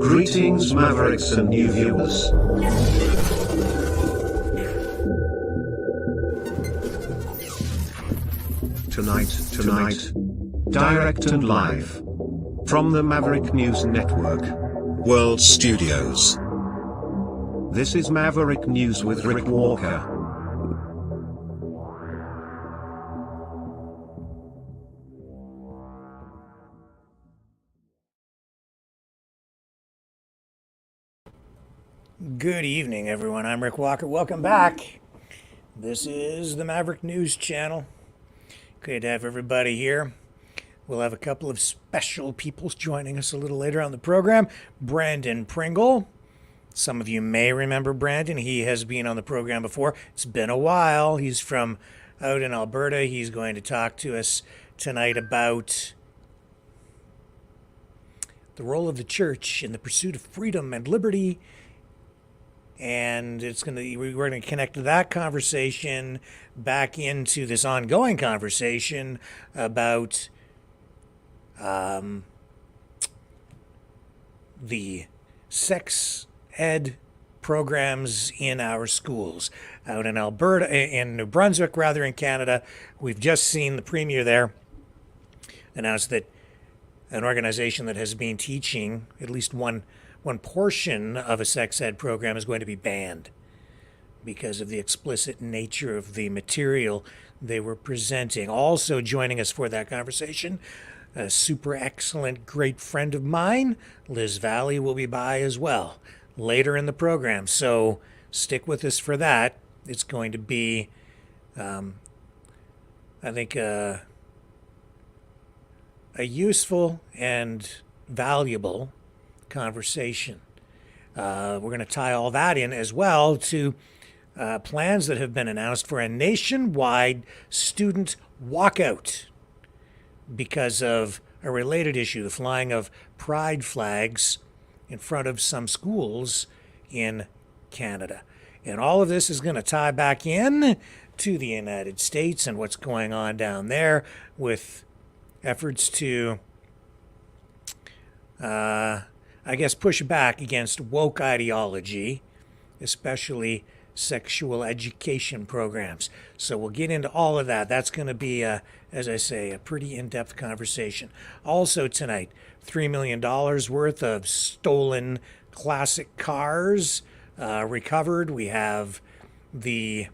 Greetings Mavericks and new viewers. Tonight, direct and live from the Maverick News Network World Studios. This is Maverick News with Rick Walker. Good evening, everyone. I'm Rick Walker. Welcome back. This is the Maverick News Channel. Good to have everybody here. We'll have a couple of special people joining us a little later on the program. Brandon Pringle. Some of you may remember Brandon. He has been on the program before. It's been a while. He's from out in Alberta. He's going to talk to us tonight about the role of the church in the pursuit of freedom and liberty. And we're going to connect that conversation back into this ongoing conversation about the sex ed programs in our schools out in Alberta, in New Brunswick, rather, in Canada. We've just seen the premier there announce that an organization that has been teaching at least one portion of a sex ed program is going to be banned because of the explicit nature of the material they were presenting. Also joining us for that conversation, a super excellent, great friend of mine, Liz Valley, will be by as well later in the program. So stick with us for that. It's going to be, I think, a useful and valuable conversation. We're going to tie all that in as well to plans that have been announced for a nationwide student walkout because of a related issue, the flying of pride flags in front of some schools in Canada. And all of this is going to tie back in to the United States and what's going on down there with efforts to push back against woke ideology, especially sexual education programs. So we'll get into all of that. That's going to be, as I say, a pretty in-depth conversation. Also tonight, $3 million worth of stolen classic cars recovered. We have the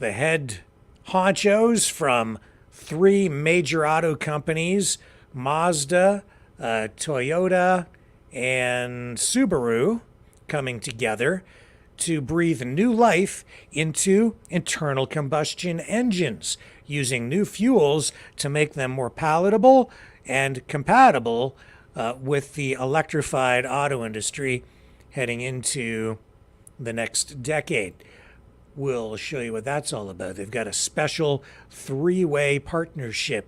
head honchos from three major auto companies, Mazda, Toyota, and Subaru, coming together to breathe new life into internal combustion engines, using new fuels to make them more palatable and compatible with the electrified auto industry heading into the next decade. We'll show you what that's all about. They've got a special three-way partnership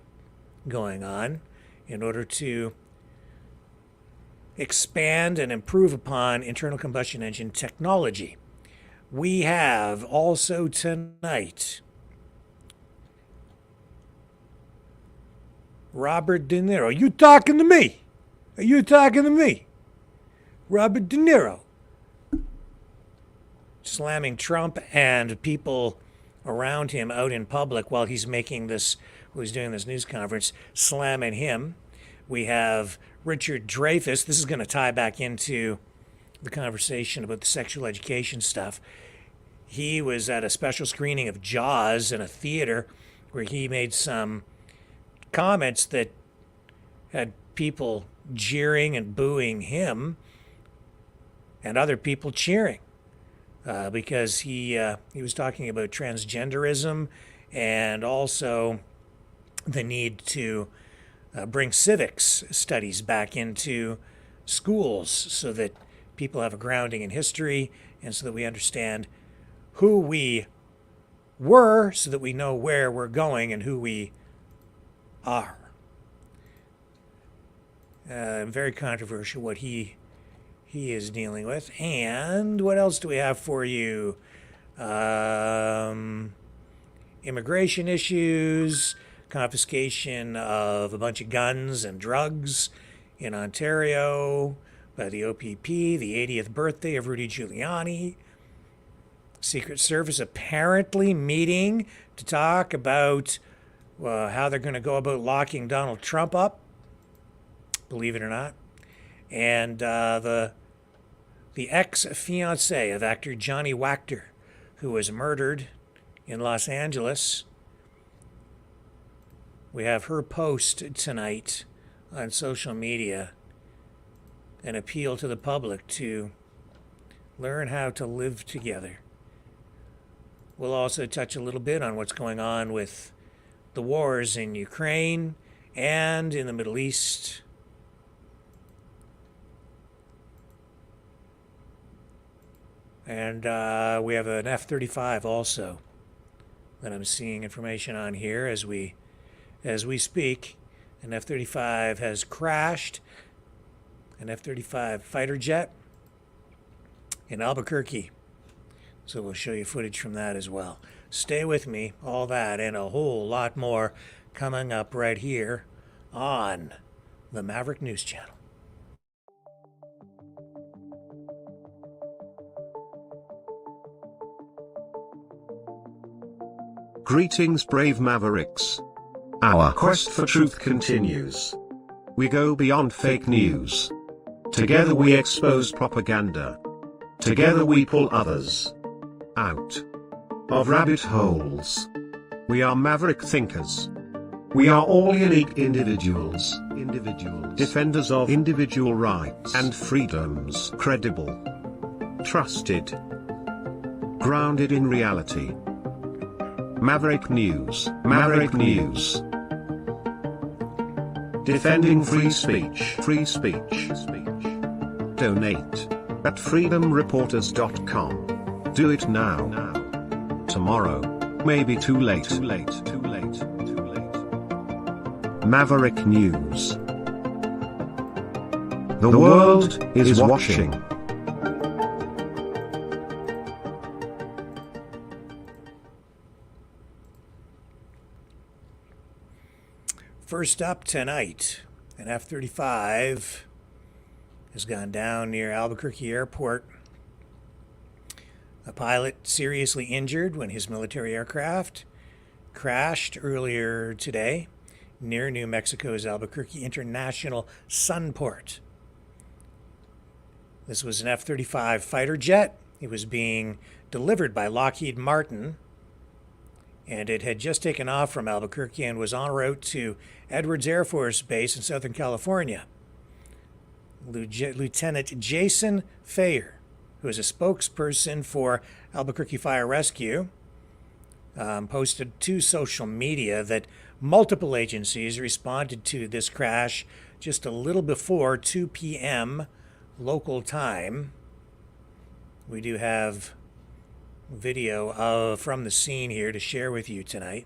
going on in order to expand and improve upon internal combustion engine technology. We have also tonight Robert De Niro. Are you talking to me? Are you talking to me? Robert De Niro slamming Trump and people around him out in public while he's doing this news conference, slamming him. We have Richard Dreyfuss. This is going to tie back into the conversation about the sexual education stuff. He was at a special screening of Jaws in a theater where he made some comments that had people jeering and booing him and other people cheering because he was talking about transgenderism and also the need to bring civics studies back into schools so that people have a grounding in history and so that we understand who we were so that we know where we're going and who we are. Very controversial what he is dealing with. And what else do we have for you? Immigration issues, confiscation of a bunch of guns and drugs in Ontario by the OPP, the 80th birthday of Rudy Giuliani. Secret Service apparently meeting to talk about how they're going to go about locking Donald Trump up, believe it or not. And the ex-fiancée of actor Johnny Wachter, who was murdered in Los Angeles. We have her post tonight on social media, an appeal to the public to learn how to live together. We'll also touch a little bit on what's going on with the wars in Ukraine and in the Middle East. And we have an F-35 also that I'm seeing information on here as we speak. An F-35 has crashed, an F-35 fighter jet in Albuquerque. So we'll show you footage from that as well. Stay with me, all that and a whole lot more coming up right here on the Maverick News Channel. Greetings, brave Mavericks. Our quest for truth continues. We go beyond fake news. Together we expose propaganda. Together we pull others out of rabbit holes. We are maverick thinkers. We are all unique individuals. Defenders of individual rights and freedoms. Credible. Trusted. Grounded in reality. Maverick News. Maverick News. Defending free speech. Free speech. Donate at freedomreporters.com. Do it now. Tomorrow may be too late. Maverick News. The world is watching. First up tonight, an F-35 has gone down near Albuquerque Airport. A pilot seriously injured when his military aircraft crashed earlier today near New Mexico's Albuquerque International Sunport. This was an F-35 fighter jet. It was being delivered by Lockheed Martin, and it had just taken off from Albuquerque and was en route to Edwards Air Force Base in Southern California. Lieutenant Jason Fayer, who is a spokesperson for Albuquerque Fire Rescue, posted to social media that multiple agencies responded to this crash just a little before 2 p.m. local time. We do have video from the scene here to share with you tonight.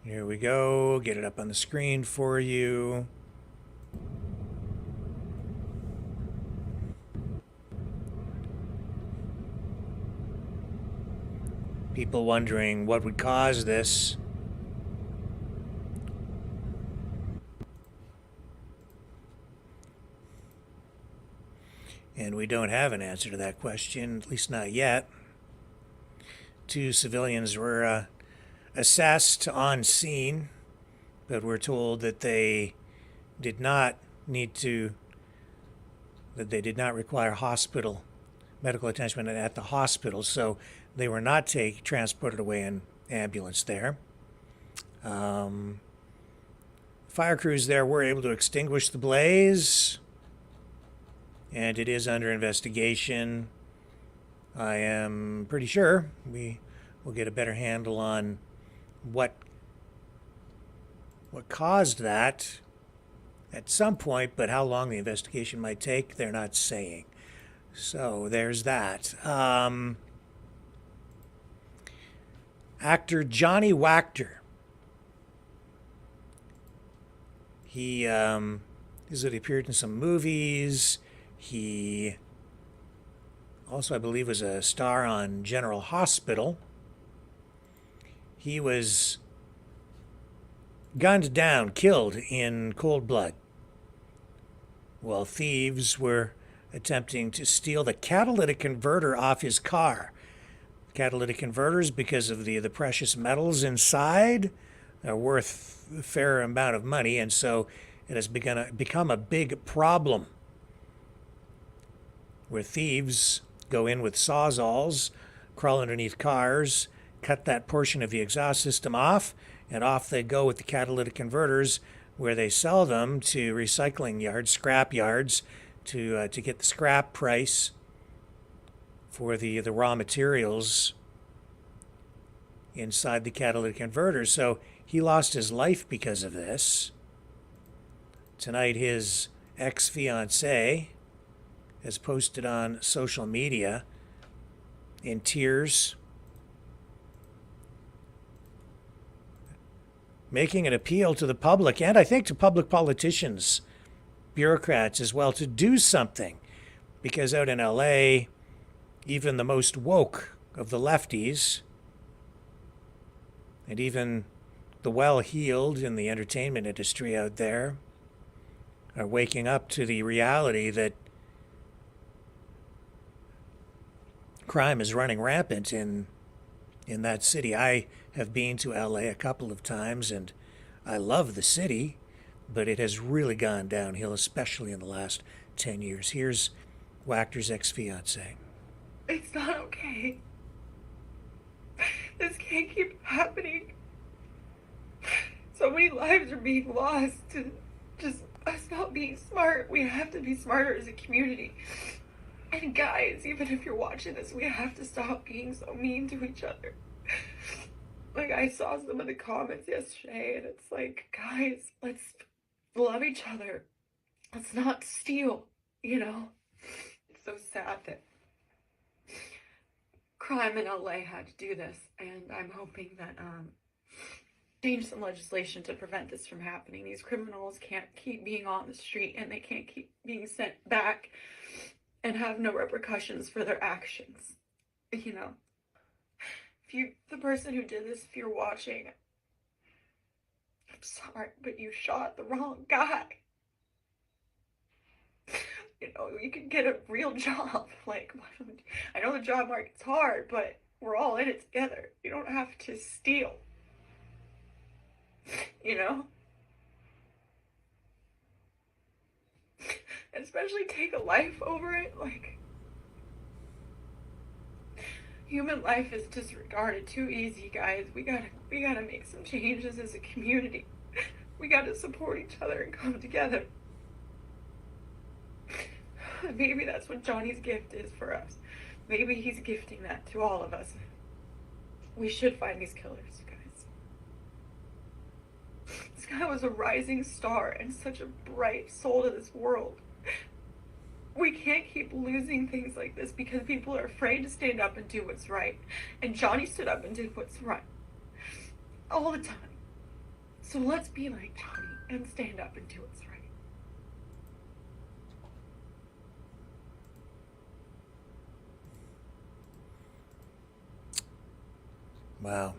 Here we go. Get it up on the screen for you. People wondering what would cause this. And we don't have an answer to that question, at least not yet. 2 civilians were assessed on scene, but we're told that they did not require medical attention at the hospital, so they were not transported away in ambulance there. Fire crews there were able to extinguish the blaze, and it is under investigation. I am pretty sure we will get a better handle on what caused that at some point, but how long the investigation might take, they're not saying. So there's that. Actor Johnny Wachter. He appeared in some movies. He also, I believe, was a star on General Hospital. He was gunned down, killed in cold blood, while thieves were attempting to steal the catalytic converter off his car. Catalytic converters, because of the precious metals inside, are worth a fair amount of money, and so it has become a big problem where thieves go in with sawzalls, crawl underneath cars, cut that portion of the exhaust system off, and off they go with the catalytic converters, where they sell them to recycling yards, scrap yards, to get the scrap price for the raw materials inside the catalytic converters. So he lost his life because of this. Tonight, his ex-fiancée has posted on social media in tears, making an appeal to the public, and I think to public politicians, bureaucrats as well, to do something. Because out in LA, even the most woke of the lefties, and even the well-heeled in the entertainment industry out there, are waking up to the reality that crime is running rampant in that city. I have been to LA a couple of times, and I love the city, but it has really gone downhill, especially in the last 10 years. Here's Wachter's ex-fiancée. It's not okay. This can't keep happening. So many lives are being lost to just us not being smart. We have to be smarter as a community. And guys, even if you're watching this, we have to stop being so mean to each other. Like, I saw some of the comments yesterday, and it's like, guys, let's love each other. Let's not steal, you know? It's so sad that crime in LA had to do this, and I'm hoping that change some legislation to prevent this from happening. These criminals can't keep being on the street, and they can't keep being sent back and have no repercussions for their actions. You know, the person who did this, if you're watching, I'm sorry, but you shot the wrong guy. You know, you can get a real job. Like, I know the job market's hard, but we're all in it together. You don't have to steal. You know? Especially take a life over it. Like, human life is disregarded too easy, guys. We gotta make some changes as a community. We gotta support each other and come together. Maybe that's what Johnny's gift is for us. Maybe he's gifting that to all of us. We should find these killers, guys. This guy was a rising star and such a bright soul to this world. We can't keep losing things like this because people are afraid to stand up and do what's right. And Johnny stood up and did what's right. All the time. So let's be like Johnny and stand up and do what's right. Wow.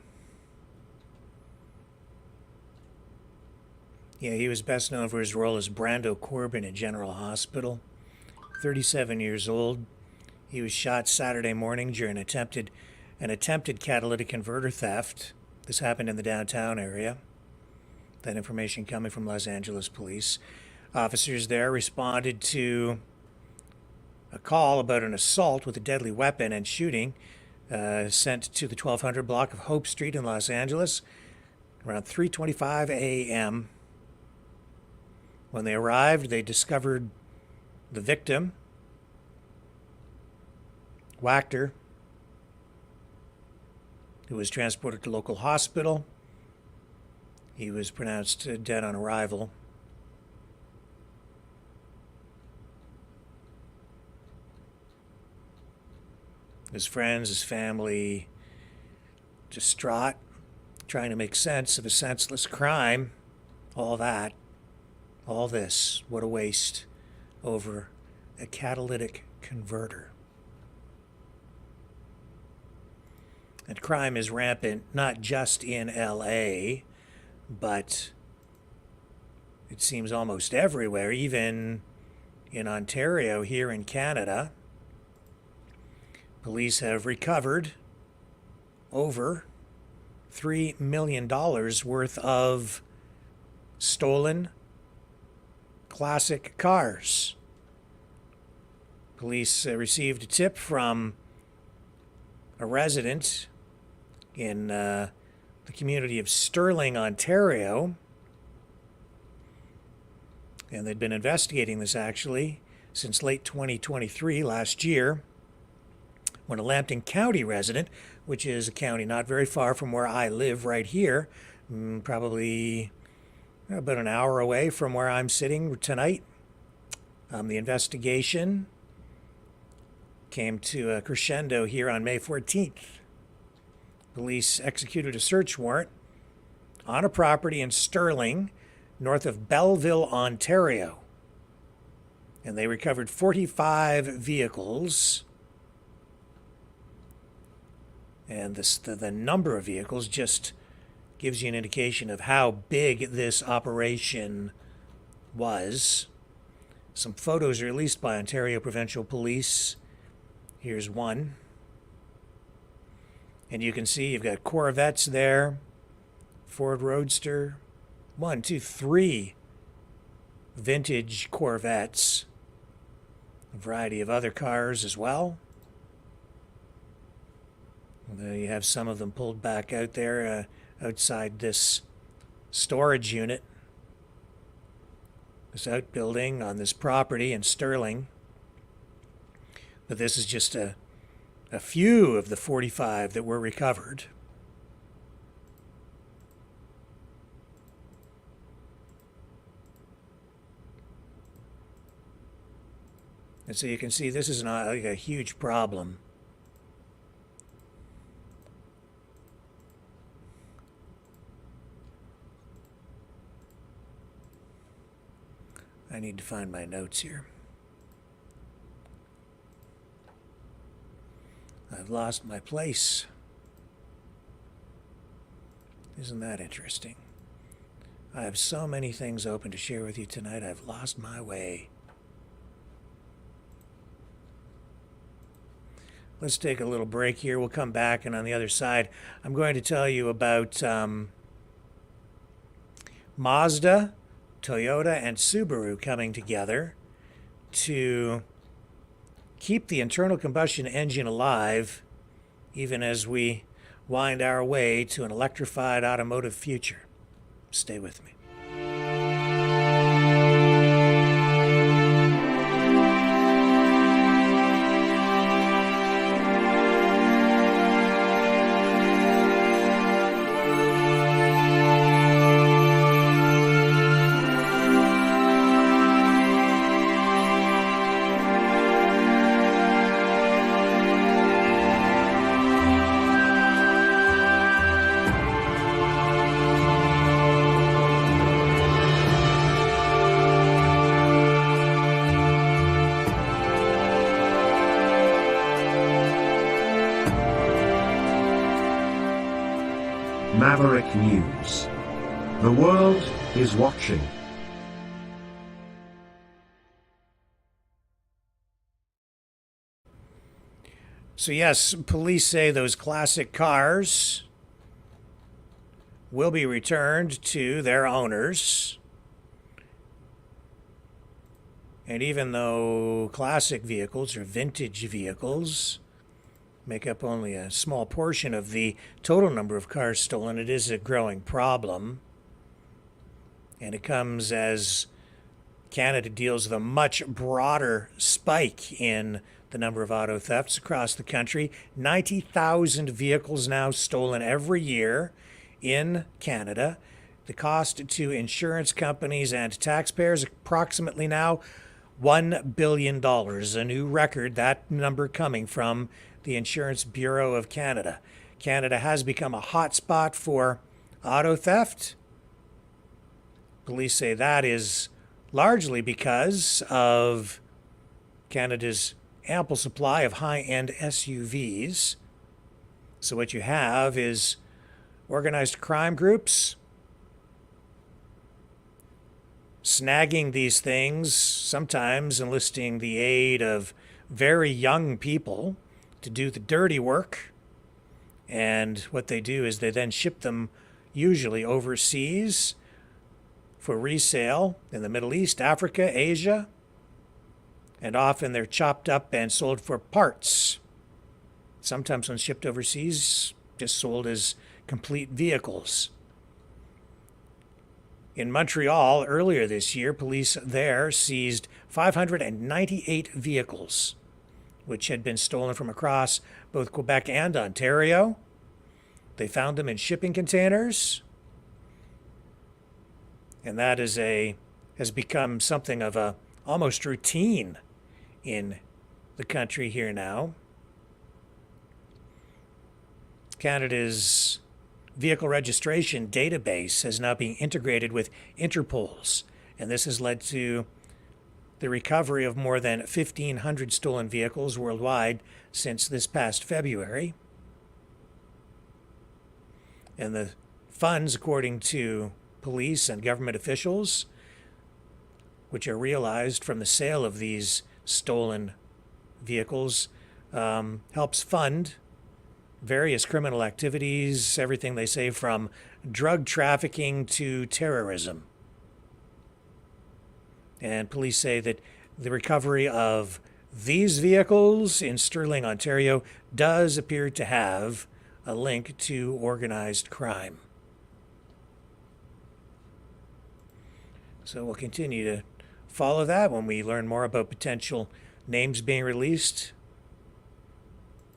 Yeah, he was best known for his role as Brando Corbin in General Hospital. 37 years old. He was shot Saturday morning during an attempted catalytic converter theft. This happened in the downtown area. That information coming from Los Angeles police. Officers there responded to a call about an assault with a deadly weapon and shooting sent to the 1200 block of Hope Street in Los Angeles around 3:25 a.m. When they arrived, they discovered the victim, Wachter, who was transported to local hospital. He was pronounced dead on arrival. His friends, his family, distraught, trying to make sense of a senseless crime. All that, all this, what a waste over a catalytic converter. And crime is rampant, not just in LA, but it seems almost everywhere, even in Ontario here in Canada. Police have recovered over $3 million worth of stolen classic cars. Police received a tip from a resident in the community of Sterling, Ontario, and they'd been investigating this actually since late 2023, last year, when a Lambton County resident, which is a county not very far from where I live right here, probably about an hour away from where I'm sitting tonight. The investigation came to a crescendo here on May 14th. Police executed a search warrant on a property in Sterling, north of Belleville, Ontario. And they recovered 45 vehicles. And the number of vehicles just gives you an indication of how big this operation was. Some photos released by Ontario Provincial Police. Here's one. And you can see you've got Corvettes there, Ford Roadster, 1, 2, 3 vintage Corvettes, a variety of other cars as well. There you have some of them pulled back out there outside this storage unit, this outbuilding on this property in Sterling. But this is just a few of the 45 that were recovered. And so you can see this is not like a huge problem. I need to find my notes here. I've lost my place. Isn't that interesting? I have so many things open to share with you tonight, I've lost my way. Let's take a little break here. We'll come back, and on the other side, I'm going to tell you about Mazda, Toyota, and Subaru coming together to keep the internal combustion engine alive, even as we wind our way to an electrified automotive future. Stay with me. Maverick News. The world is watching. So yes, police say those classic cars will be returned to their owners. And even though classic vehicles or vintage vehicles make up only a small portion of the total number of cars stolen, it is a growing problem. And it comes as Canada deals with a much broader spike in the number of auto thefts across the country. 90,000 vehicles now stolen every year in Canada. The cost to insurance companies and taxpayers approximately now $1 billion, a new record, that number coming from the Insurance Bureau of Canada. Canada has become a hotspot for auto theft. Police say that is largely because of Canada's ample supply of high-end SUVs. So what you have is organized crime groups snagging these things, sometimes enlisting the aid of very young people to do the dirty work. And what they do is they then ship them usually overseas for resale in the Middle East, Africa, Asia, and often they're chopped up and sold for parts. Sometimes when shipped overseas, just sold as complete vehicles. In Montreal, earlier this year, police there seized 598 vehicles, which had been stolen from across both Quebec and Ontario. They found them in shipping containers. And that has become something of a almost routine in the country here now. Canada's vehicle registration database has now been integrated with Interpol's, and this has led to the recovery of more than 1,500 stolen vehicles worldwide since this past February. And the funds, according to police and government officials, which are realized from the sale of these stolen vehicles, helps fund various criminal activities, everything they say from drug trafficking to terrorism. And police say that the recovery of these vehicles in Sterling, Ontario, does appear to have a link to organized crime. So we'll continue to follow that when we learn more about potential names being released.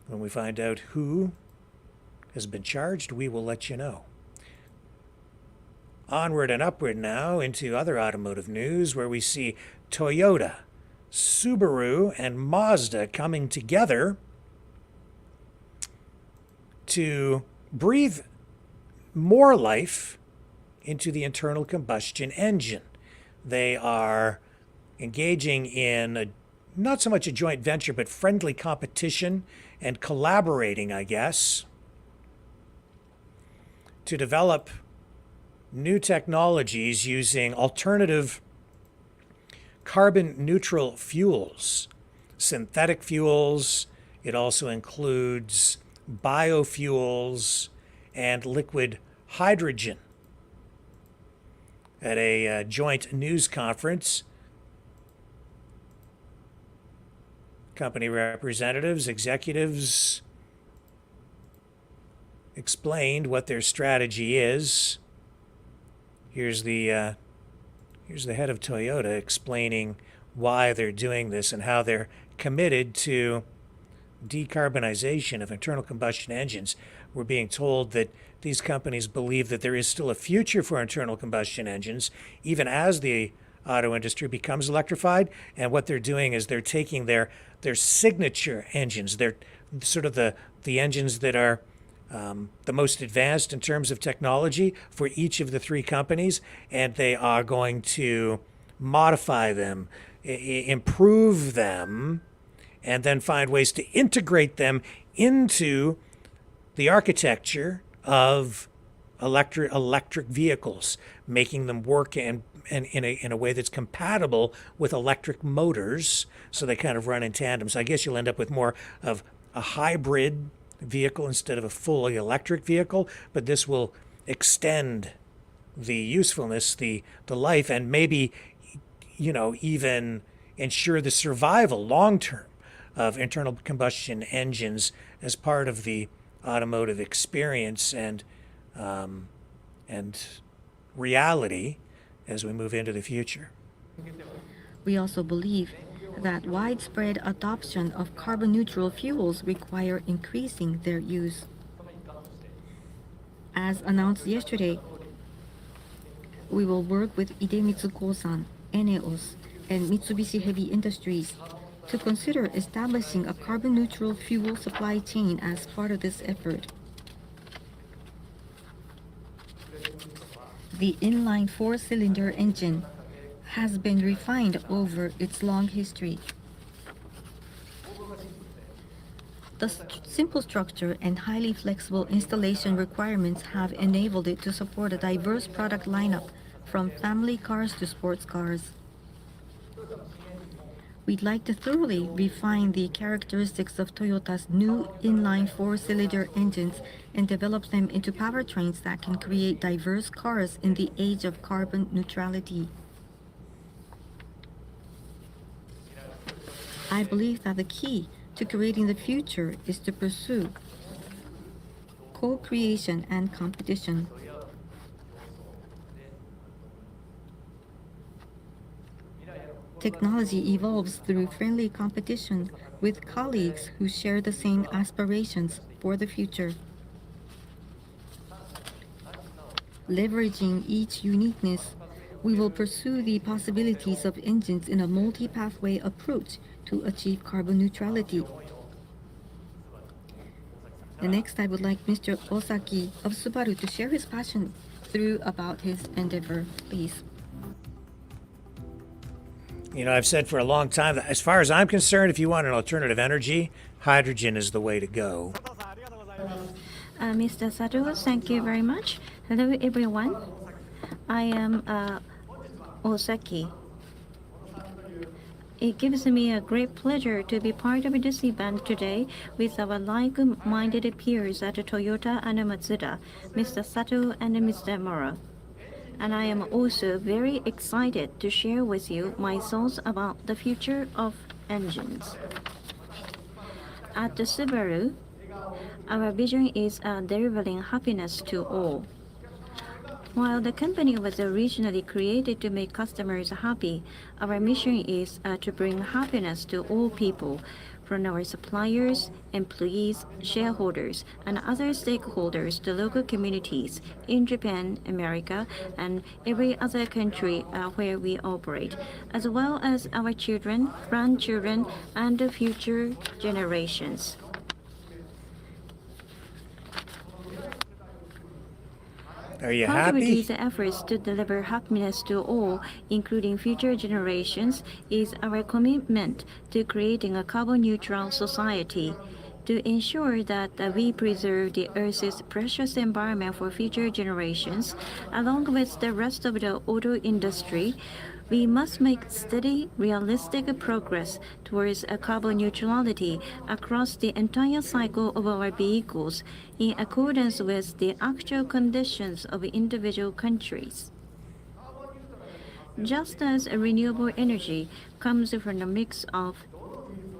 When we find out who has been charged, we will let you know. Onward and upward now into other automotive news, where we see Toyota, Subaru, and Mazda coming together to breathe more life into the internal combustion engine. They are engaging in not so much a joint venture, but friendly competition and collaborating, I guess, to develop new technologies using alternative carbon neutral fuels, synthetic fuels. It also includes biofuels and liquid hydrogen. At a joint news conference, company representatives, executives explained what their strategy is. Here's the head of Toyota explaining why they're doing this and how they're committed to decarbonization of internal combustion engines. We're being told that these companies believe that there is still a future for internal combustion engines, even as the auto industry becomes electrified. And what they're doing is they're taking their signature engines, they're sort of the engines that are the most advanced in terms of technology for each of the three companies, and they are going to modify them, improve them, and then find ways to integrate them into the architecture of electric vehicles, making them work in a way that's compatible with electric motors, so they kind of run in tandem. So I guess you'll end up with more of a hybrid vehicle instead of a fully electric vehicle, but this will extend the usefulness, the life, and maybe, even ensure the survival long term of internal combustion engines as part of the automotive experience and reality as we move into the future. We also believe that widespread adoption of carbon-neutral fuels require increasing their use. As announced yesterday, we will work with Idemitsu Kosan, ENEOS, and Mitsubishi Heavy Industries to consider establishing a carbon-neutral fuel supply chain as part of this effort. The inline four-cylinder engine has been refined over its long history. The simple structure and highly flexible installation requirements have enabled it to support a diverse product lineup from family cars to sports cars. We'd like to thoroughly refine the characteristics of Toyota's new inline four-cylinder engines and develop them into powertrains that can create diverse cars in the age of carbon neutrality. I believe that the key to creating the future is to pursue co-creation and competition. Technology evolves through friendly competition with colleagues who share the same aspirations for the future. Leveraging each uniqueness, we will pursue the possibilities of engines in a multi-pathway approach to achieve carbon neutrality. And next, I would like Mr. Osaki of Subaru to share his passion about his endeavor, please. You know, I've said for a long time that as far as I'm concerned, if you want an alternative energy, hydrogen is the way to go. Mr. Sato, thank you very much. Hello, everyone. I am Osaki. It gives me a great pleasure to be part of this event today with our like-minded peers at Toyota and Mazda, Mr. Sato and Mr. Mura. And I am also very excited to share with you my thoughts about the future of engines. At Subaru, our vision is delivering happiness to all. While the company was originally created to make customers happy, our mission is to bring happiness to all people, from our suppliers, employees, shareholders, and other stakeholders to local communities in Japan, America, and every other country where we operate, as well as our children, grandchildren, and the future generations. Are you Part of happy? these efforts to deliver happiness to all, including future generations, is our commitment to creating a carbon-neutral society. To ensure that we preserve the Earth's precious environment for future generations, along with the rest of the auto industry, we must make steady, realistic progress towards a carbon neutrality across the entire cycle of our vehicles in accordance with the actual conditions of individual countries. Just as renewable energy comes from a mix of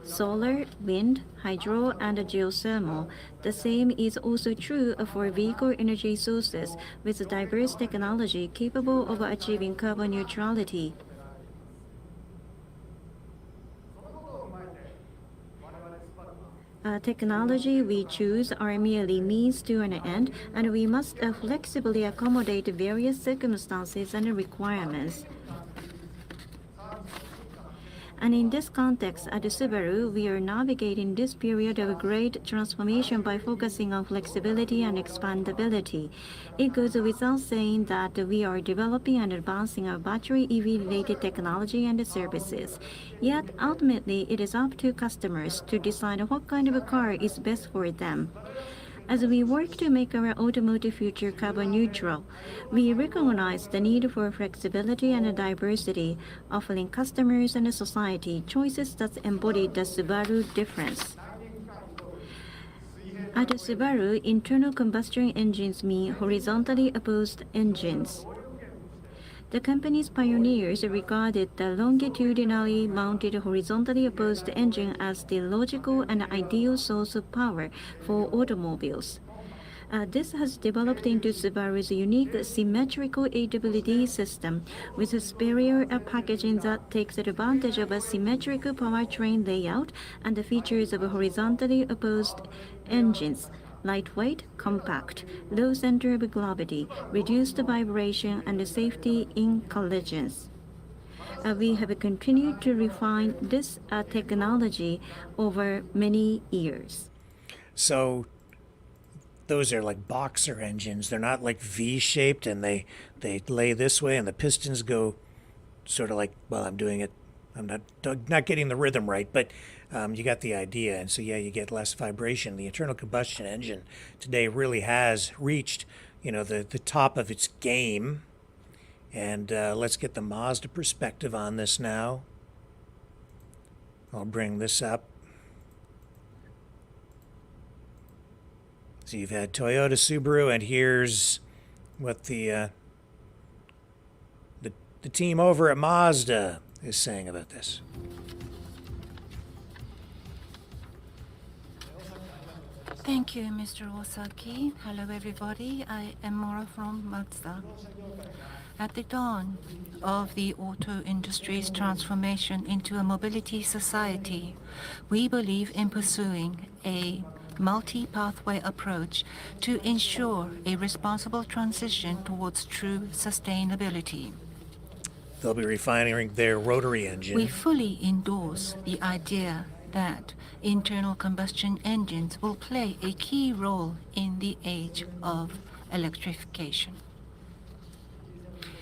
solar, wind, hydro, and geothermal, the same is also true for vehicle energy sources with diverse technology capable of achieving carbon neutrality. Technology we choose are merely means to an end, and we must flexibly accommodate various circumstances and requirements. And in this context, at Subaru, we are navigating this period of great transformation by focusing on flexibility and expandability. It goes without saying that we are developing and advancing our battery EV-related technology and services. Yet, ultimately, it is up to customers to decide what kind of a car is best for them. As we work to make our automotive future carbon neutral, we recognize the need for flexibility and diversity, offering customers and society choices that embody the Subaru difference. At Subaru, internal combustion engines mean horizontally opposed engines. The company's pioneers regarded the longitudinally mounted horizontally opposed engine as the logical and ideal source of power for automobiles. This has developed into Subaru's unique symmetrical AWD system with superior packaging that takes advantage of a symmetrical powertrain layout and the features of horizontally opposed engines. Lightweight, compact, low center of gravity, reduced vibration, and safety in collisions. We have continued to refine this technology over many years. So those are like boxer engines. They're not like V-shaped, and they lay this way, and the pistons go sort of like, well, I'm doing it. I'm not getting the rhythm right, but you got the idea. And so, yeah, you get less vibration. The internal combustion engine today really has reached, the top of its game And let's get the Mazda perspective on this now. I'll bring this up. So you've had Toyota, Subaru, and here's what the team over at Mazda is saying about this. Thank you, Mr. Osaki. Hello, everybody. I am Mora from Mazda. At the dawn of the auto industry's transformation into a mobility society, we believe in pursuing a multi-pathway approach to ensure a responsible transition towards true sustainability. They'll be refining their rotary engine. We fully endorse the idea that internal combustion engines will play a key role in the age of electrification.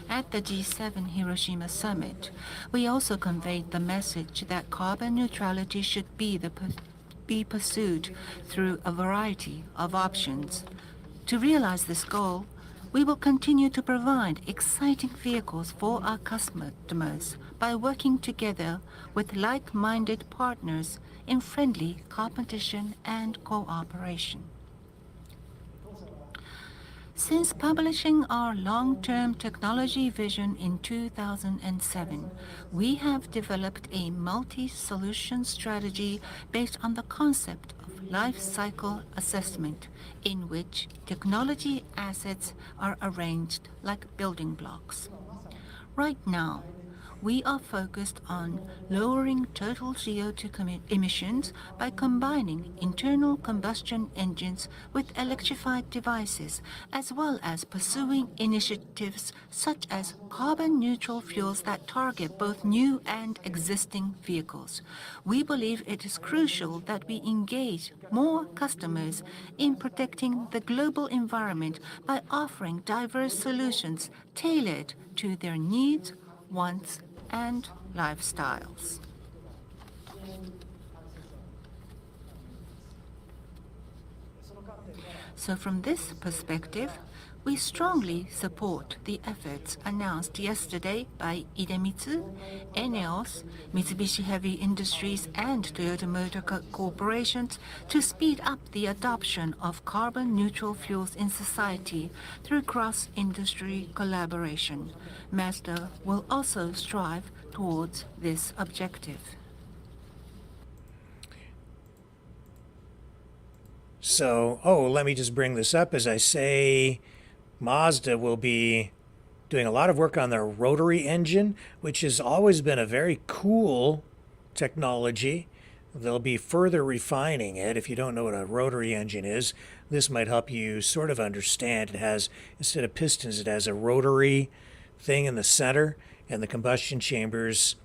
At the G7 Hiroshima summit, we also conveyed the message that carbon neutrality should be pursued through a variety of options. To realize this goal, we will continue to provide exciting vehicles for our customers by working together with like-minded partners in friendly competition and cooperation. Since publishing our long-term technology vision in 2007, we have developed a multi-solution strategy based on the concept of life cycle assessment, in which technology assets are arranged like building blocks. Right now, we are focused on lowering total CO2 emissions by combining internal combustion engines with electrified devices, as well as pursuing initiatives such as carbon-neutral fuels that target both new and existing vehicles. We believe it is crucial that we engage more customers in protecting the global environment by offering diverse solutions tailored to their needs, wants, and lifestyles. So from this perspective, we strongly support the efforts announced yesterday by Idemitsu, ENEOS, Mitsubishi Heavy Industries, and Toyota Motor Corporations to speed up the adoption of carbon-neutral fuels in society through cross-industry collaboration. Mazda will also strive towards this objective. So, let me just bring this up. As I say, Mazda will be doing a lot of work on their rotary engine, which has always been a very cool technology. They'll be further refining it. If you don't know what a rotary engine is, this might help you sort of understand. It has, instead of pistons, it has a rotary thing in the center, and the combustion chambers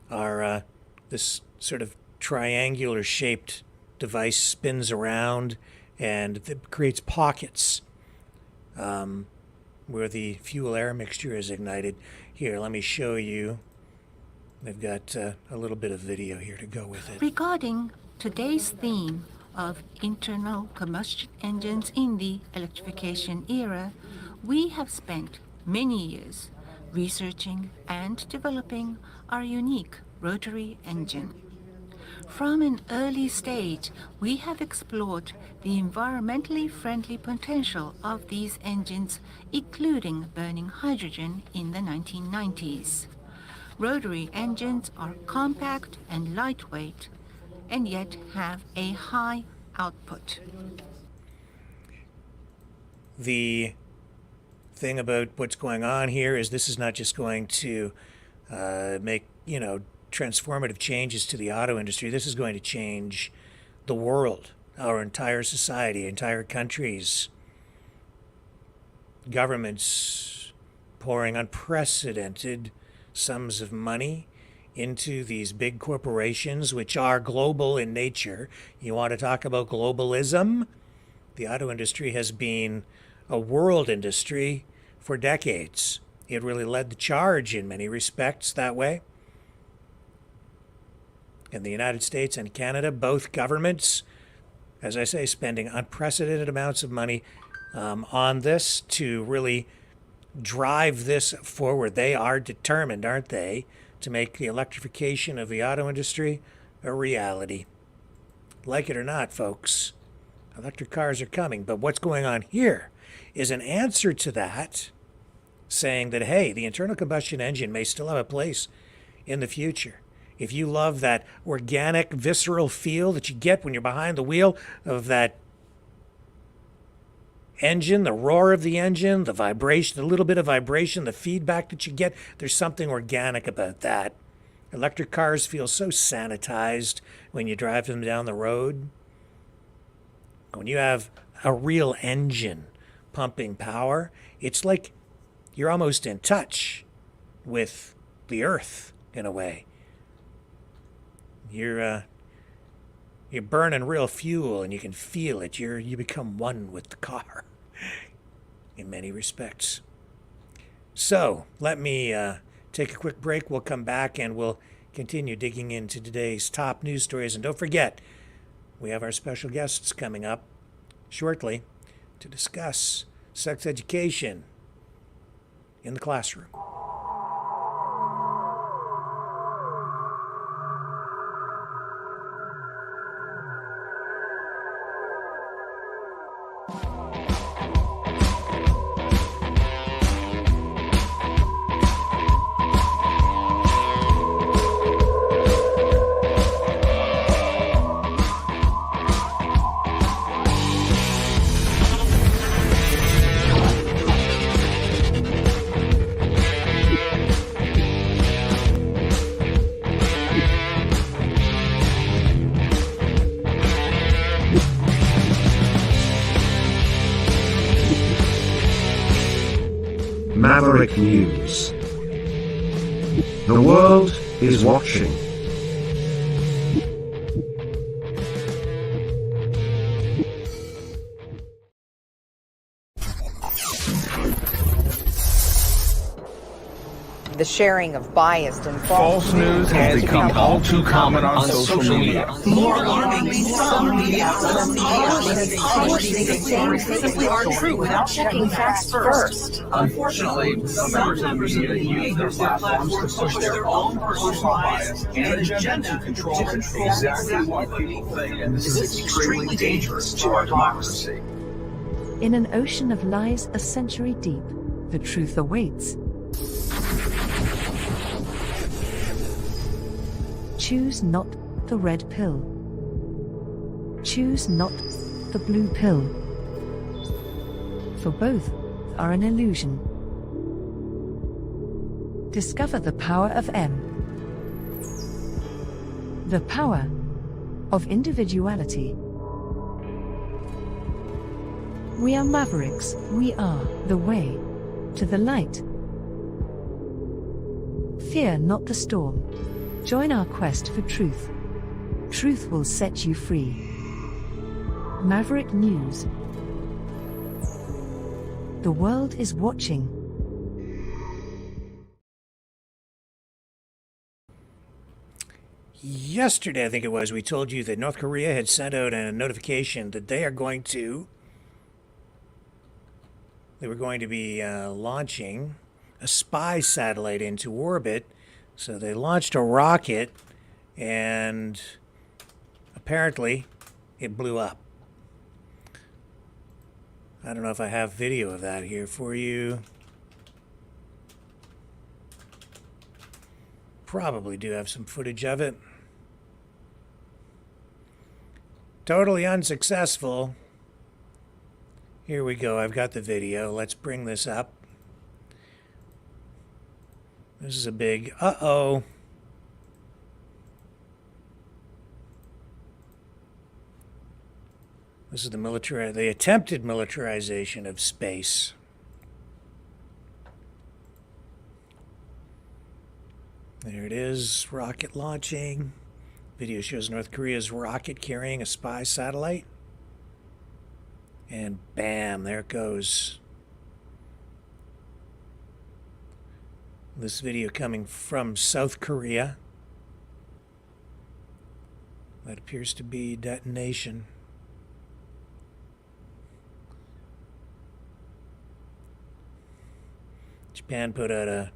are this sort of triangular shaped device spins around and it creates pockets where the fuel air mixture is ignited. Here, let me show you. They've got a little bit of video here to go with it. Regarding today's theme of internal combustion engines in the electrification era, we have spent many years researching and developing our unique rotary engine. From an early stage, we have explored the environmentally friendly potential of these engines, including burning hydrogen in the 1990s. Rotary engines are compact and lightweight, and yet have a high output. The thing about what's going on here is this is not just going to make, transformative changes to the auto industry. This is going to change the world, our entire society, entire countries, governments pouring unprecedented sums of money into these big corporations, which are global in nature. You want to talk about globalism? The auto industry has been a world industry for decades. It really led the charge in many respects that way. In the United States and Canada, both governments, as I say, spending unprecedented amounts of money on this to really drive this forward. They are determined, aren't they, to make the electrification of the auto industry a reality. Like it or not, folks, electric cars are coming. But what's going on here is an answer to that, saying that, hey, the internal combustion engine may still have a place in the future. If you love that organic, visceral feel that you get when you're behind the wheel of that engine, the roar of the engine, the vibration, the little bit of vibration, the feedback that you get, there's something organic about that. Electric cars feel so sanitized when you drive them down the road. When you have a real engine pumping power, it's like you're almost in touch with the earth in a way. You're burning real fuel and you can feel it. You become one with the car in many respects. So let me take a quick break. We'll come back and we'll continue digging into today's top news stories. And don't forget, we have our special guests coming up shortly to discuss sex education in the classroom. Maverick News. The world is watching. The sharing of biased and false news has become all too common on social media. More alarmingly, some media outlets simply aren't true without checking facts first. Unfortunately, some members of the media use their platforms to push their own personal bias and agenda to control exactly what people think, and this is extremely dangerous to our democracy. In an ocean of lies a century deep, the truth awaits. Choose not the red pill. Choose not the blue pill. For both are an illusion. Discover the power of M. The power of individuality. We are Mavericks. We are the way to the light. Fear not the storm. Join our quest for truth. Truth will set you free. Maverick News. The world is watching. Yesterday, I think it was, we told you that North Korea had sent out a notification that they were going to be launching a spy satellite into orbit. So they launched a rocket, and apparently it blew up. I don't know if I have video of that here for you. Probably do have some footage of it. Totally unsuccessful. Here we go. I've got the video. Let's bring this up. This is a big uh-oh. This is the attempted militarization of space. There it is, rocket launching. Video shows North Korea's rocket carrying a spy satellite. And bam, there it goes. This video coming from South Korea. That appears to be detonation. Japan put out a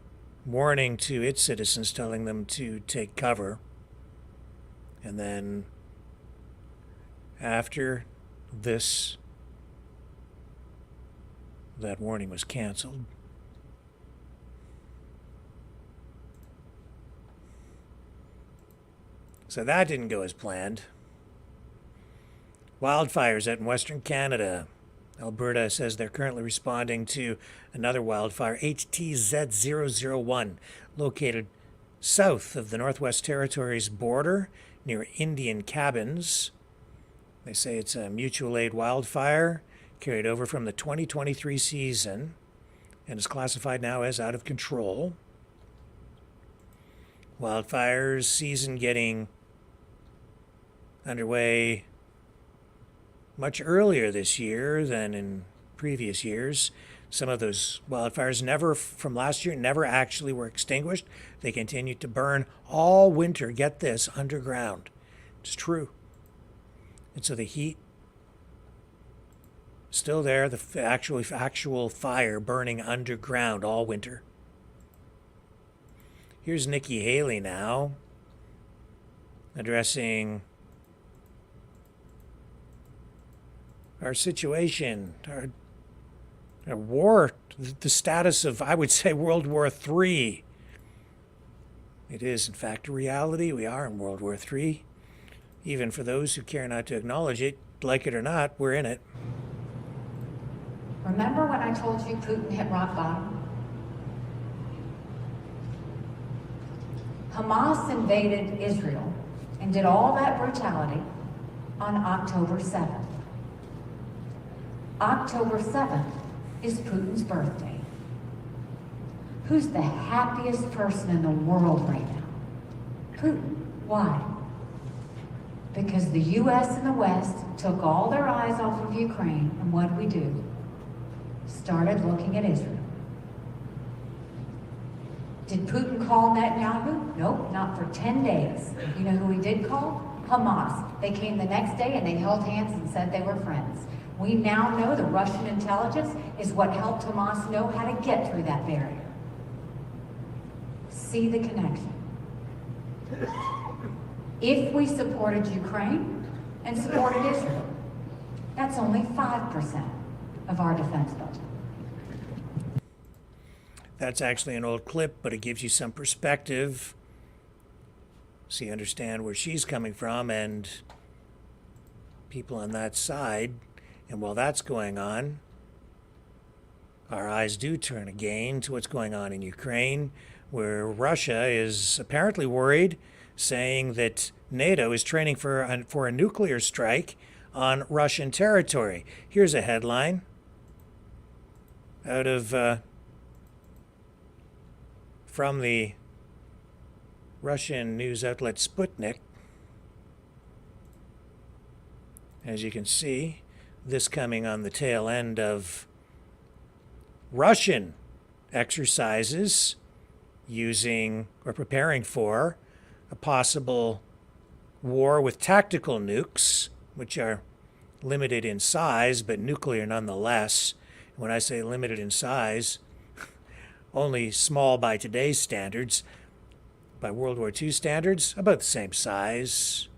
warning to its citizens telling them to take cover. And then after this, that warning was canceled. So that didn't go as planned. Wildfires out in Western Canada. Alberta says they're currently responding to another wildfire, HTZ-001, located south of the Northwest Territories border near Indian Cabins. They say it's a mutual aid wildfire carried over from the 2023 season and is classified now as out of control. Wildfires season getting underway much earlier this year than in previous years. Some of those wildfires from last year never actually were extinguished. They continued to burn all winter, get this, underground. It's true. And so the heat still there, the actual fire burning underground all winter. Here's Nikki Haley now addressing our situation, our war, the status of, I would say, World War III. It is, in fact, a reality. We are in World War III. Even for those who care not to acknowledge it, like it or not, we're in it. Remember when I told you Putin hit rock bottom? Hamas invaded Israel and did all that brutality on October 7th. October 7th is Putin's birthday. Who's the happiest person in the world right now? Putin. Why? Because the U.S. and the West took all their eyes off of Ukraine, and what did we do? Started looking at Israel. Did Putin call Netanyahu? Nope, not for 10 days. You know who he did call? Hamas. They came the next day and they held hands and said they were friends. We now know the Russian intelligence is what helped Hamas know how to get through that barrier. See the connection. If we supported Ukraine and supported Israel, that's only 5% of our defense budget. That's actually an old clip, but it gives you some perspective so you understand where she's coming from and people on that side. And while that's going on, our eyes do turn again to what's going on in Ukraine, where Russia is apparently worried, saying that NATO is training for a nuclear strike on Russian territory. Here's a headline out of from the Russian news outlet Sputnik. As you can see, this coming on the tail end of Russian exercises using or preparing for a possible war with tactical nukes, which are limited in size but nuclear nonetheless. When I say limited in size, only small by today's standards. By World War II standards, about the same size.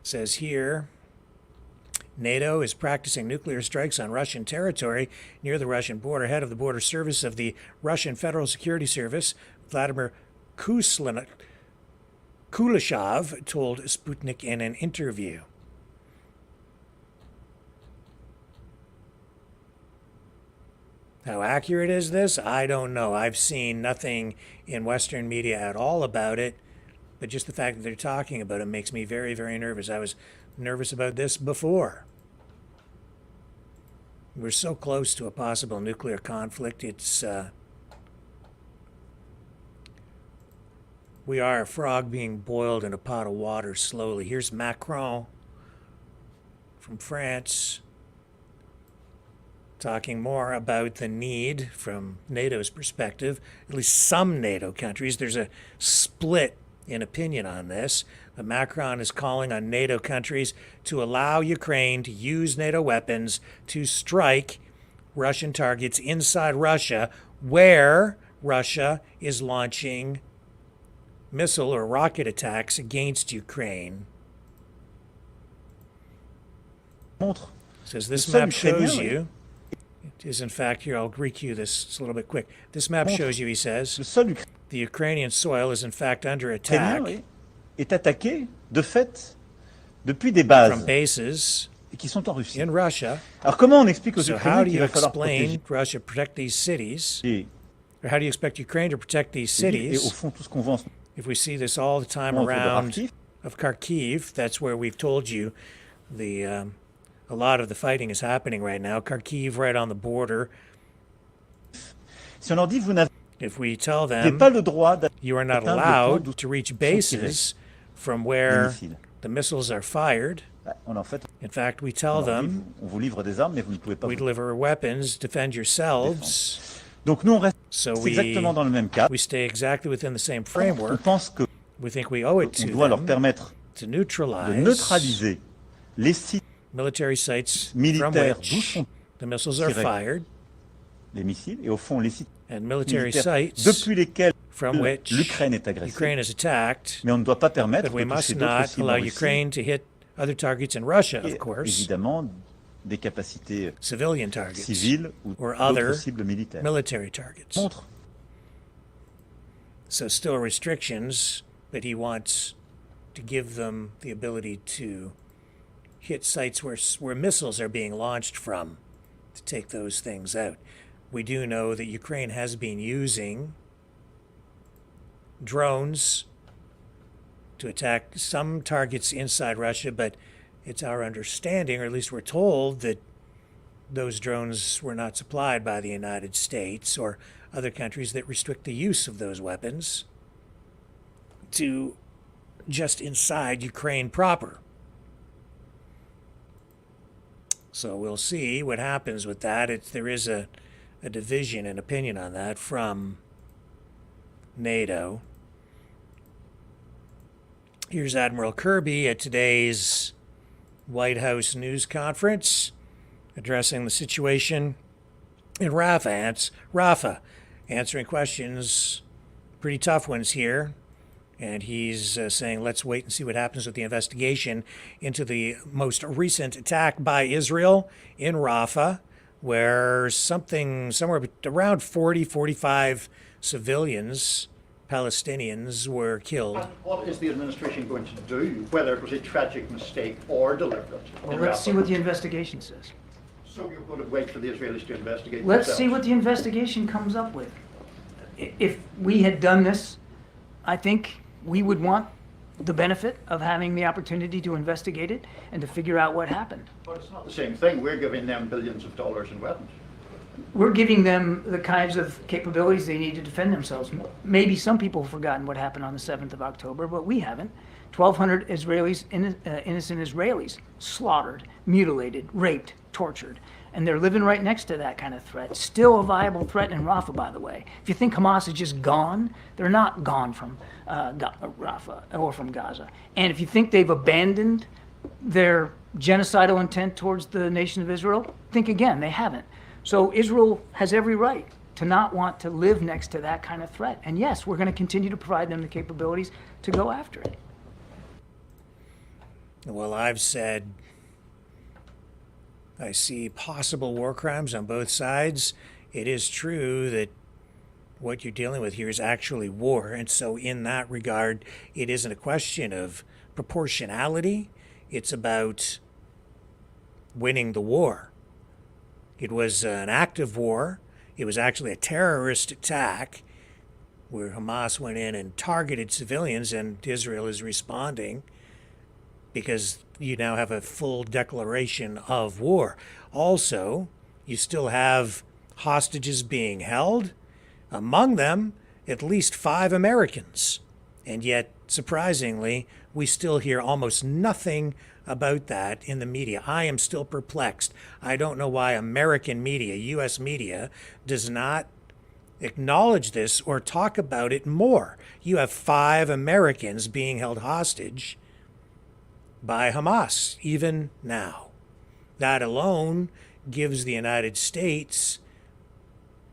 It says here, NATO is practicing nuclear strikes on Russian territory near the Russian border. Head of the border service of the Russian Federal Security Service, Vladimir Kuleshov, told Sputnik in an interview. How accurate is this? I don't know. I've seen nothing in Western media at all about it, but just the fact that they're talking about it makes me very, very nervous. I was nervous about this before. We're so close to a possible nuclear conflict. We are a frog being boiled in a pot of water slowly. Here's Macron from France talking more about the need from NATO's perspective, at least some NATO countries. There's a split in opinion on this, but Macron is calling on NATO countries to allow Ukraine to use NATO weapons to strike Russian targets inside Russia where Russia is launching missile or rocket attacks against Ukraine. Says this map shows you, it is in fact, here I'll recue this, it's a little bit quick. This map shows you, he says, the Ukrainian soil is in fact under attack est attaqué de fait depuis des bases from bases qui sont en Russie. in Russia. Alors comment on explique aux So how Ukrainiens do qu'il you va falloir explain protéger Russia protect these cities? et, Or how do you expect Ukraine to protect these et au cities fond tout ce qu'on voit en ce if we see this all the time moment autour de around Kharkiv, of Kharkiv? That's where we've told you the a lot of the fighting is happening right now. Kharkiv right on the border. si on leur dit vous n'avez If we tell pas them le droit you are not d'atteindre le point allowed d'où to reach sont tirés bases from les where missiles. the missiles are fired, En fait, in fact, we on tell leur dit, them on vous livre des armes mais vous ne pouvez pas we vous deliver weapons, defend yourselves. Donc nous on reste So exactement dans le même cadre. we stay exactly within the same On framework. pense que We think we owe it on to doit leur them permettre to de neutralize neutraliser les sites military sites from militaires d'où which sont the missiles are tirés fired les missiles et au fond les sites and military militaires sites depuis lesquels from which l'Ukraine est agressée. Ukraine is attacked. Mais on ne doit pas permettre But we de must toucher d'autres not cibles en allow Russie Ukraine to hit other targets in Russia, et of course, évidemment des capacités civilian targets civiles ou or d'autres other cibles militaires. military targets. Montre So still restrictions, but he wants to give them the ability to hit sites where missiles are being launched from to take those things out. We do know that Ukraine has been using drones to attack some targets inside Russia, but it's our understanding, or at least we're told, that those drones were not supplied by the United States or other countries that restrict the use of those weapons to just inside Ukraine proper. So we'll see what happens with that. There is a division in opinion on that from NATO. Here's Admiral Kirby at today's White House news conference addressing the situation in Rafah, answering questions, pretty tough ones here. And he's saying, let's wait and see what happens with the investigation into the most recent attack by Israel in Rafah, where somewhere around 45 civilians, Palestinians, were killed. What is the administration going to do, whether it was a tragic mistake or deliberate? Well, let's see what the investigation says. So you're going to wait for the Israelis to investigate Let's themselves? see what the investigation comes up with. If we had done this, I think we would want the benefit of having the opportunity to investigate it and to figure out what happened. But it's not the same thing. We're giving them billions of dollars in weapons. We're giving them the kinds of capabilities they need to defend themselves. Maybe some people have forgotten what happened on the 7th of October, but we haven't. 1,200 Israelis, innocent Israelis, slaughtered, mutilated, raped, tortured. And they're living right next to that kind of threat. Still a viable threat in Rafah, by the way. If you think Hamas is just gone, they're not gone from Rafah or from Gaza. And if you think they've abandoned their genocidal intent towards the nation of Israel, think again, they haven't. So Israel has every right to not want to live next to that kind of threat. And yes, we're going to continue to provide them the capabilities to go after it. Well, I've said I see possible war crimes on both sides. It is true that what you're dealing with here is actually war. And so in that regard, it isn't a question of proportionality. It's about winning the war. It was an active war. It was actually a terrorist attack where Hamas went in and targeted civilians, and Israel is responding because you now have a full declaration of war. Also, you still have hostages being held, among them at least 5 Americans. And yet, surprisingly, we still hear almost nothing about that in the media. I am still perplexed. I don't know why American media, U.S. media, does not acknowledge this or talk about it more. You have 5 Americans being held hostage by Hamas, even now. That alone gives the United States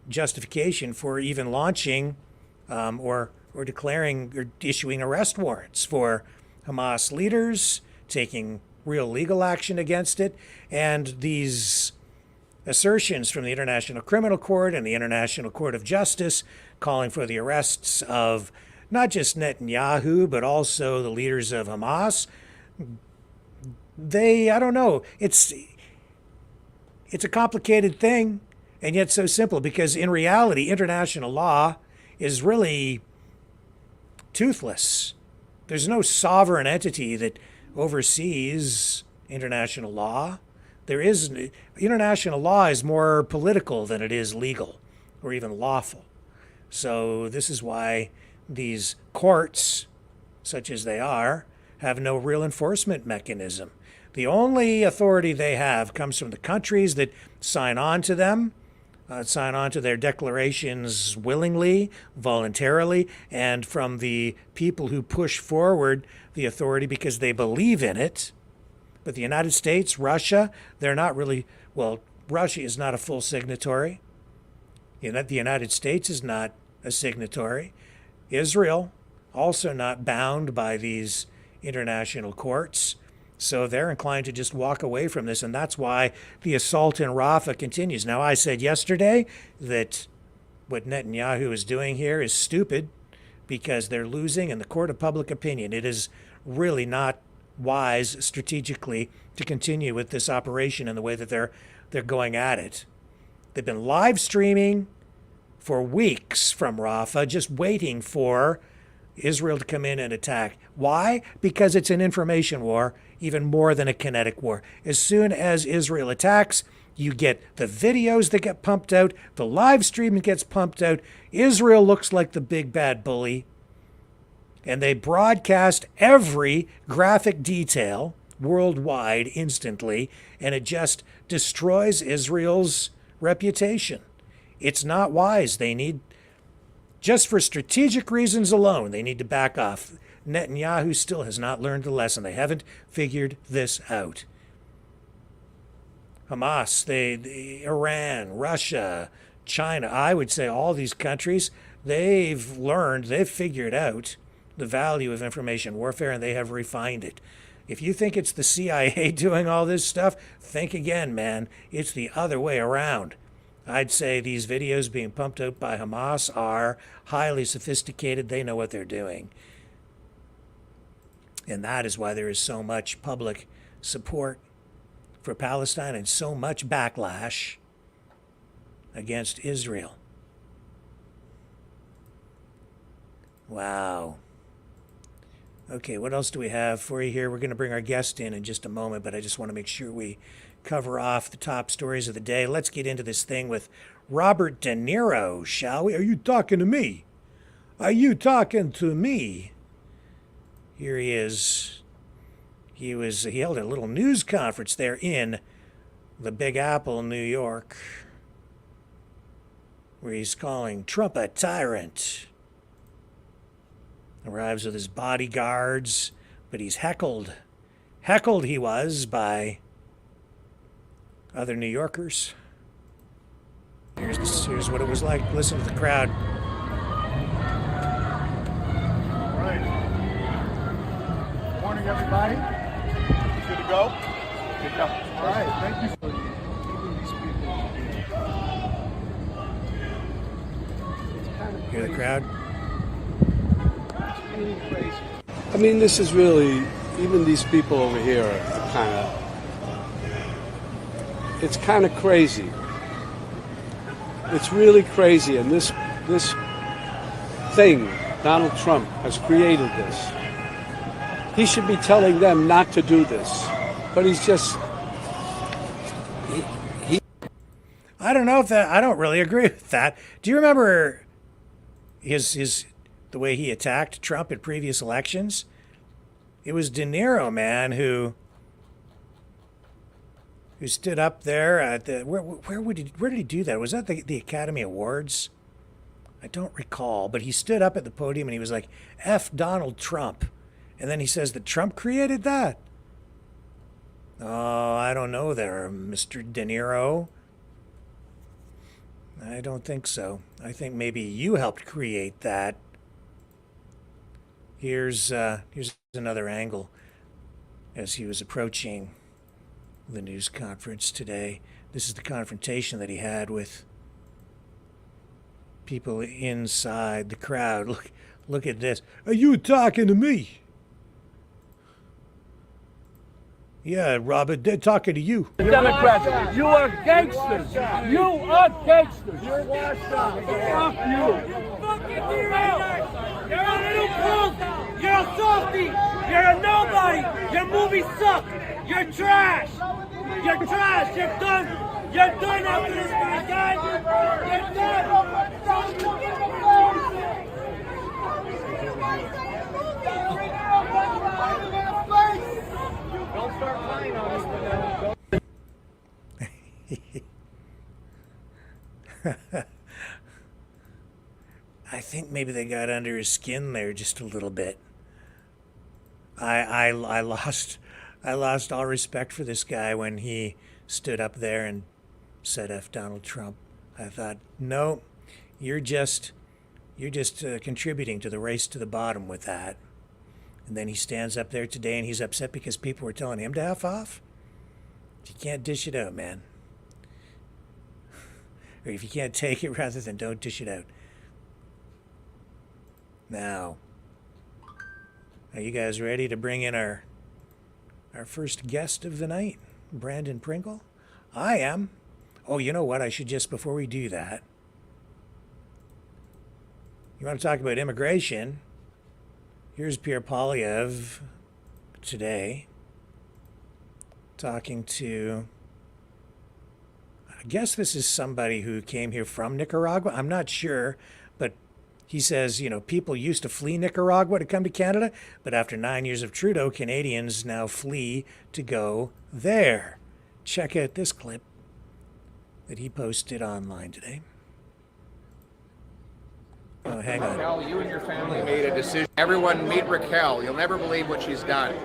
justification for even launching or declaring or issuing arrest warrants for Hamas leaders, taking real legal action against it, and these assertions from the International Criminal Court and the International Court of Justice calling for the arrests of not just Netanyahu, but also the leaders of Hamas. I don't know, it's a complicated thing, and yet so simple, because in reality, international law is really toothless. There's no sovereign entity that oversees international law. International law is more political than it is legal or even lawful. So this is why these courts, such as they are, have no real enforcement mechanism. The only authority they have comes from the countries that sign on to them, sign on to their declarations willingly, voluntarily, and from the people who push forward the authority because they believe in it. But the United States, Russia, they're not really, well, Russia is not a full signatory. The United States is not a signatory. Israel, also not bound by these international courts. So they're inclined to just walk away from this, and that's why the assault in Rafah continues. Now, I said yesterday that what Netanyahu is doing here is stupid because they're losing in the court of public opinion. It is really not wise strategically to continue with this operation in the way that they're going at it. They've been live streaming for weeks from Rafah, just waiting for Israel to come in and attack. Why? Because it's an information war, even more than a kinetic war. As soon as Israel attacks, you get the videos that get pumped out, the live streaming gets pumped out. Israel looks like the big bad bully. And they broadcast every graphic detail worldwide instantly, and it just destroys Israel's reputation. It's not wise. They need, just for strategic reasons alone, they need to back off. Netanyahu still has not learned the lesson. They haven't figured this out. Hamas, Iran, Russia, China, I would say all these countries, they've figured out the value of information warfare, and they have refined it. If you think it's the CIA doing all this stuff, think again, man. It's the other way around. I'd say these videos being pumped out by Hamas are highly sophisticated. They know what they're doing. And that is why there is so much public support for Palestine and so much backlash against Israel. Wow. Okay, what else do we have for you here? We're going to bring our guest in just a moment, but I just want to make sure we cover off the top stories of the day. Let's get into this thing with Robert De Niro, shall we? Are you talking to me? Are you talking to me? Here he is. He held a little news conference there in the Big Apple, New York, where he's calling Trump a tyrant. Arrives with his bodyguards, but he's heckled. Heckled he was by other New Yorkers. Here's what it was like. Listen to the crowd. All right. Good morning, everybody. Good to go? Good to go. All right. Thank you for keeping these people. Hear the crowd? I mean, this is really, even these people over here are kind of, it's kind of crazy. It's really crazy, and this thing, Donald Trump has created this. He should be telling them not to do this, but he's just, I don't know if that, I don't really agree with that. Do you remember the way he attacked Trump at previous elections? It was De Niro, man, who stood up there at the where did he do that? Was that the Academy Awards? I don't recall, but he stood up at the podium and he was like, F Donald Trump. And then he says that Trump created that. Oh, I don't know there, Mr. De Niro. I don't think so. I think maybe you helped create that. Here's another angle as he was approaching the news conference today. This is the confrontation that he had with people inside the crowd. Look at this. Are you talking to me? Yeah, Robert, they're talking to you. Democrats, you are gangsters. You are gangsters. You're washed up. Fuck you. You're a little punk. You're a softie. You're a nobody. Your movies suck. You're trash. You're trash. You're done. You're done after this guy, guys. You're done. Don't start lying on us. I think maybe they got under his skin there just a little bit. I lost all respect for this guy when he stood up there and said F Donald Trump. I thought, no, you're just contributing to the race to the bottom with that. And then he stands up there today and he's upset because people were telling him to F off. You can't dish it out, man. Or if you can't take it, rather than don't dish it out. Now, are you guys ready to bring in our first guest of the night, Brandon Pringle? I am. Oh, you know what? I should just, before we do that, you want to talk about immigration? Here's Pierre Poilievre today talking to, I guess this is somebody who came here from Nicaragua. I'm not sure, but he says, people used to flee Nicaragua to come to Canada, but after 9 years of Trudeau, Canadians now flee to go there. Check out this clip that he posted online today. Oh, hang on. Raquel, you and your family made a decision. Everyone meet Raquel. You'll never believe what she's done.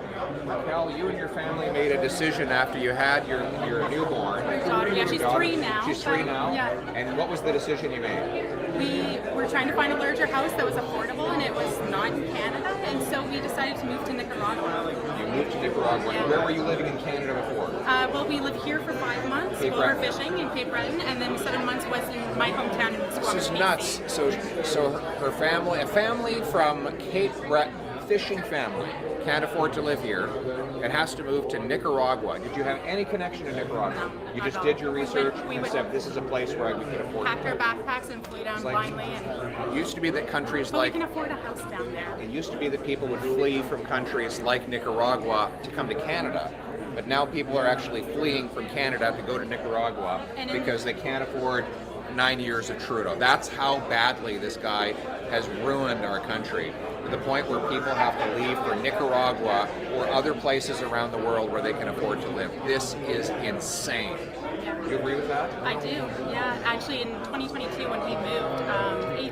Raquel, you and your family made a decision after you had your newborn. Yeah, she's 3 now. She's 3 now? Yeah. And what was the decision you made? We were trying to find a larger house that was affordable, and it was not in Canada, and so we decided to move to Nicaragua. You moved to Nicaragua. Yeah. Where were you living in Canada before? Well, we lived here for 5 months, overfishing in Cape Breton, and then 7 months was in my hometown in Squamish. This is nuts. So her family, a family from Cape Breton, fishing family, can't afford to live here and has to move to Nicaragua. Did you have any connection to Nicaragua? No, you just did your research and said this is a place where we can afford packed our backpacks and flew down blindly. It used to be that countries but like... we can afford a house down there. It used to be that people would flee from countries like Nicaragua to come to Canada. But now people are actually fleeing from Canada to go to Nicaragua because they can't afford 9 years of Trudeau. That's how badly this guy has ruined our country, to the point where people have to leave for Nicaragua or other places around the world where they can afford to live. This is insane. Do you agree with that? I do, yeah. Actually, in 2022, when he moved,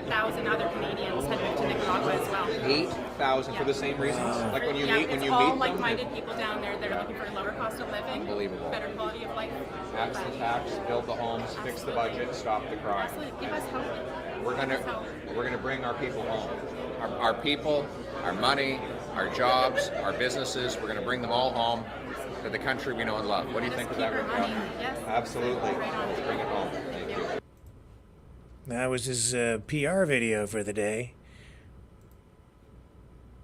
8,000 other Canadians had moved to Nicaragua as well. 8,000 for the same reasons? Like when you meet it's all like-minded people down there that are looking for a lower cost of living, Unbelievable. better quality of life. Tax the tax, build the homes, fix the budget, stop the crime. Absolutely, give us hope. We're gonna bring our people home. Our people, our money, our jobs, our businesses. We're gonna bring them all home to the country we know and love. What do you think of that, Raquel? Yes. Absolutely. Let's bring it home. Thank you. That was his PR video for the day.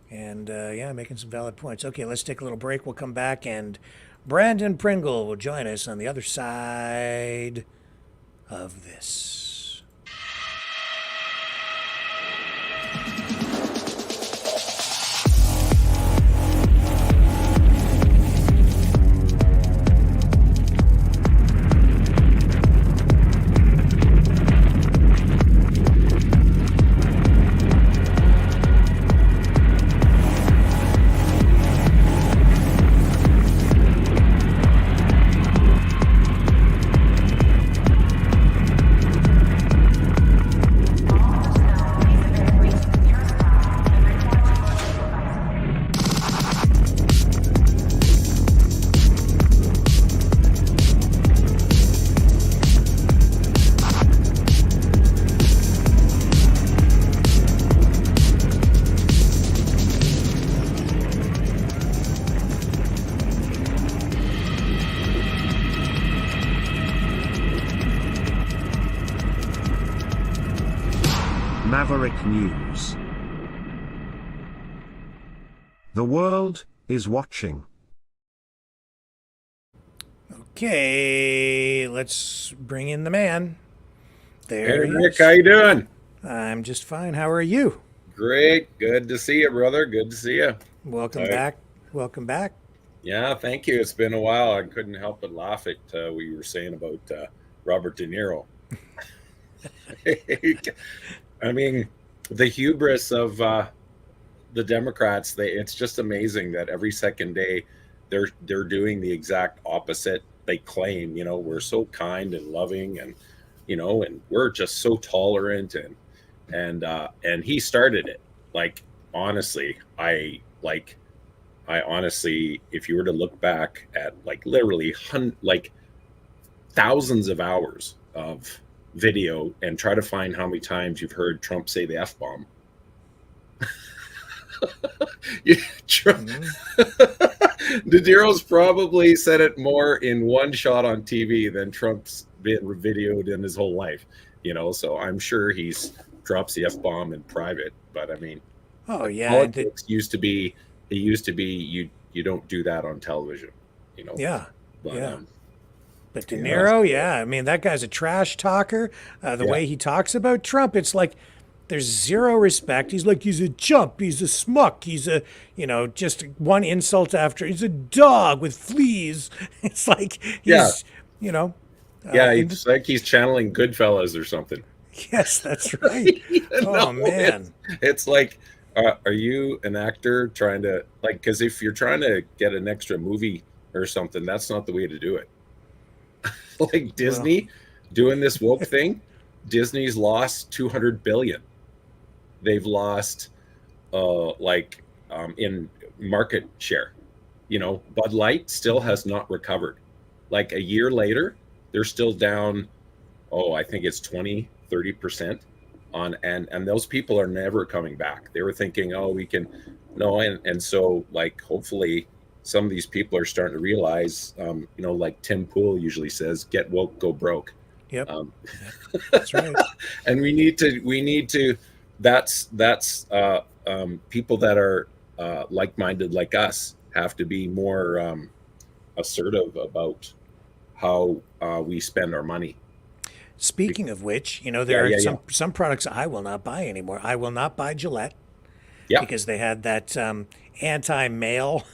And yeah, making some valid points. Okay, let's take a little break. We'll come back and Brandon Pringle will join us on the other side of this. Maverick News. The world is watching. Okay, let's bring in the man. There Hey he Rick, is. how you doing? I'm just fine. How are you? Great. Good to see you, brother. Good to see you. Welcome back. Welcome back. Yeah, thank you. It's been a while. I couldn't help but laugh at what you were saying about Robert De Niro. I mean, the hubris of the Democrats, it's just amazing that every second day they're doing the exact opposite. They claim, we're so kind and loving, and and we're just so tolerant, and he started it. Like, honestly, I honestly, if you were to look back at literally thousands of hours of video and try to find how many times you've heard Trump say the F-bomb. Trump, De Niro's probably said it more in one shot on TV than Trump's been videoed in his whole life, so I'm sure he's drops the F-bomb in private, but I mean, oh yeah, politics used to be you don't do that on television, Yeah, but, yeah. But De Niro, yeah, I mean, that guy's a trash talker. The way he talks about Trump, it's like there's zero respect. He's like, he's a chump, he's a smuck, he's a, just one insult after. He's a dog with fleas. It's like he's, it's like he's channeling Goodfellas or something. Yes, that's right. Oh man, it's like, are you an actor trying to because if you're trying to get an extra movie or something, that's not the way to do it. Like Disney doing this woke thing, Disney's lost 200 billion. They've lost in market share. Bud Light still has not recovered. Like a year later, they're still down, I think it's 20-30% on, and those people are never coming back. They were thinking, we can and so hopefully some of these people are starting to realize, like Tim Pool usually says, get woke, go broke. Yep. That's right. And we need to that's people that are like-minded like us have to be more assertive about how we spend our money. Speaking of which, there are some products I will not buy anymore. I will not buy Gillette because they had that anti-male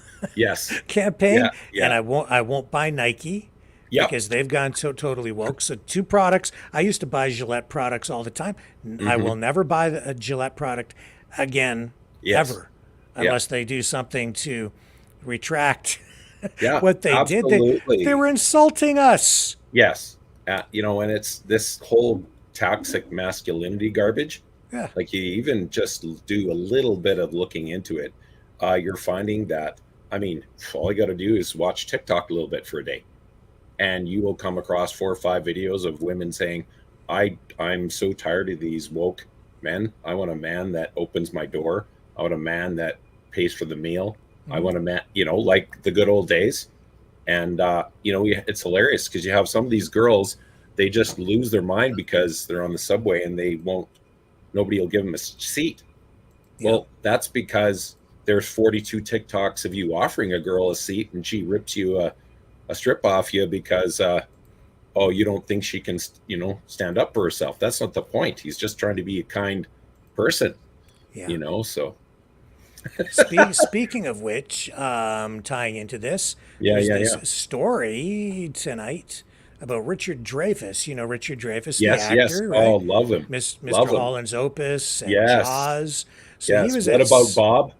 campaign, and I won't buy Nike because they've gone so totally woke. So two products. I used to buy Gillette products all the time. I will never buy a Gillette product again ever unless they do something to retract what they did. They were insulting us. Yes. And it's this whole toxic masculinity garbage. Yeah. Like you even just do a little bit of looking into it. You're finding that, all you got to do is watch TikTok a little bit for a day. And you will come across 4 or 5 videos of women saying, I'm so tired of these woke men. I want a man that opens my door. I want a man that pays for the meal. I want a man, like the good old days. And, it's hilarious because you have some of these girls, they just lose their mind because they're on the subway and nobody will give them a seat. Yeah. Well, that's because there's 42 TikToks of you offering a girl a seat and she rips you a strip off you because, you don't think she can, stand up for herself. That's not the point. He's just trying to be a kind person, so. Speaking of which, tying into this, there's this story tonight about Richard Dreyfuss. Richard Dreyfuss, the actor, right? Oh, love him. Mr. Holland's Opus and Jaws. So he was what about Bob?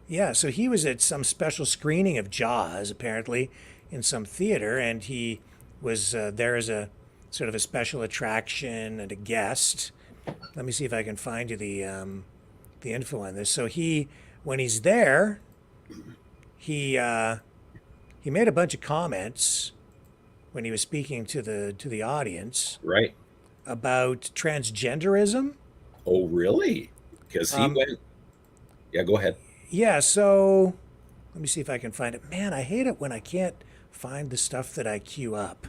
Yeah, so he was at some special screening of Jaws, apparently, in some theater, and he was there as a sort of a special attraction and a guest. Let me see if I can find you the info on this. So when he's there, he made a bunch of comments when he was speaking to the audience, right, about transgenderism. Oh, really? Because he went. Yeah, go ahead. Yeah, so let me see if I can find it. Man, I hate it when I can't find the stuff that I queue up.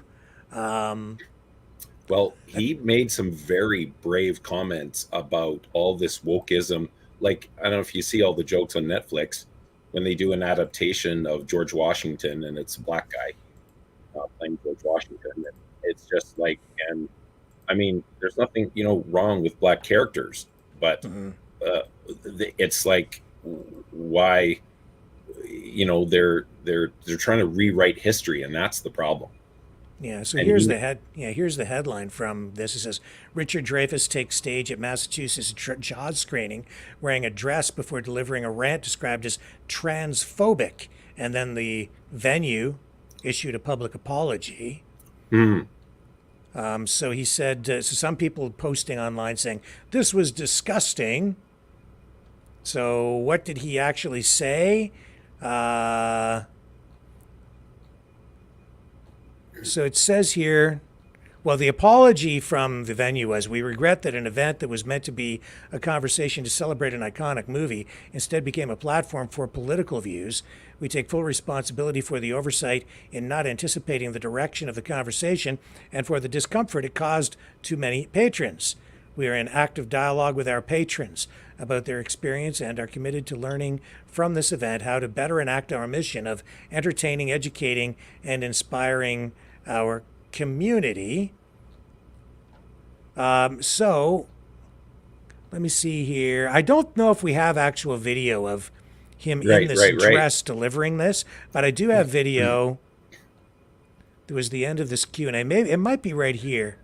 Well, he made some very brave comments about all this wokeism. Like, I don't know if you see all the jokes on Netflix when they do an adaptation of George Washington and it's a black guy playing George Washington. And it's just like, and I mean, there's nothing, wrong with black characters, but it's like, why, they're trying to rewrite history, and that's the problem. Yeah, so And here's he- the here's the headline from this. It says Richard Dreyfuss takes stage at Massachusetts Jaws screening wearing a dress before delivering a rant described as transphobic, and then the venue issued a public apology. So he said, so some people posting online saying this was disgusting. So what did he actually say? So it says here, well, the apology from the venue was, we regret that an event that was meant to be a conversation to celebrate an iconic movie instead became a platform for political views. We take full responsibility for the oversight in not anticipating the direction of the conversation and for the discomfort it caused to many patrons. We are in active dialogue with our patrons about their experience and are committed to learning from this event how to better enact our mission of entertaining, educating, and inspiring our community. So let me see here. I don't know if we have actual video of him in this dress delivering this, but I do have video. There was the end of this Q&A. Maybe it might be right here.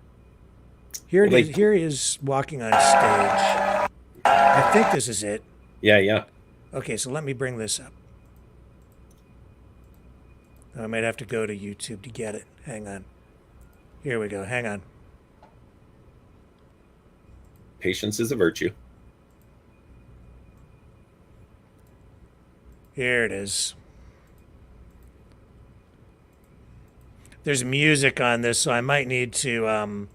Here it is. Here he is walking on stage. I think this is it. Yeah. Okay, so let me bring this up. I might have to go to YouTube to get it. Hang on. Here we go. Hang on. Patience is a virtue. Here it is. There's music on this, so I might need to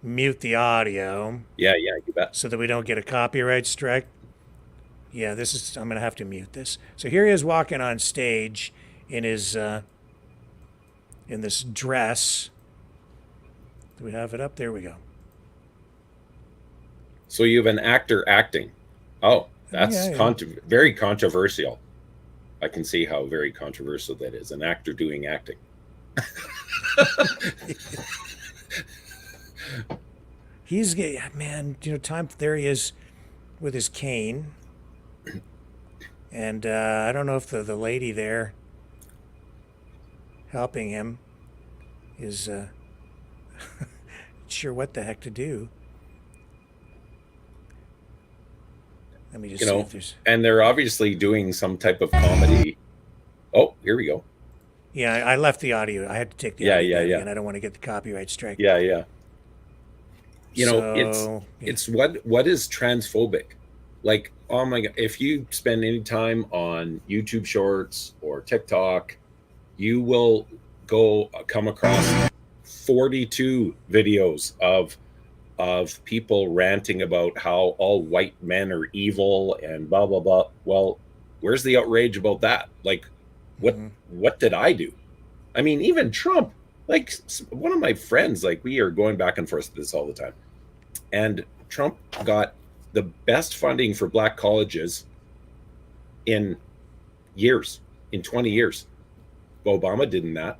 mute the audio. Yeah, you bet. So that we don't get a copyright strike. Yeah, I'm going to have to mute this. So here he is walking on stage in his in this dress. Do we have it up? There we go. So you have an actor acting. Oh, that's very controversial. I can see how very controversial that is. An actor doing acting. He's, man, there he is with his cane. And I don't know if the lady there helping him is sure what the heck to do. Let me just see if there's... And they're obviously doing some type of comedy. Oh, here we go. Yeah, I left the audio. I had to take the audio down again. I don't want to get the copyright strike. Yeah. It's what is transphobic? Like, oh my God, if you spend any time on YouTube Shorts or TikTok, you will come across 42 videos of people ranting about how all white men are evil and blah blah blah. Well, where's the outrage about that? Like, what did I do? I mean, even Trump, like one of my friends, like we are going back and forth with this all the time. And Trump got the best funding for black colleges in 20 years. Obama didn't that.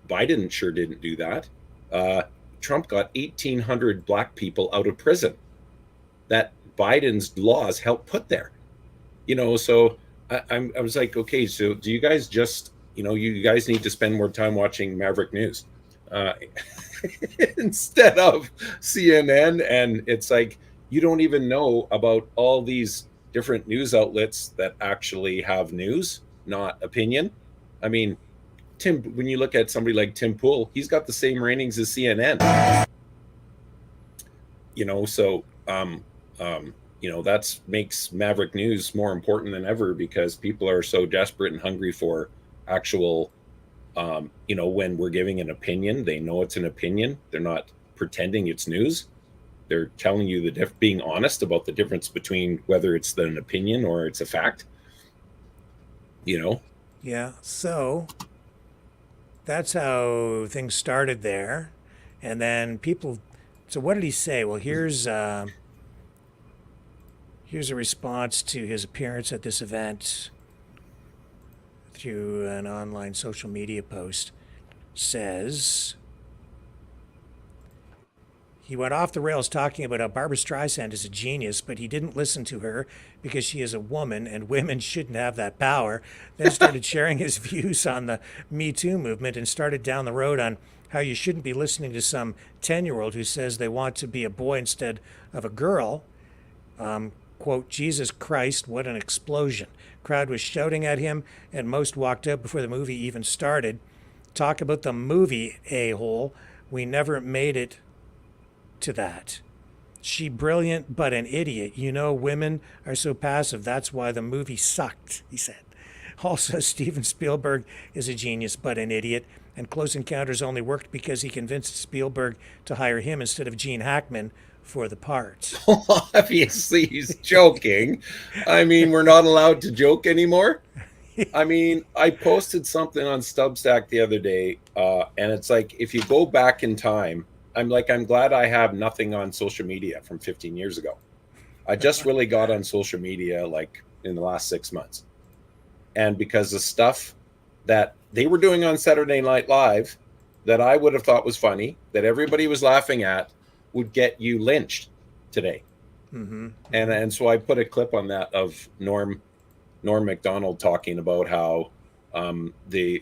Biden sure didn't do that. Trump got 1,800 black people out of prison that Biden's laws helped put there. So I was like, okay, so do you guys just, you guys need to spend more time watching Maverick News instead of CNN. And it's like, you don't even know about all these different news outlets that actually have news, not opinion. I mean, when you look at somebody like Tim Pool, he's got the same ratings as CNN. That makes Maverick News more important than ever because people are so desperate and hungry for actual, when we're giving an opinion, they know it's an opinion. They're not pretending it's news. They're telling you being honest about the difference between whether it's an opinion or it's a fact. Yeah. So that's how things started there. And then people, so what did he say? Well, here's a response to his appearance at this event through an online social media post. Says he went off the rails talking about how Barbara Streisand is a genius, but he didn't listen to her because she is a woman and women shouldn't have that power. Then started sharing his views on the Me Too movement and started down the road on how you shouldn't be listening to some 10-year-old who says they want to be a boy instead of a girl. Quote, Jesus Christ, what an explosion. Crowd was shouting at him and most walked out before the movie even started. Talk about the movie, a-hole. We never made it to that. She brilliant, but an idiot. You know, women are so passive. That's why the movie sucked, he said. Also, Steven Spielberg is a genius, but an idiot. And Close Encounters only worked because he convinced Spielberg to hire him instead of Gene Hackman for the part. Obviously, he's joking. I mean, we're not allowed to joke anymore. I mean, I posted something on Substack the other day, and it's like, if you go back in time, I'm glad I have nothing on social media from 15 years ago. I just really got on social media like in the last 6 months. And because the stuff that they were doing on Saturday Night Live that I would have thought was funny, that everybody was laughing at, would get you lynched today. Mm-hmm. And so I put a clip on that of Norm Macdonald talking about how the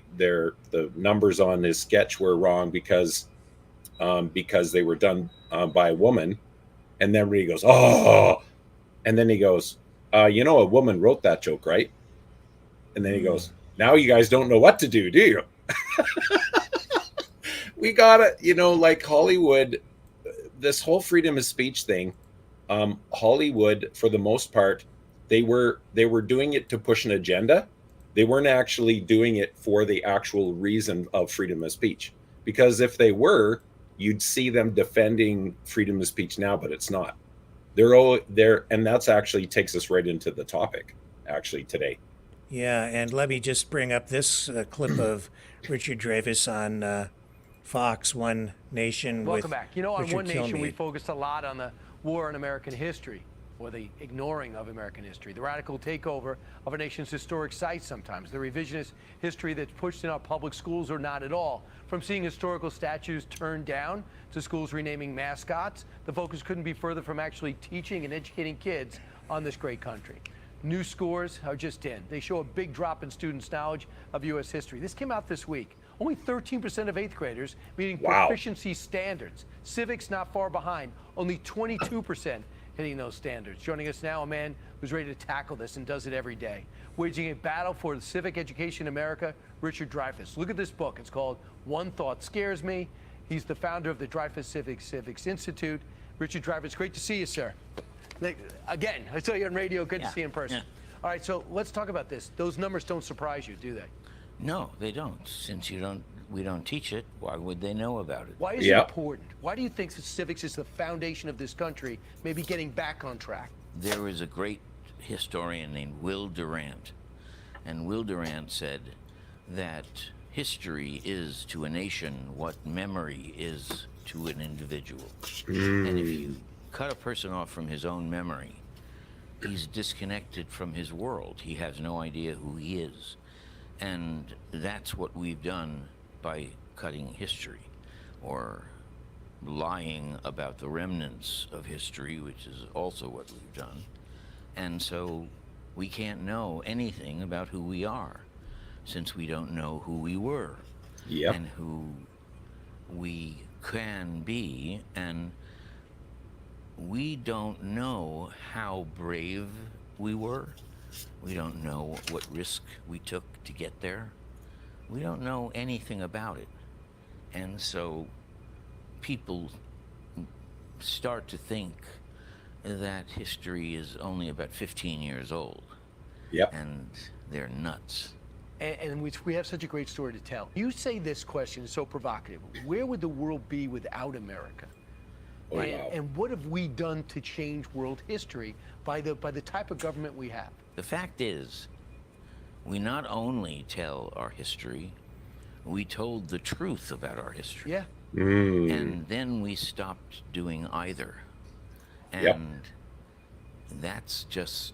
numbers on his sketch were wrong because they were done by a woman, and then everybody goes, oh, and then he goes, you know, a woman wrote that joke, right? And then he goes, now you guys don't know what to do you? We gotta, you know, like Hollywood, this whole freedom of speech thing, Hollywood, for the most part, they were doing it to push an agenda. They weren't actually doing it for the actual reason of freedom of speech. Because if they were, you'd see them defending freedom of speech now, but it's not. And that's actually takes us right into the topic, actually, today. Yeah, and let me just bring up this clip of Richard Dreyfuss on Fox, One Nation. Welcome back. You know, on Richard One Nation, Kilmeade. we focused a lot on the war in American history, or the ignoring of American history, the radical takeover of a nation's historic sites sometimes, the revisionist history that's pushed in our public schools or not at all. From seeing historical statues turned down to schools renaming mascots, the focus couldn't be further from actually teaching and educating kids on this great country. New scores are just in. They show a big drop in students' knowledge of U.S. history. This came out this week. Only 13% of 8th graders meeting proficiency standards. Civics not far behind. Only 22% hitting those standards. Joining us now, a man who's ready to tackle this and does it every day. Waging a battle for civic education in America, Richard Dreyfuss. Look at this book. It's called One Thought Scares Me. He's the founder of the Dreyfuss Civics Institute. Richard Dreyfuss, great to see you, sir. Again, I saw you on radio. Good to see you in person. Yeah. All right, so let's talk about this. Those numbers don't surprise you, do they? No, they don't. Since we don't teach it, why would they know about it? Why is it important? Why do you think that civics is the foundation of this country, maybe getting back on track? There is a great historian named Will Durant, and Will Durant said that history is to a nation what memory is to an individual. And if you cut a person off from his own memory, he's disconnected from his world. He has no idea who he is. And that's what we've done by cutting history, or lying about the remnants of history, which is also what we've done. And so we can't know anything about who we are, since we don't know who we were and who we can be. And we don't know how brave we were. We don't know what risk we took to get there. We don't know anything about it. And so people start to think that history is only about 15 years old. And they're nuts. And we have such a great story to tell. You say this question is so provocative. Where would the world be without America? Oh, wow. And what have we done to change world history by the type of government we have? The fact is, we not only tell our history, we told the truth about our history. Yeah. And then we stopped doing either. And that's just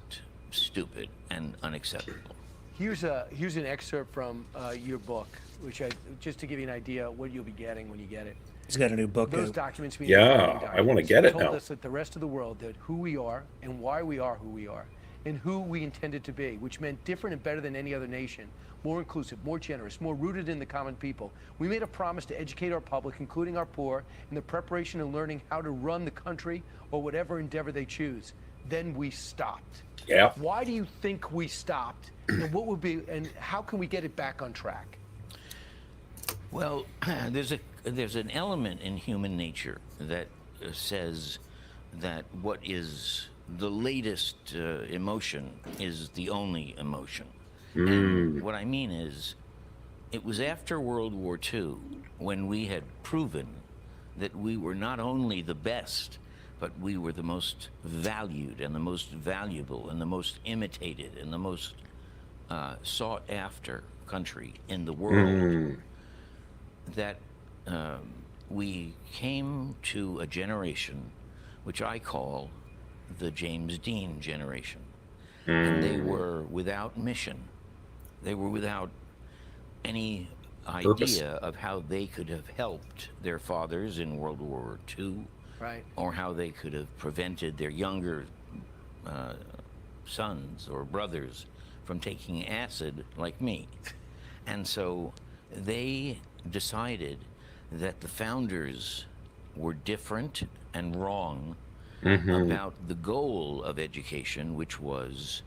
stupid and unacceptable. Here's an excerpt from your book, which just to give you an idea what you'll be getting when you get it. He's got a new book Those out. documents mean I want to get it told now. us that the rest of the world that who we are and why we are who we are and who we intended to be, which meant different and better than any other nation, more inclusive, more generous, more rooted in the common people. We made a promise to educate our public, including our poor, in the preparation and learning how to run the country or whatever endeavor they choose. Then we stopped. Yeah. Why do you think we stopped? And what would be, and how can we get it back on track? Well, there's an element in human nature that says that what is the latest emotion is the only emotion. And what I mean is, it was after World War II when we had proven that we were not only the best, but we were the most valued and the most valuable and the most imitated and the most sought after country in the world, that we came to a generation which I call the James Dean generation. And they were without mission. They were without any Purpose. idea of how they could have helped their fathers in World War II, Right. or how they could have prevented their younger sons or brothers from taking acid like me. And so they decided that the founders were different and wrong about the goal of education, which was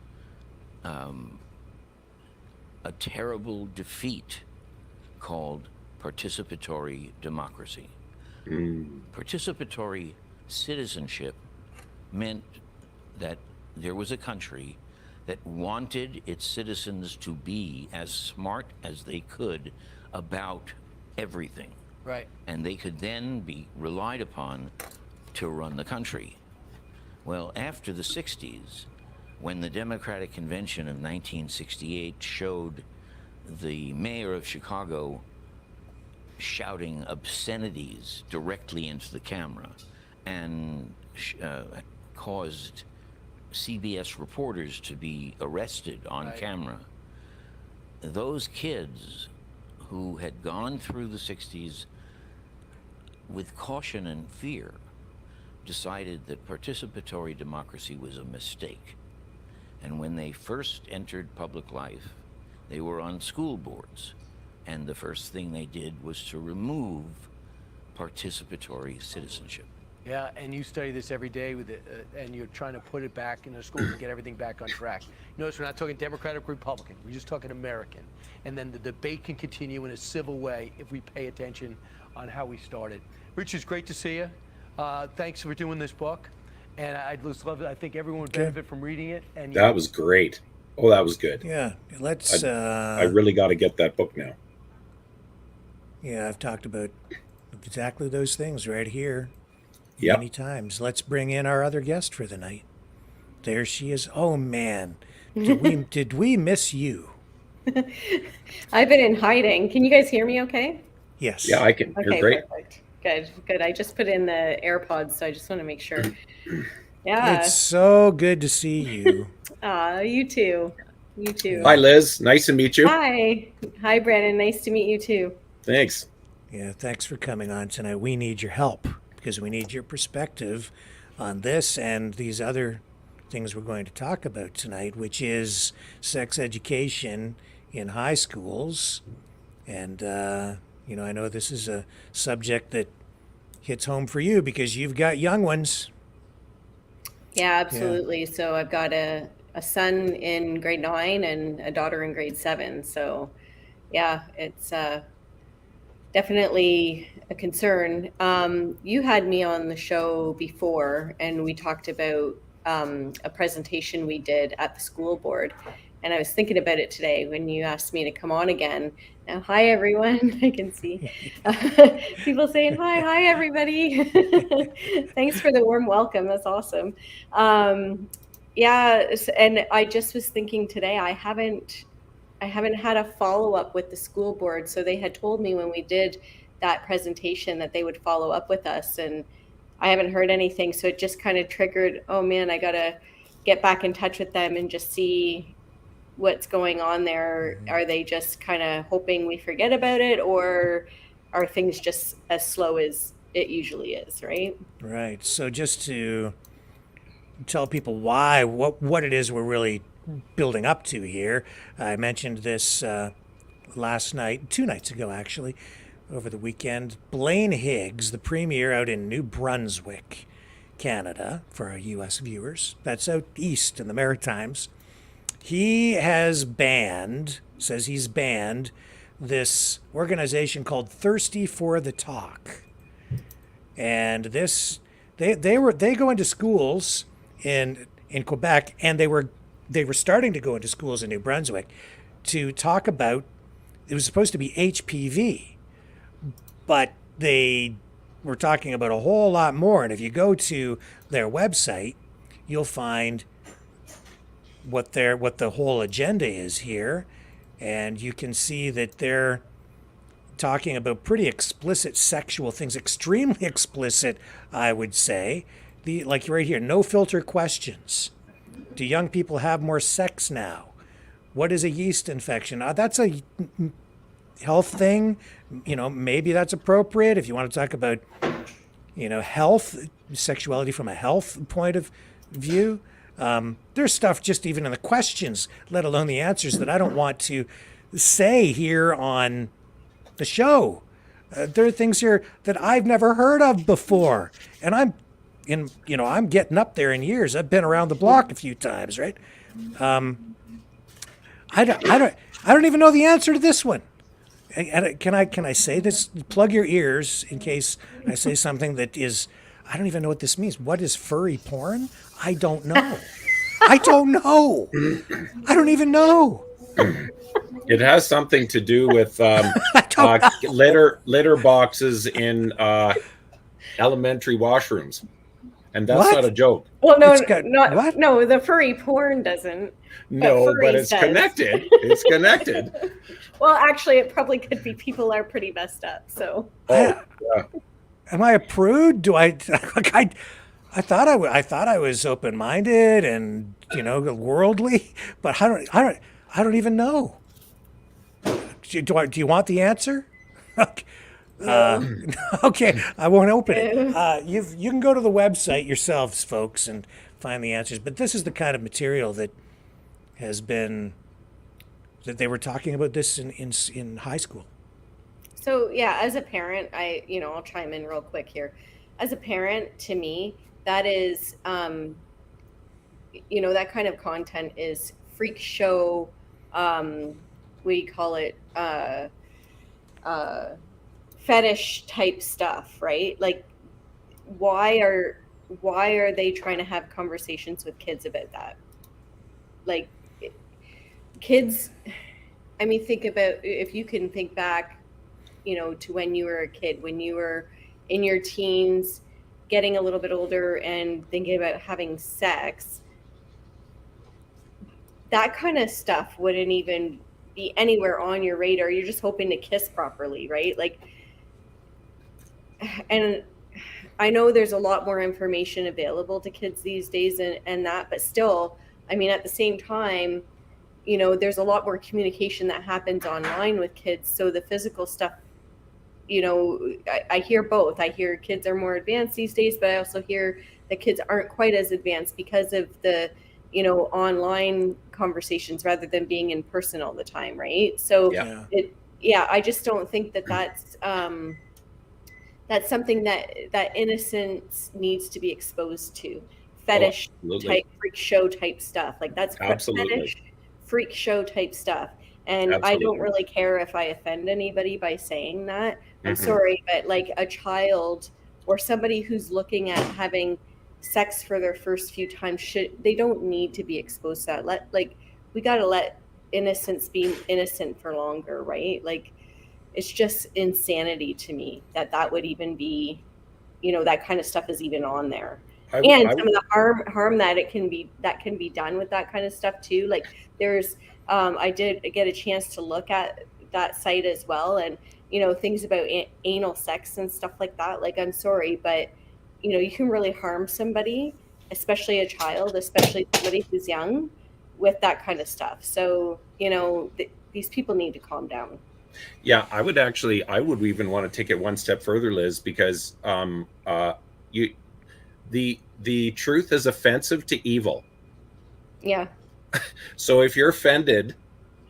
a terrible defeat called participatory democracy. Participatory citizenship meant that there was a country that wanted its citizens to be as smart as they could about everything. Right. And they could then be relied upon to run the country. Well, after the 60s, when the Democratic Convention of 1968 showed the mayor of Chicago shouting obscenities directly into the camera and caused CBS reporters to be arrested on camera, those kids who had gone through the 60s with caution and fear decided that participatory democracy was a mistake. And when they first entered public life, they were on school boards. And the first thing they did was to remove participatory citizenship. Yeah, and you study this every day with it, and you're trying to put it back in the schools and get everything back on track. Notice we're not talking Democratic, Republican. We're just talking American. And then the debate can continue in a civil way if we pay attention on how we started. Rich, it's great to see you. Thanks for doing this book. And I'd just love it. I think everyone would benefit from reading it. And That was great. Oh, that was good. Yeah, let's. I really got to get that book now. Yeah, I've talked about exactly those things right here Yep. many times. Let's bring in our other guest for the night. There she is. Oh man, did we miss you? I've been in hiding. Can you guys hear me okay? Yes. Yeah, I can. You're Okay, great. perfect. Good. I just put in the AirPods, so I just want to make sure. Yeah. It's so good to see you. You too. You too. Hi, Liz. Nice to meet you. Hi. Hi, Brandon. Nice to meet you too. Thanks. Yeah, thanks for coming on tonight. We need your help because we need your perspective on this and these other things we're going to talk about tonight, which is sex education in high schools. And, I know this is a subject that hits home for you because you've got young ones. Yeah, absolutely. So I've got a son in grade 9 and a daughter in grade 7. So yeah, it's definitely a concern. You had me on the show before and we talked about a presentation we did at the school board. And I was thinking about it today when you asked me to come on again. Now, hi, everyone. I can see people saying, hi, everybody. Thanks for the warm welcome. That's awesome. Yeah, and I just was thinking today, I haven't had a follow-up with the school board. So they had told me when we did that presentation that they would follow up with us, and I haven't heard anything. So it just kind of triggered, oh man, I gotta get back in touch with them and just see what's going on there. Are they just kind of hoping we forget about it, or are things just as slow as it usually is, right? Right. So just to tell people why, what it is we're really building up to here, I mentioned this last night, 2 nights ago actually, over the weekend. Blaine Higgs, the premier out in New Brunswick, Canada, for our U.S. viewers, that's out east in the Maritimes, he has says he's banned this organization called Thirsty for the Talk. And this, they go into schools in Quebec, and they were starting to go into schools in New Brunswick to talk about, it was supposed to be HPV, but they were talking about a whole lot more. And if you go to their website, you'll find what the whole agenda is here, and you can see that they're talking about pretty explicit sexual things, extremely explicit, I would say. Like right here, no filter questions. Do young people have more sex now? What is a yeast infection? That's a health thing. Maybe that's appropriate if you want to talk about, health, sexuality from a health point of view. There's stuff just even in the questions, let alone the answers, that I don't want to say here on the show. There are things here that I've never heard of before, and I'm getting up there in years. I've been around the block a few times, right? I don't even know the answer to this one. Can I say this? Plug your ears in case I say something that is, I don't even know what this means. What is furry porn? I don't know. I don't know. I don't even know. It has something to do with litter boxes in elementary washrooms, and that's What? not a joke. Well, no, no, the furry porn doesn't. No, but it's does. connected. It's connected. Well, actually, it probably could be. People are pretty messed up, so. Oh, yeah. Am I a prude? Do I thought I was open-minded and worldly, but I don't even know. Do you want the answer? Okay, I won't open it. You can go to the website yourselves, folks, and find the answers. But this is the kind of material that they were talking about this in high school. So yeah, as a parent, I'll chime in real quick here. As a parent, to me, that is, that kind of content is freak show. We call it fetish type stuff, right? Like, why are they trying to have conversations with kids about that? Like, kids. I mean, think about, if you can think back, to when you were a kid, when you were in your teens, getting a little bit older and thinking about having sex, that kind of stuff wouldn't even be anywhere on your radar. You're just hoping to kiss properly, right? Like, and I know there's a lot more information available to kids these days and that, but still, I mean, at the same time, there's a lot more communication that happens online with kids. So the physical stuff, I hear both. I hear kids are more advanced these days, but I also hear that kids aren't quite as advanced because of the, online conversations rather than being in person all the time, right? So I just don't think that that's something that innocence needs to be exposed to. Fetish type, freak show type stuff. Like, that's fetish, freak show type stuff. And I don't really care if I offend anybody by saying that. I'm sorry, but like a child or somebody who's looking at having sex for their first few times, they don't need to be exposed to that. We got to let innocence be innocent for longer, right? Like, it's just insanity to me that would even be, that kind of stuff is even on there. Some of the harm that can be done with that kind of stuff too. Like, there's, I did get a chance to look at that site as well, and things about anal sex and stuff like that. Like, I'm sorry, but you can really harm somebody, especially a child, especially somebody who's young, with that kind of stuff. So these people need to calm down. Yeah, I would even want to take it one step further, Liz, because the truth is offensive to evil. Yeah. So if you're offended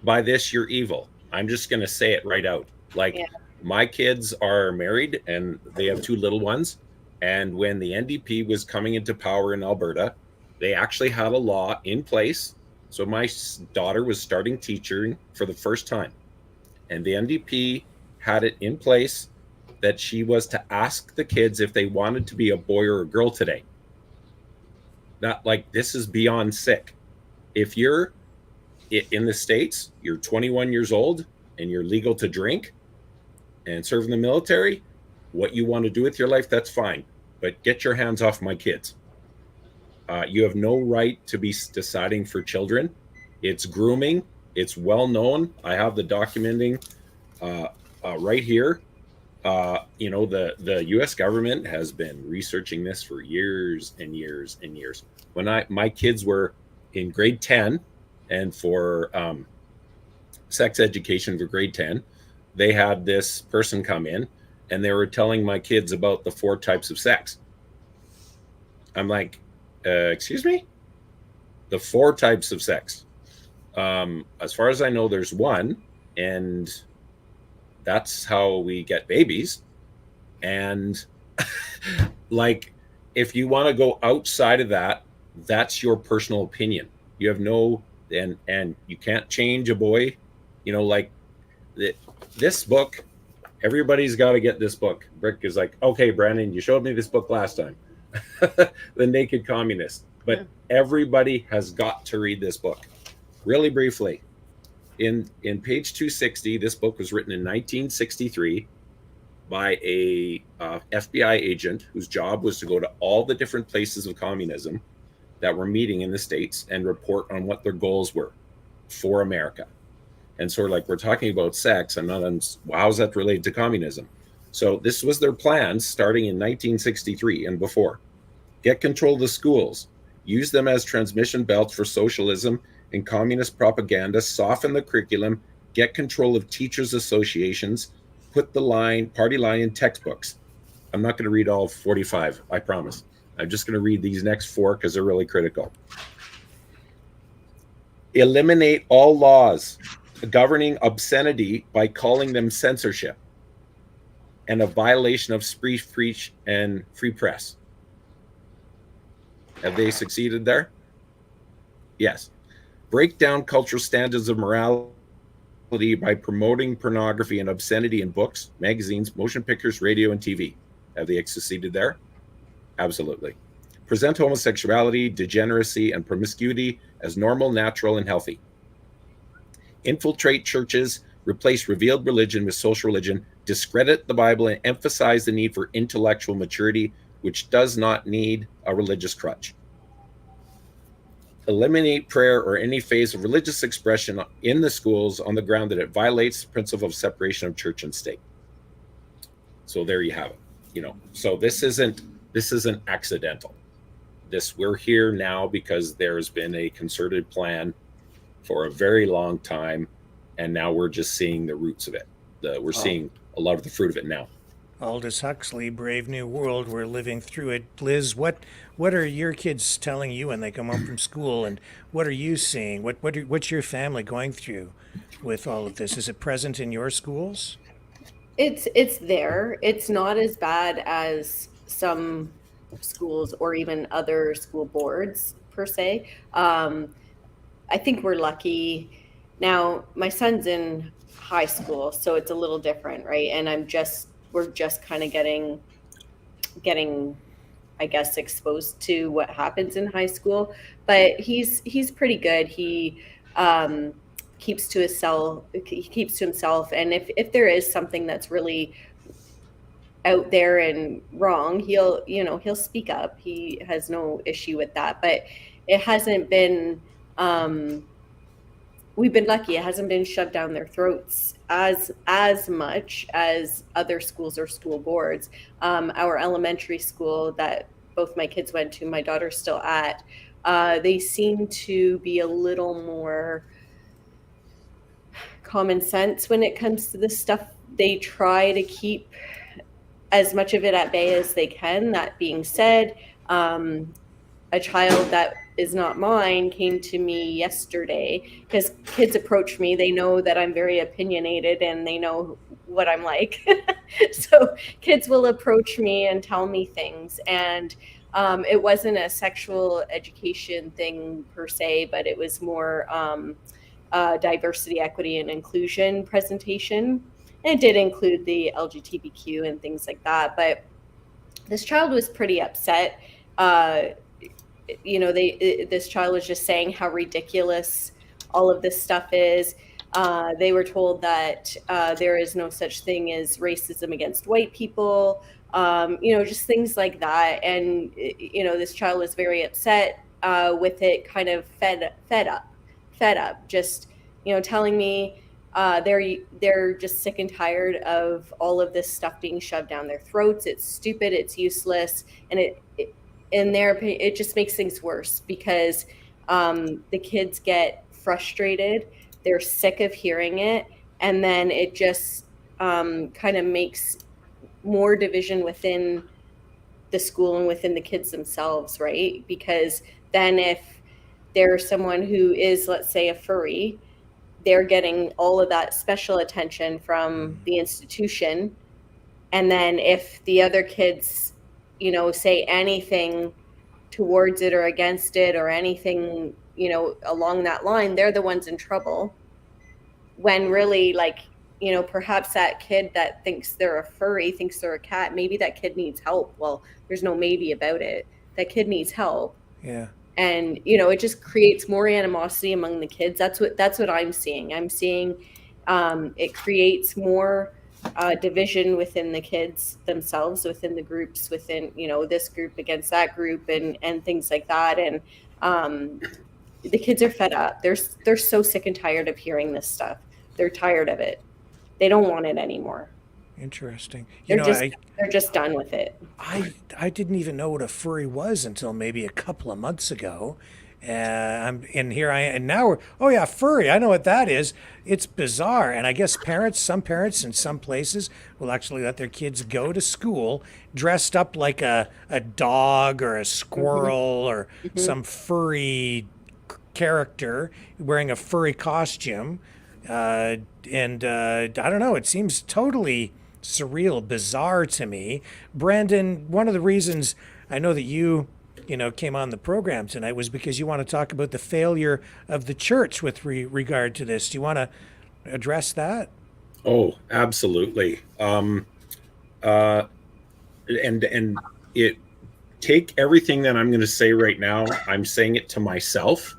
by this, you're evil. I'm just going to say it right out. Like, my kids are married and they have 2 little ones. And when the NDP was coming into power in Alberta, they actually had a law in place. So my daughter was starting teaching for the first time. And the NDP had it in place that she was to ask the kids if they wanted to be a boy or a girl today. Not like, this is beyond sick. If you're in the States, you're 21 years old and you're legal to drink and serve in the military, what you want to do with your life, that's fine. But get your hands off my kids. You have no right to be deciding for children. It's grooming. It's well known. I have the documenting right here. The U.S. government has been researching this for years and years and years. When my kids were in grade 10, and for sex education for grade 10, they had this person come in and they were telling my kids about the 4 types of sex. I'm like, excuse me? The 4 types of sex. As far as I know, there's 1, and that's how we get babies. And like, if you want to go outside of that, that's your personal opinion. You have no, and you can't change a boy. This book, everybody's got to get this book. Brick is like, okay, Brandon, you showed me this book last time. The Naked Communist. But everybody has got to read this book. Really briefly, in page 260, this book was written in 1963 by a FBI agent whose job was to go to all the different places of communism that were meeting in the States and report on what their goals were for America. And sort of like, we're talking about sex, how's that related to communism? So this was their plans starting in 1963 and before. Get control of the schools, use them as transmission belts for socialism and communist propaganda, soften the curriculum, get control of teachers' associations, put the party line in textbooks. I'm not going to read all 45, I promise. I'm just going to read these next 4 because they're really critical. Eliminate all laws governing obscenity by calling them censorship and a violation of free speech and free press. Have they succeeded there? Yes. Break down cultural standards of morality by promoting pornography and obscenity in books, magazines, motion pictures, radio, and TV. Have they succeeded there? Absolutely. Present homosexuality, degeneracy, and promiscuity as normal, natural, and healthy. Infiltrate churches, replace revealed religion with social religion, discredit the Bible, and emphasize the need for intellectual maturity, which does not need a religious crutch. Eliminate prayer or any phase of religious expression in the schools on the ground that it violates the principle of separation of church and state. So there you have it. So this isn't accidental. We're here now because there's been a concerted plan for a very long time, and now we're just seeing the roots of it. We're seeing a lot of the fruit of it now. Aldous Huxley, Brave New World, we're living through it. Liz, what are your kids telling you when they come home from school, and what are you seeing? What's your family going through with all of this? Is it present in your schools? It's there. It's not as bad as some schools or even other school boards per se. I think we're lucky. Now, my son's in high school, so it's a little different, right? And we're just kind of getting, I guess, exposed to what happens in high school. But he's pretty good. He keeps to himself. And if there is something that's really out there and wrong, he'll speak up. He has no issue with that. But it hasn't been we've been lucky. It hasn't been shoved down their throats as much as other schools or school boards. Our elementary school that both my kids went to, my daughter's still at, they seem to be a little more common sense when it comes to this stuff. They try to keep as much of it at bay as they can. That being said, a child that is not mine came to me yesterday, because kids approach me. They know that I'm very opinionated and they know what I'm like. So kids will approach me and tell me things. And it wasn't a sexual education thing per se, but it was more diversity, equity, and inclusion presentation. And it did include the LGBTQ and things like that. But this child was pretty upset. This child was just saying how ridiculous all of this stuff is. They were told that there is no such thing as racism against white people, just things like that. And, this child was very upset with it, kind of fed up, just, telling me they're just sick and tired of all of this stuff being shoved down their throats. It's stupid, it's useless, and it just makes things worse, because the kids get frustrated, they're sick of hearing it, and then it just kind of makes more division within the school and within the kids themselves, right? Because then if there's someone who is, let's say, a furry, they're getting all of that special attention from the institution. And then if the other kids, say anything towards it or against it or anything, along that line, they're the ones in trouble. When really, perhaps that kid that thinks they're a furry, thinks they're a cat, maybe that kid needs help. Well, there's no maybe about it. That kid needs help. Yeah. And, it just creates more animosity among the kids. That's what I'm seeing. I'm seeing it creates more division within the kids themselves, within the groups, within, this group against that group, and things like that. And the kids are fed up. They're so sick and tired of hearing this stuff. They're tired of it. They don't want it anymore. Interesting. They're just done with it. I didn't even know what a furry was until maybe a couple of months ago. And now furry. I know what that is. It's bizarre. And I guess some parents in some places will actually let their kids go to school dressed up like a dog or a squirrel or some furry character wearing a furry costume. I don't know. It seems totally surreal, bizarre to me. Brandon, one of the reasons I know that you came on the program tonight was because you want to talk about the failure of the church with regard to this. Do you want to address that? Oh, absolutely. And it take everything that I'm going to say right now. I'm saying it to myself.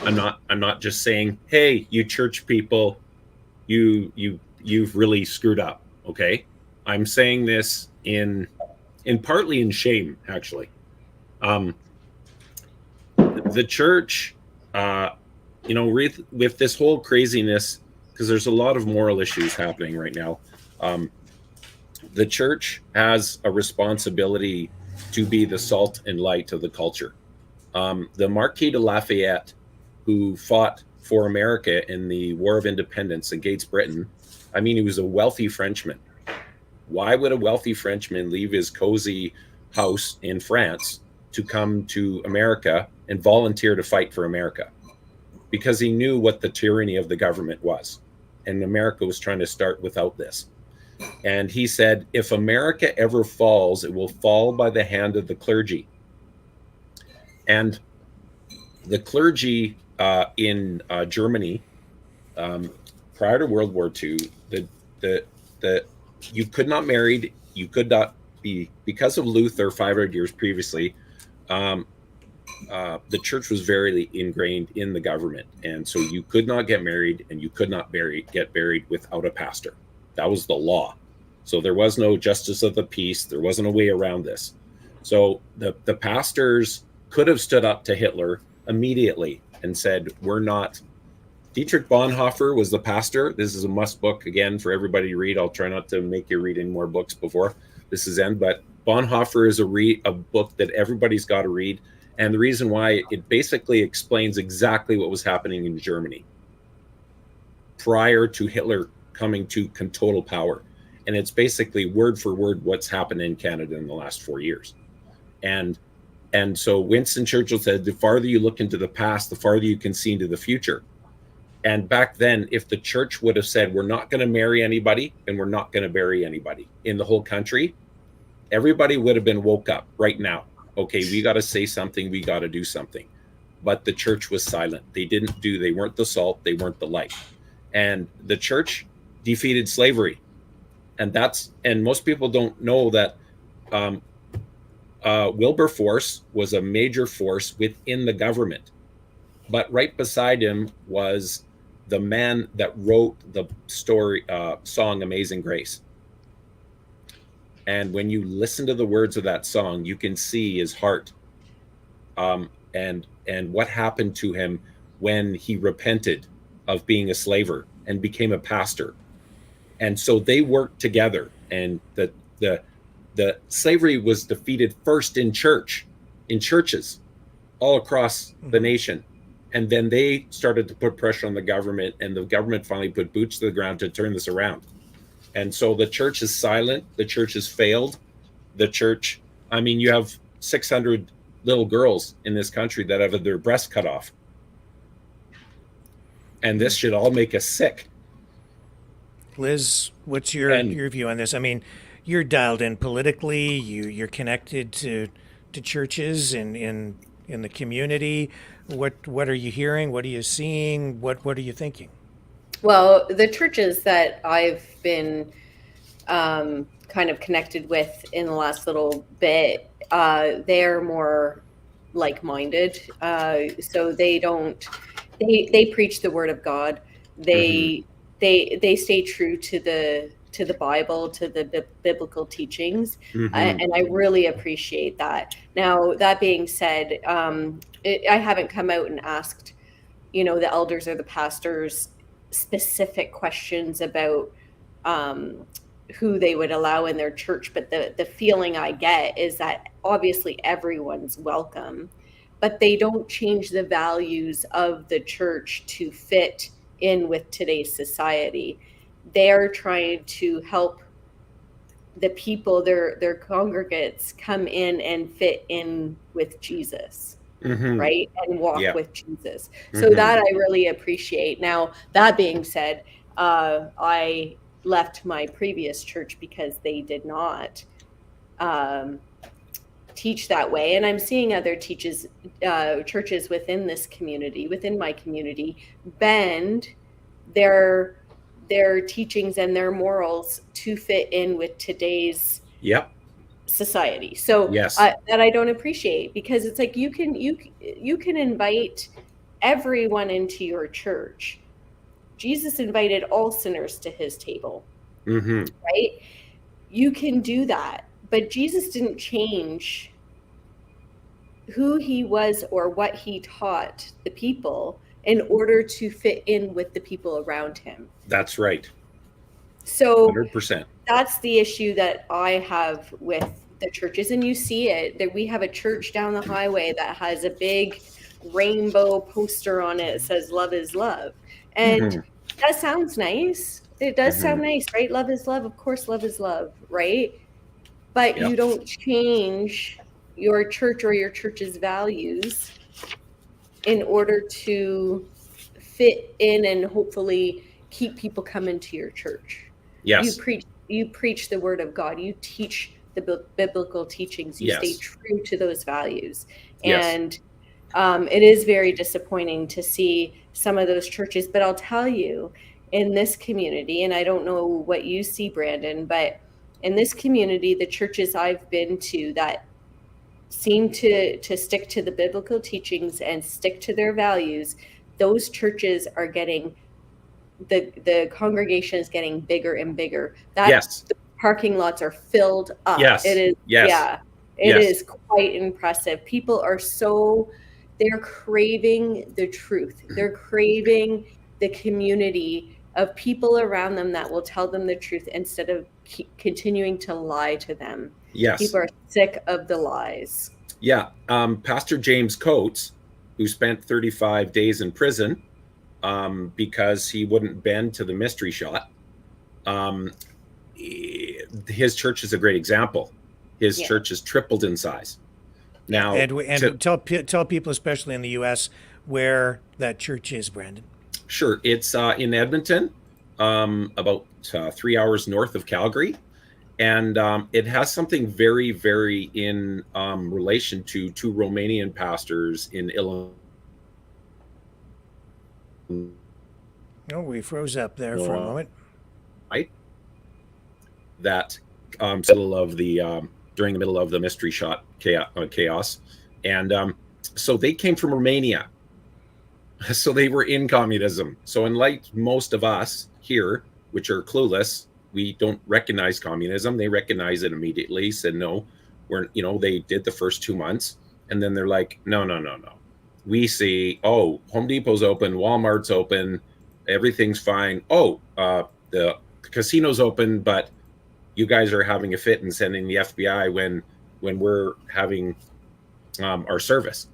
I'm not just saying, hey, you church people, you've really screwed up. Okay. I'm saying this in partly in shame, actually. The church, with this whole craziness, because there's a lot of moral issues happening right now. The church has a responsibility to be the salt and light of the culture. The Marquis de Lafayette, who fought for America in the War of Independence against Britain, he was a wealthy Frenchman. Why would a wealthy Frenchman leave his cozy house in France to come to America and volunteer to fight for America? Because he knew what the tyranny of the government was. And America was trying to start without this. And he said, if America ever falls, it will fall by the hand of the clergy. And the clergy in Germany, prior to World War II, you could not marry, you could not be, because of Luther 500 years previously, the church was very ingrained in the government. And so you could not get married and you could not get buried without a pastor. That was the law. So there was no justice of the peace. There wasn't a way around this. So the pastors could have stood up to Hitler immediately and said, we're not Dietrich Bonhoeffer was the pastor. This is a must book again for everybody to read. I'll try not to make you read any more books before this is end, but Bonhoeffer is a book that everybody's got to read. And the reason why, it basically explains exactly what was happening in Germany prior to Hitler coming to total power. And it's basically word for word what's happened in Canada in the last 4 years. And so Winston Churchill said, the farther you look into the past, the farther you can see into the future. And back then, if the church would have said, we're not going to marry anybody and we're not going to bury anybody in the whole country, everybody would have been woke up right now. Okay, we got to say something. We got to do something. But the church was silent. They weren't the salt. They weren't the light. And the church defeated slavery. And most people don't know that Wilberforce was a major force within the government. But right beside him was the man that wrote the song Amazing Grace. And when you listen to the words of that song, you can see his heart and what happened to him when he repented of being a slaver and became a pastor. And so they worked together, and the slavery was defeated first in churches all across the nation. And then they started to put pressure on the government, and the government finally put boots to the ground to turn this around. And so the church is silent. The church has failed. You have 600 little girls in this country that have their breasts cut off. And this should all make us sick. Liz, what's your view on this? I mean, you're dialed in politically. You're connected to churches in the community. What are you hearing? What are you seeing? What are you thinking? Well, the churches that I've been kind of connected with in the last little bit, they're more like-minded. So they preach the word of God. They stay true to the Bible, to the biblical teachings, and I really appreciate that. Now, that being said, I haven't come out and asked, the elders or the pastors specific questions about who they would allow in their church, but the feeling I get is that obviously everyone's welcome, but they don't change the values of the church to fit in with today's society. They're trying to help the people, their congregates, come in and fit in with Jesus, right? And walk with Jesus. So that I really appreciate. Now, that being said, I left my previous church because they did not teach that way. And I'm seeing other churches within this community, within my community, bend their teachings and their morals to fit in with today's society. So that I don't appreciate, because it's like you can invite everyone into your church. Jesus invited all sinners to his table, right? You can do that, but Jesus didn't change who he was or what he taught the people in order to fit in with the people around him. That's right. So 100%. That's the issue that I have with the churches. And you see it, that we have a church down the highway that has a big rainbow poster on it that says love is love. And that sounds nice. It does sound nice, right? Love is love. Of course, love is love, right? But you don't change your church or your church's values in order to fit in and hopefully keep people coming to your church. Yes. You preach the word of God. You teach the biblical teachings. You stay true to those values. And it is very disappointing to see some of those churches. But I'll tell you, in this community, and I don't know what you see, Brandon, but in this community, the churches I've been to that seem to stick to the biblical teachings and stick to their values, those churches are getting, the congregation is getting bigger and bigger. The parking lots are filled up. It is. It is quite impressive. People are they're craving the truth. They're craving the community of people around them that will tell them the truth instead of continuing to lie to them. Yes. People are sick of the lies. Yeah. Pastor James Coates, who spent 35 days in prison because he wouldn't bend to the mystery shot. His church is a great example. His church has tripled in size. Now, and tell people, especially in the U.S., where that church is, Brandon. Sure. It's in Edmonton, about 3 hours north of Calgary. And it has something very, very in relation to two Romanian pastors in Illinois. Oh, we froze up there for a moment. Right. That middle of the during the middle of the mystery shot chaos, and so they came from Romania. So they were in communism. So unlike most of us here, which are clueless, we don't recognize communism. They recognize it immediately. Said no, they did the first 2 months, and then they're like, no. We see, oh, Home Depot's open, Walmart's open, everything's fine. Oh, the casino's open, but you guys are having a fit and sending the FBI when we're having our service.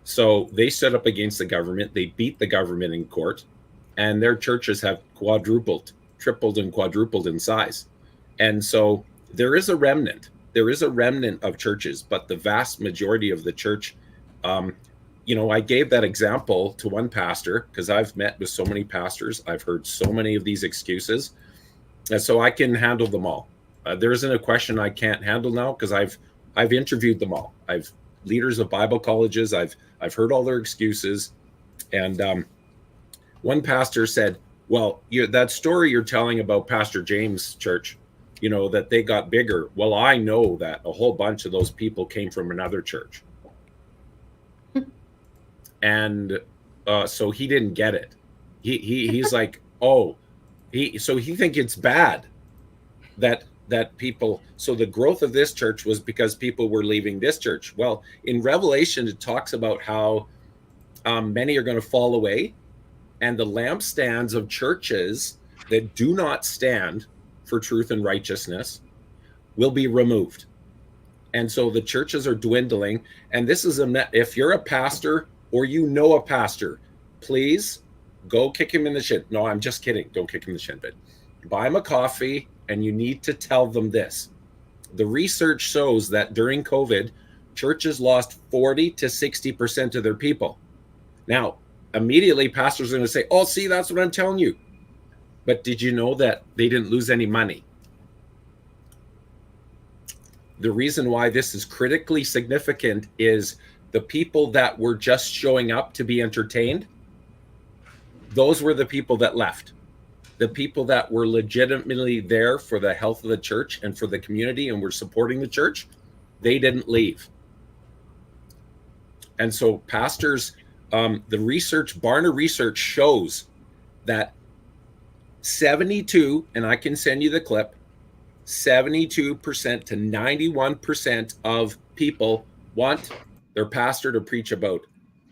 So they stood up against the government. They beat the government in court, and their churches have tripled and quadrupled in size. And so there is a remnant. There is a remnant of churches, but the vast majority of the church, I gave that example to one pastor because I've met with so many pastors. I've heard so many of these excuses. And so I can handle them all. There isn't a question I can't handle now because I've interviewed them all. I've leaders of Bible colleges. I've heard all their excuses. And one pastor said, well, that story you're telling about Pastor James' church, that they got bigger. Well, I know that a whole bunch of those people came from another church. And so he didn't get it. He's like, oh, so he think it's bad that people, so the growth of this church was because people were leaving this church. Well, in Revelation, it talks about how many are going to fall away, and the lampstands of churches that do not stand for truth and righteousness will be removed. And so the churches are dwindling. And this is if you're a pastor or a pastor, please go kick him in the shin. No, I'm just kidding. Don't kick him in the shin, but buy him a coffee, and you need to tell them this. The research shows that during COVID, churches lost 40 to 60% of their people. Now, immediately pastors are going to say, oh, see, that's what I'm telling you. But did you know that they didn't lose any money? The reason why this is critically significant is the people that were just showing up to be entertained, those were the people that left. The people that were legitimately there for the health of the church and for the community and were supporting the church, they didn't leave. And so pastors, the research, Barna research shows that 72, and I can send you the clip, 72% to 91% of people want their pastor to preach about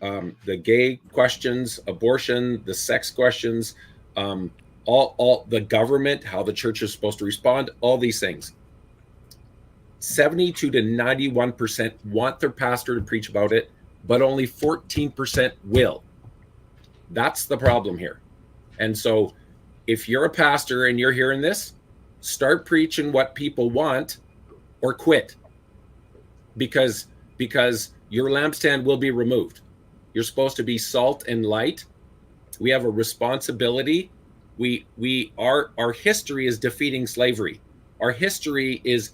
the gay questions, abortion, the sex questions, all the government, how the church is supposed to respond, all these things. 72 to 91% want their pastor to preach about it, but only 14% will. That's the problem here. And so if you're a pastor and you're hearing this, start preaching what people want or quit, because your lampstand will be removed. You're supposed to be salt and light. We have a responsibility. Our history is defeating slavery. Our history is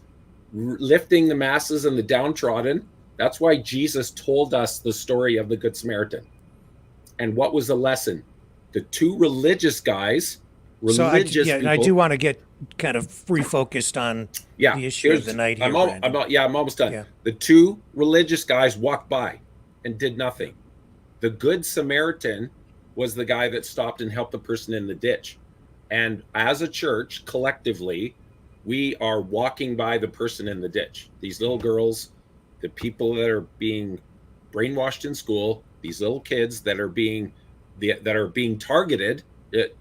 lifting the masses and the downtrodden. That's why Jesus told us the story of the Good Samaritan. And what was the lesson? The two religious guys, people. I do want to get kind of refocused on the issue of the night here. I'm almost done. Yeah. The two religious guys walked by and did nothing. The Good Samaritan was the guy that stopped and helped the person in the ditch. And as a church, collectively, we are walking by the person in the ditch. These little girls, the people that are being brainwashed in school, these little kids that are being targeted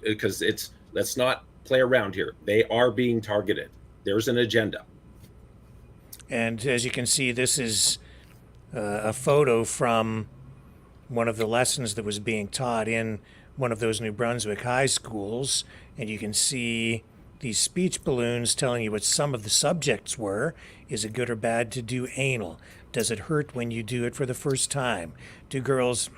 because let's not play around here. They are being targeted. There's an agenda. And as you can see, this is a photo from one of the lessons that was being taught in one of those New Brunswick high schools. And you can see these speech balloons telling you what some of the subjects were. Is it good or bad to do anal? Does it hurt when you do it for the first time? Do girls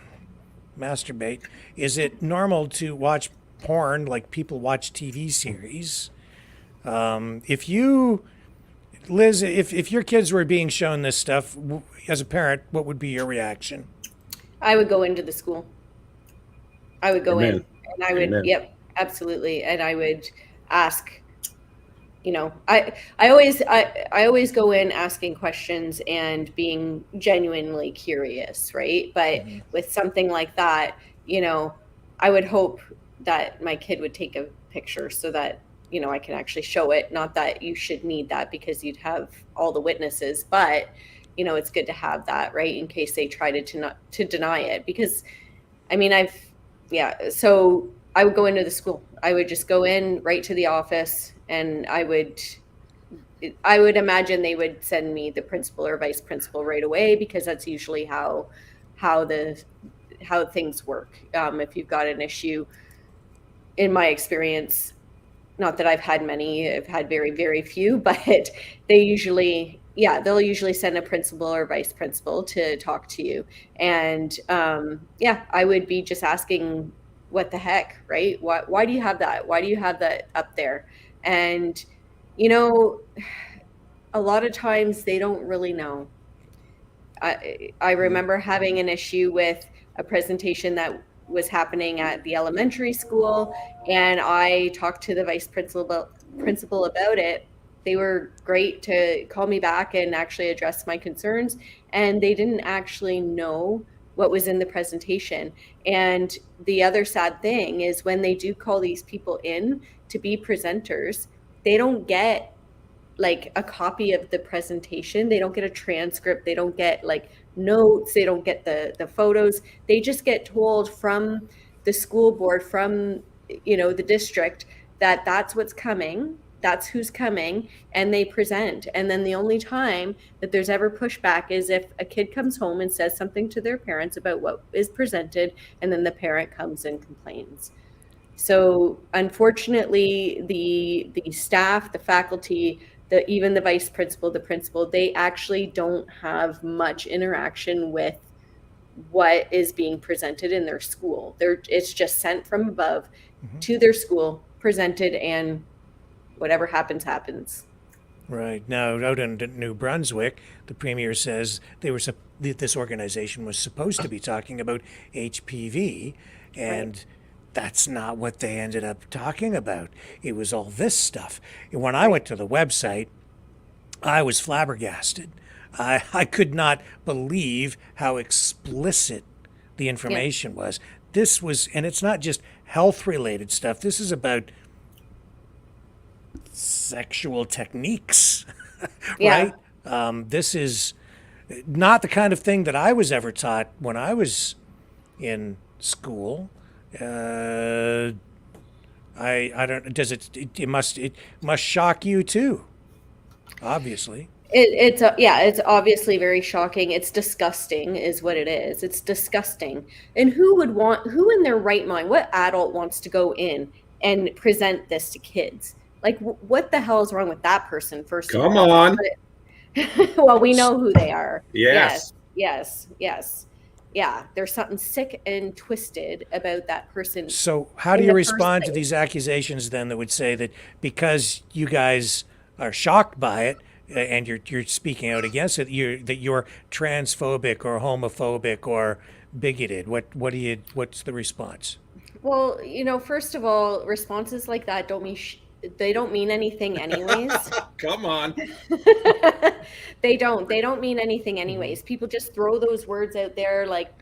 masturbate? Is it normal to watch porn like people watch TV series? If you, Liz, if your kids were being shown this stuff, as a parent, what would be your reaction? I would go into the school. I would go Amen. in and I would, Amen. yep, absolutely. And I would ask, I always go in asking questions and being genuinely curious, right? But with something like that, I would hope that my kid would take a picture so that, I can actually show it. Not that you should need that because you'd have all the witnesses, but it's good to have that, right? In case they try to deny it, because so I would go into the school. I would just go in right to the office, and I would imagine they would send me the principal or vice principal right away, because that's usually how things work. If you've got an issue, in my experience, not that I've had many, I've had very, very few, but they'll usually send a principal or vice principal to talk to you. And I would be just asking, what the heck, right? Why do you have that? Why do you have that up there? And, a lot of times they don't really know. I remember having an issue with a presentation that was happening at the elementary school, and I talked to the vice principal about it. They were great to call me back and actually address my concerns, and they didn't actually know what was in the presentation. And the other sad thing is, when they do call these people in to be presenters, they don't get like a copy of the presentation. They don't get a transcript. They don't get like notes. They don't get the photos. They just get told from the school board, from the district, that that's what's coming, that's who's coming, and they present. And then the only time that there's ever pushback is if a kid comes home and says something to their parents about what is presented, and then the parent comes and complains. So unfortunately, the staff, the faculty, even the vice principal, the principal, they actually don't have much interaction with what is being presented in their school. It's just sent from above to their school, presented, and whatever happens, happens. Right. Now, out in New Brunswick, the premier says this organization was supposed to be talking about HPV, and that's not what they ended up talking about. It was all this stuff. And when I went to the website, I was flabbergasted. I could not believe how explicit the information was. This was, and it's not just health-related stuff. This is about sexual techniques, right? This is not the kind of thing that I was ever taught when I was in school. I don't. Does it? It must shock you too. Obviously. It's obviously very shocking. It's disgusting, is what it is. It's disgusting. And who in their right mind, what adult wants to go in and present this to kids? Like, what the hell is wrong with that person? First, come on. Well, we know who they are. Yes. Yeah, there's something sick and twisted about that person. So how do you respond to these accusations then that would say that because you guys are shocked by it and you're speaking out against it, that you're transphobic or homophobic or bigoted? What's the response? Well, first of all, responses like that don't mean anything anyways. Come on. They don't mean anything anyways. People just throw those words out there like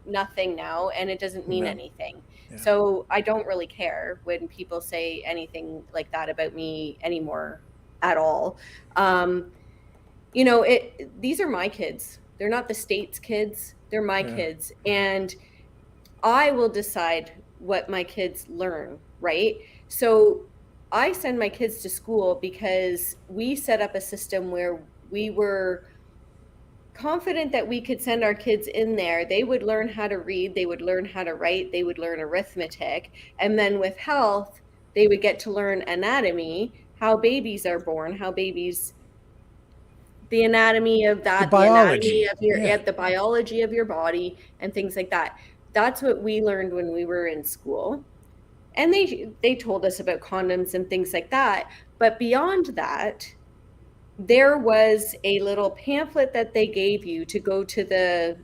nothing now, and it doesn't mean anything. Yeah. So I don't really care when people say anything like that about me anymore at all. These are my kids. They're not the state's kids. They're my kids. And I will decide what my kids learn, right? So I send my kids to school because we set up a system where we were confident that we could send our kids in there. They would learn how to read, they would learn how to write, they would learn arithmetic. And then with health, they would get to learn anatomy, how babies are born, how babies, the anatomy of that, the anatomy of your, the biology of your body and things like that. That's what we learned when we were in school. And they told us about condoms and things like that. But beyond that, there was a little pamphlet that they gave you to go to the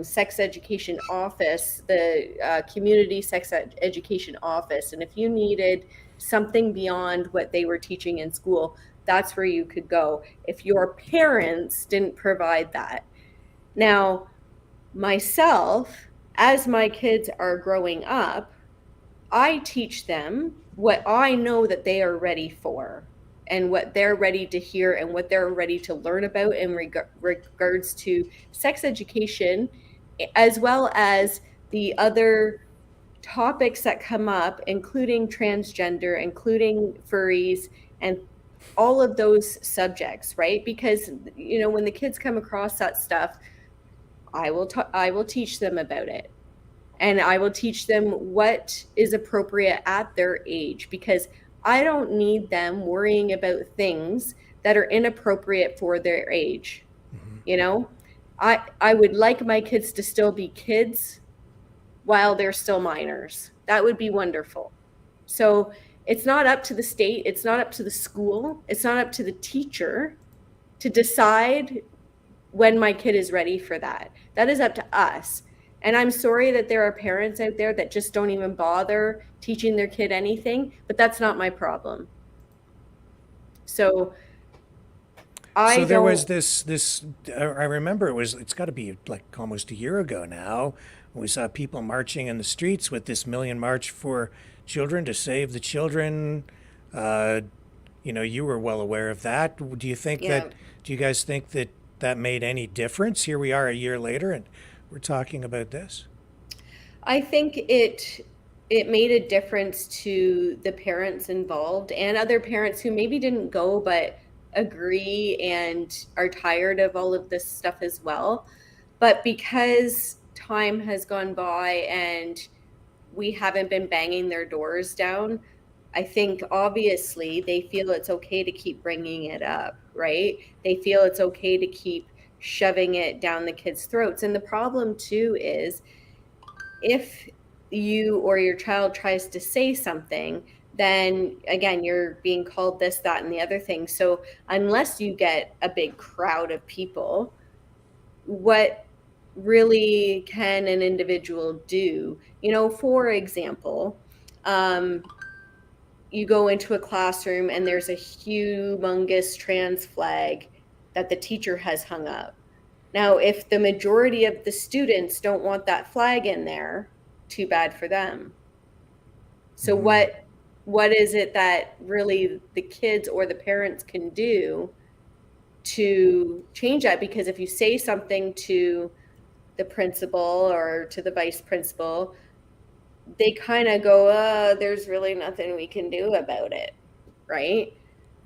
sex education office, the community sex education office. And if you needed something beyond what they were teaching in school, that's where you could go if your parents didn't provide that. Now, myself, as my kids are growing up, I teach them what I know that they are ready for and what they're ready to hear and what they're ready to learn about in regards to sex education, as well as the other topics that come up, including transgender, including furries, and all of those subjects, right? Because, you know, when the kids come across that stuff, I will teach them about it. And I will teach them what is appropriate at their age, because I don't need them worrying about things that are inappropriate for their age. You know, I would like my kids to still be kids while they're still minors. That would be wonderful. So it's not up to the state, it's not up to the school, it's not up to the teacher to decide when my kid is ready for that. That is up to us. And I'm sorry that there are parents out there that just don't even bother teaching their kid anything, but that's not my problem. So there was this I remember it's got to be like almost a year ago now. We saw people marching in the streets with this Million March for Children to Save the Children. You know, you were well aware of that. Do you think do you guys think that made any difference? Here we are a year later and we're talking about this. I think it made a difference to the parents involved and other parents who maybe didn't go but agree and are tired of all of this stuff as well. But because time has gone by and we haven't been banging their doors down, I think obviously they feel it's okay to keep bringing it up, right? They feel it's okay to keep shoving it down the kids' throats. And the problem too is if you or your child tries to say something, then again, you're being called this, that, and the other thing. So unless you get a big crowd of people, what really can an individual do? You know, for example, you go into a classroom and there's a humongous trans flag that the teacher has hung up. Now, if the majority of the students don't want that flag in there, too bad for them. So what is it that really the kids or the parents can do to change that? Because if you say something to the principal or to the vice principal, they kind of go, there's really nothing we can do about it, right?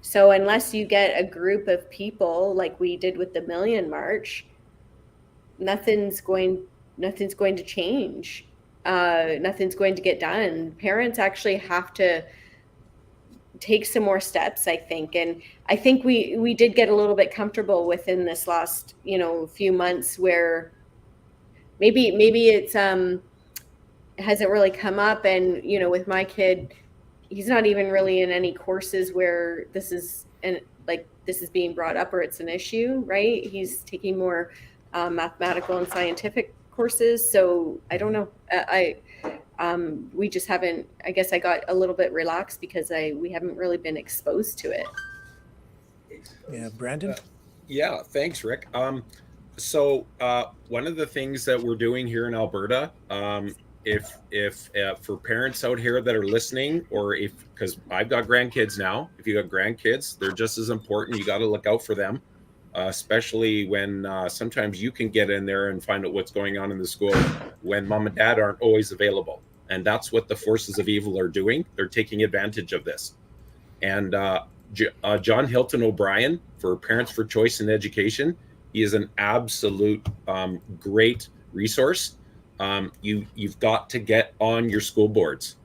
So unless you get a group of people like we did with the Million March, nothing's going to change. Nothing's going to get done. Parents actually have to take some more steps, I think. And I think we did get a little bit comfortable within this last, few months where maybe it's hasn't really come up. And, with my kid, he's not even really in any courses where this is being brought up or it's an issue, right? He's taking more mathematical and scientific courses. So I don't know. We just haven't, I guess I got a little bit relaxed because we haven't really been exposed to it. Yeah. Brandon? Yeah. Thanks, Rick. So one of the things that we're doing here in Alberta, if for parents out here that are listening, or because I've got grandkids now, if you got grandkids, they're just as important. You got to look out for them. Especially when sometimes you can get in there and find out what's going on in the school when mom and dad aren't always available. And that's what the forces of evil are doing. They're taking advantage of this. And John Hilton O'Brien for Parents for Choice in Education, he is an absolute great resource. You've got to get on your school boards.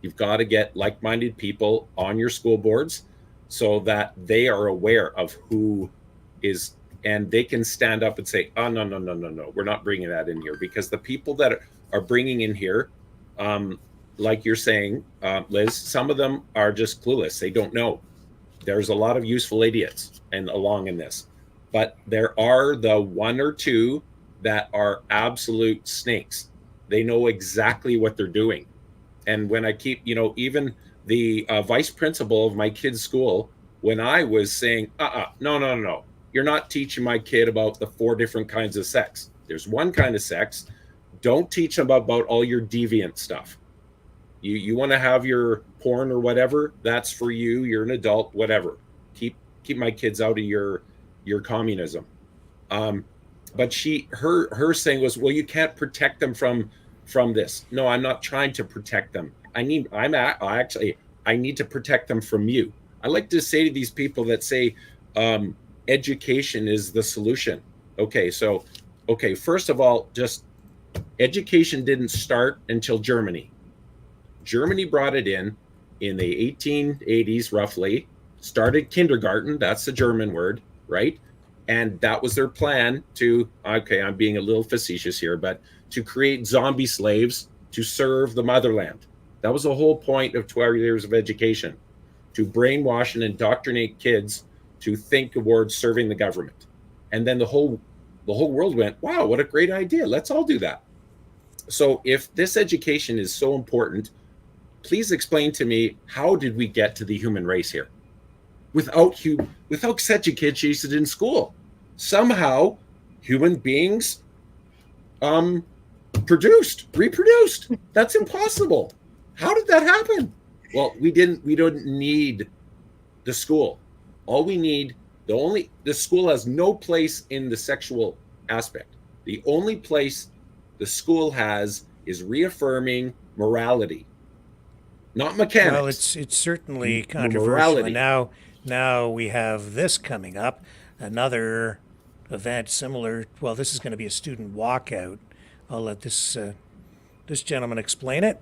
You've got to get like-minded people on your school boards so that they are aware of who is, and they can stand up and say, oh, no, we're not bringing that in here. Because the people that are bringing in here, like you're saying, Liz, some of them are just clueless. They don't know. There's a lot of useful idiots along in this. But there are the one or two that are absolute snakes. They know exactly what they're doing. And when I keep, even the vice principal of my kid's school, when I was saying, no, you're not teaching my kid about the 4 different kinds of sex. There's one kind of sex. Don't teach them about all your deviant stuff. You want to have your porn or whatever, that's for you. You're an adult, whatever. Keep my kids out of your communism. But her saying was, well, you can't protect them from this. No, I'm not trying to protect them. I need to protect them from you. I like to say to these people that say education is the solution. Okay, first of all, just education didn't start until Germany. Germany brought it in the 1880s, roughly, started kindergarten. That's the German word, right? And that was their plan I'm being a little facetious here, but to create zombie slaves to serve the motherland. That was the whole point of 12 years of education, to brainwash and indoctrinate kids to think towards serving the government. And then the whole world went, wow, what a great idea. Let's all do that. So if this education is so important, please explain to me, how did we get to the human race here? Without sex education in school, somehow human beings reproduced. That's impossible. How did that happen? Well, we don't need the school. All we need, the school has no place in the sexual aspect. The only place the school has is reaffirming morality, not mechanics. Well, it's certainly controversial. And now we have this coming up, another event similar. Well, this is going to be a student walkout. I'll let this gentleman explain it.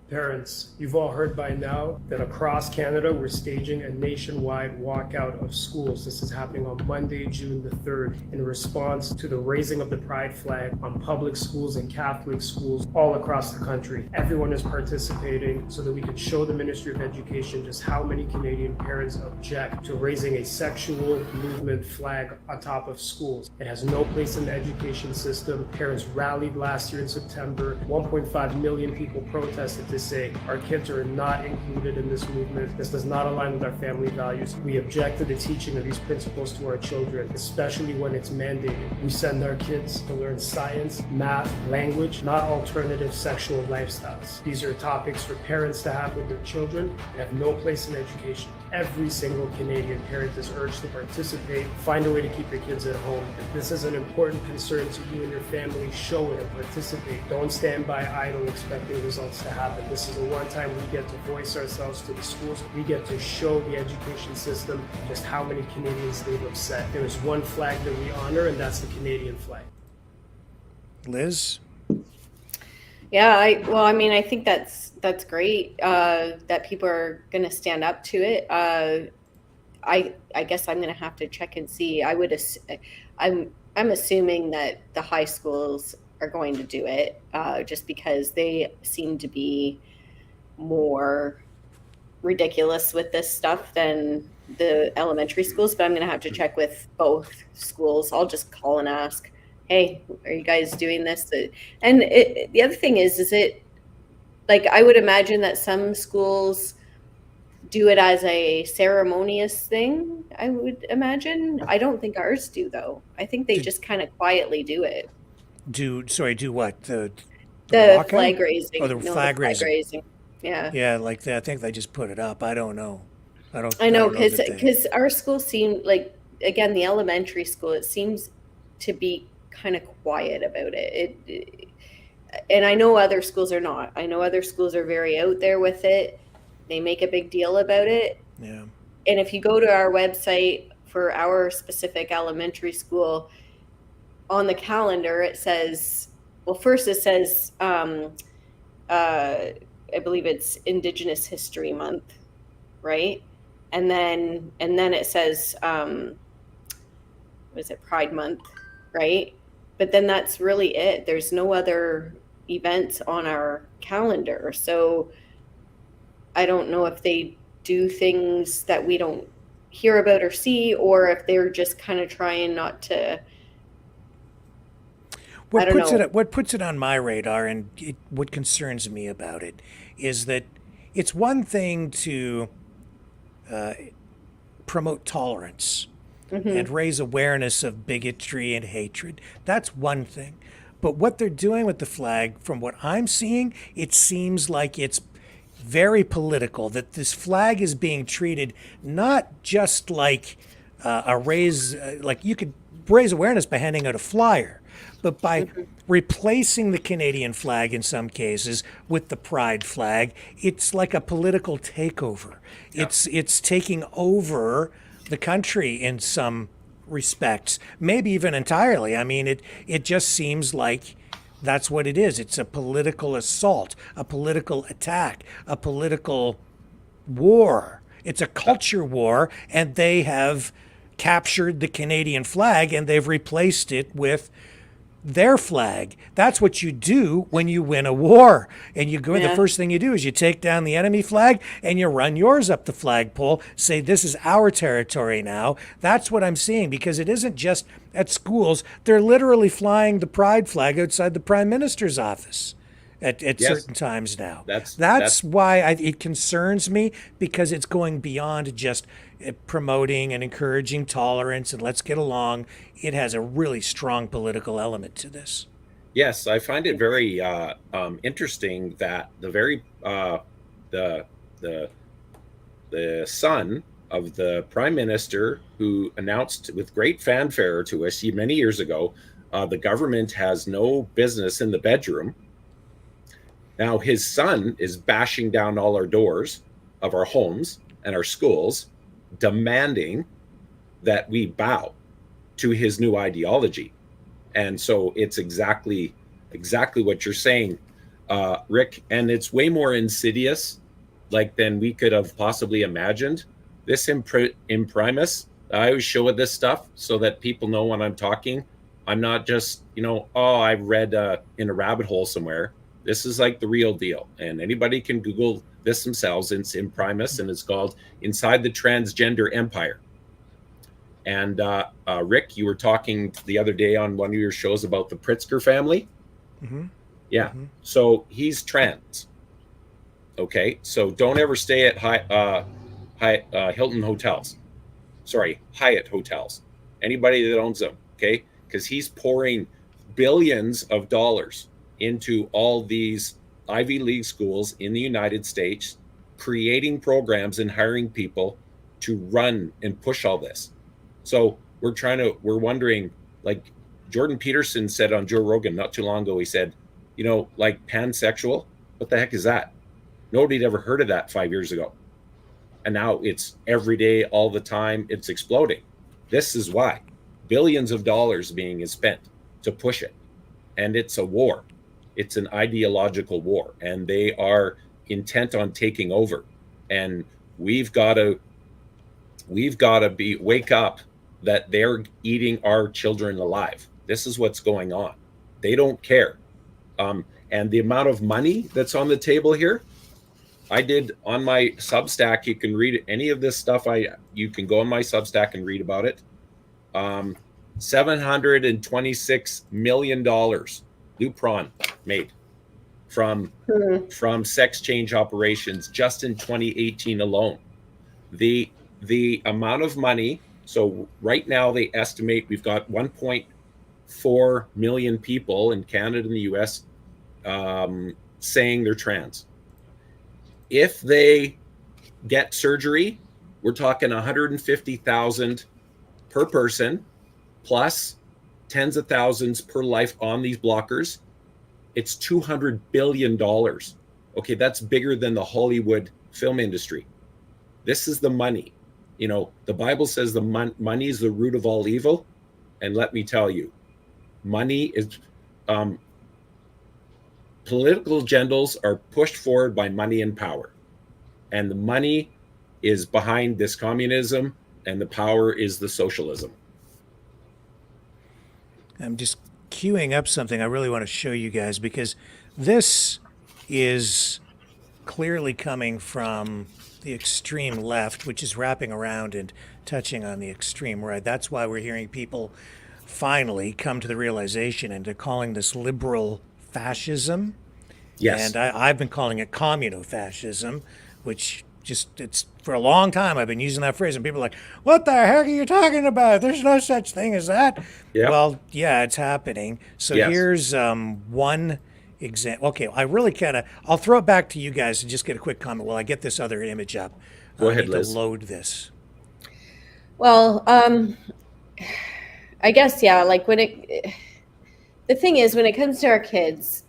Parents, you've all heard by now that across Canada, we're staging a nationwide walkout of schools. This is happening on Monday, June the 3rd, in response to the raising of the pride flag on public schools and Catholic schools all across the country. Everyone is participating so that we can show the Ministry of Education just how many Canadian parents object to raising a sexual movement flag on top of schools. It has no place in the education system. Parents rallied last year in September. 1.5 million people protested to say our kids are not included in this movement. This does not align with our family values. We object to the teaching of these principles to our children, especially when it's mandated. We send our kids to learn science, math, language, not alternative sexual lifestyles. These are topics for parents to have with their children and have no place in education. Every single Canadian parent is urged to participate. Find a way to keep your kids at home. If this is an important concern to you and your family, show it and participate. Don't stand by idle expecting results to happen. This is a one-time we get to voice ourselves to the schools. We get to show the education system just how many Canadians they've upset. There is one flag that we honor, and that's the Canadian flag. Liz? Yeah, I think that's great that people are going to stand up to it. I guess I'm going to have to check and see. I'm assuming that the high schools are going to do it just because they seem to be more ridiculous with this stuff than the elementary schools. But I'm going to have to check with both schools. I'll just call and ask, hey, are you guys doing this? And the other thing is it, like, I would imagine that some schools do it as a ceremonious thing, I would imagine. I don't think ours do, though. I think they just kind of quietly do it. Do what? The flag raising. Oh, the flag raising. Yeah. Yeah, like that. I think they just put it up. I don't know. I know, because our school seemed like, again, the elementary school, it seems to be kind of quiet about it. and I know other schools are not. I know other schools are very out there with it. They make a big deal about it. Yeah. And if you go to our website for our specific elementary school, on the calendar, it says, well, first it says, I believe it's Indigenous History Month, right? And then it says, what is it, Pride Month, right? But then that's really it. There's no other events on our calendar. So I don't know if they do things that we don't hear about or see, or if they're just kind of trying not to. What puts it on my radar, and what concerns me about it, is that it's one thing to promote tolerance and raise awareness of bigotry and hatred. That's one thing. But what they're doing with the flag, from what I'm seeing, it seems like it's very political, that this flag is being treated not just like like you could raise awareness by handing out a flyer, but by replacing the Canadian flag in some cases with the pride flag. It's like a political takeover. It's taking over the country in some respects, maybe even entirely. I mean, it just seems like that's what it is. It's a political assault, a political attack, a political war. It's a culture war, and they have captured the Canadian flag and they've replaced it with their flag. That's what you do when you win a war. And you go, the first thing you do is you take down the enemy flag and you run yours up the flagpole, say, this is our territory now. That's what I'm seeing, because it isn't just at schools. They're literally flying the pride flag outside the Prime Minister's office at certain times now. That's why it concerns me, because it's going beyond just promoting and encouraging tolerance and let's get along. It has a really strong political element to this. Yes, I find it very interesting that the son of the Prime Minister, who announced with great fanfare to us many years ago, the government has no business in the bedroom. Now his son is bashing down all our doors of our homes and our schools, demanding that we bow to his new ideology. And so it's exactly what you're saying, Rick, and it's way more insidious than we could have possibly imagined. This imprimis, I always show this stuff so that people know when I'm talking. I'm not just, I read in a rabbit hole somewhere. This is like the real deal, and anybody can Google this themselves. It's imprimis, and it's called Inside the Transgender Empire. And Rick, you were talking the other day on one of your shows about the Pritzker family. Mm-hmm. Yeah. Mm-hmm. So he's trans. Okay. So don't ever stay at Hilton hotels. Sorry, Hyatt hotels. Anybody that owns them. Okay. Because he's pouring billions of dollars into all these Ivy League schools in the United States, creating programs and hiring people to run and push all this. So we're wondering, like Jordan Peterson said on Joe Rogan not too long ago, he said, like pansexual, what the heck is that? Nobody'd ever heard of that 5 years ago. And now it's every day, all the time, it's exploding. This is why billions of dollars being spent to push it. And it's a war. It's an ideological war, and they are intent on taking over. And we've got to wake up that they're eating our children alive. This is what's going on. They don't care. And the amount of money that's on the table here, I did on my Substack. You can read any of this stuff. You can go on my Substack and read about it. $726 million Lupron made from sex change operations just in 2018 alone. The amount of money. So right now they estimate we've got 1.4 million people in Canada and the US saying they're trans. If they get surgery, we're talking 150,000 per person, plus tens of thousands per life on these blockers. It's $200 billion. Okay, that's bigger than the Hollywood film industry. This is the money. You know, the Bible says the money is the root of all evil. And let me tell you, money is, political agendas are pushed forward by money and power. And the money is behind this communism, and the power is the socialism. I'm just queuing up something I really want to show you guys, because this is clearly coming from the extreme left, which is wrapping around and touching on the extreme right. That's why we're hearing people finally come to the realization, and they're calling this liberal fascism. Yes. And I've been calling it communo-fascism, which just, it's for a long time I've been using that phrase, and people are like, what the heck are you talking about? There's no such thing as that. Yeah. Well, yeah, it's happening. So Yes. here's one example. Okay, I really I'll throw it back to you guys and just get a quick comment while I get this other image up. Go ahead, I need Liz. to load this. Well, I guess, yeah, like the thing is, when it comes to our kids,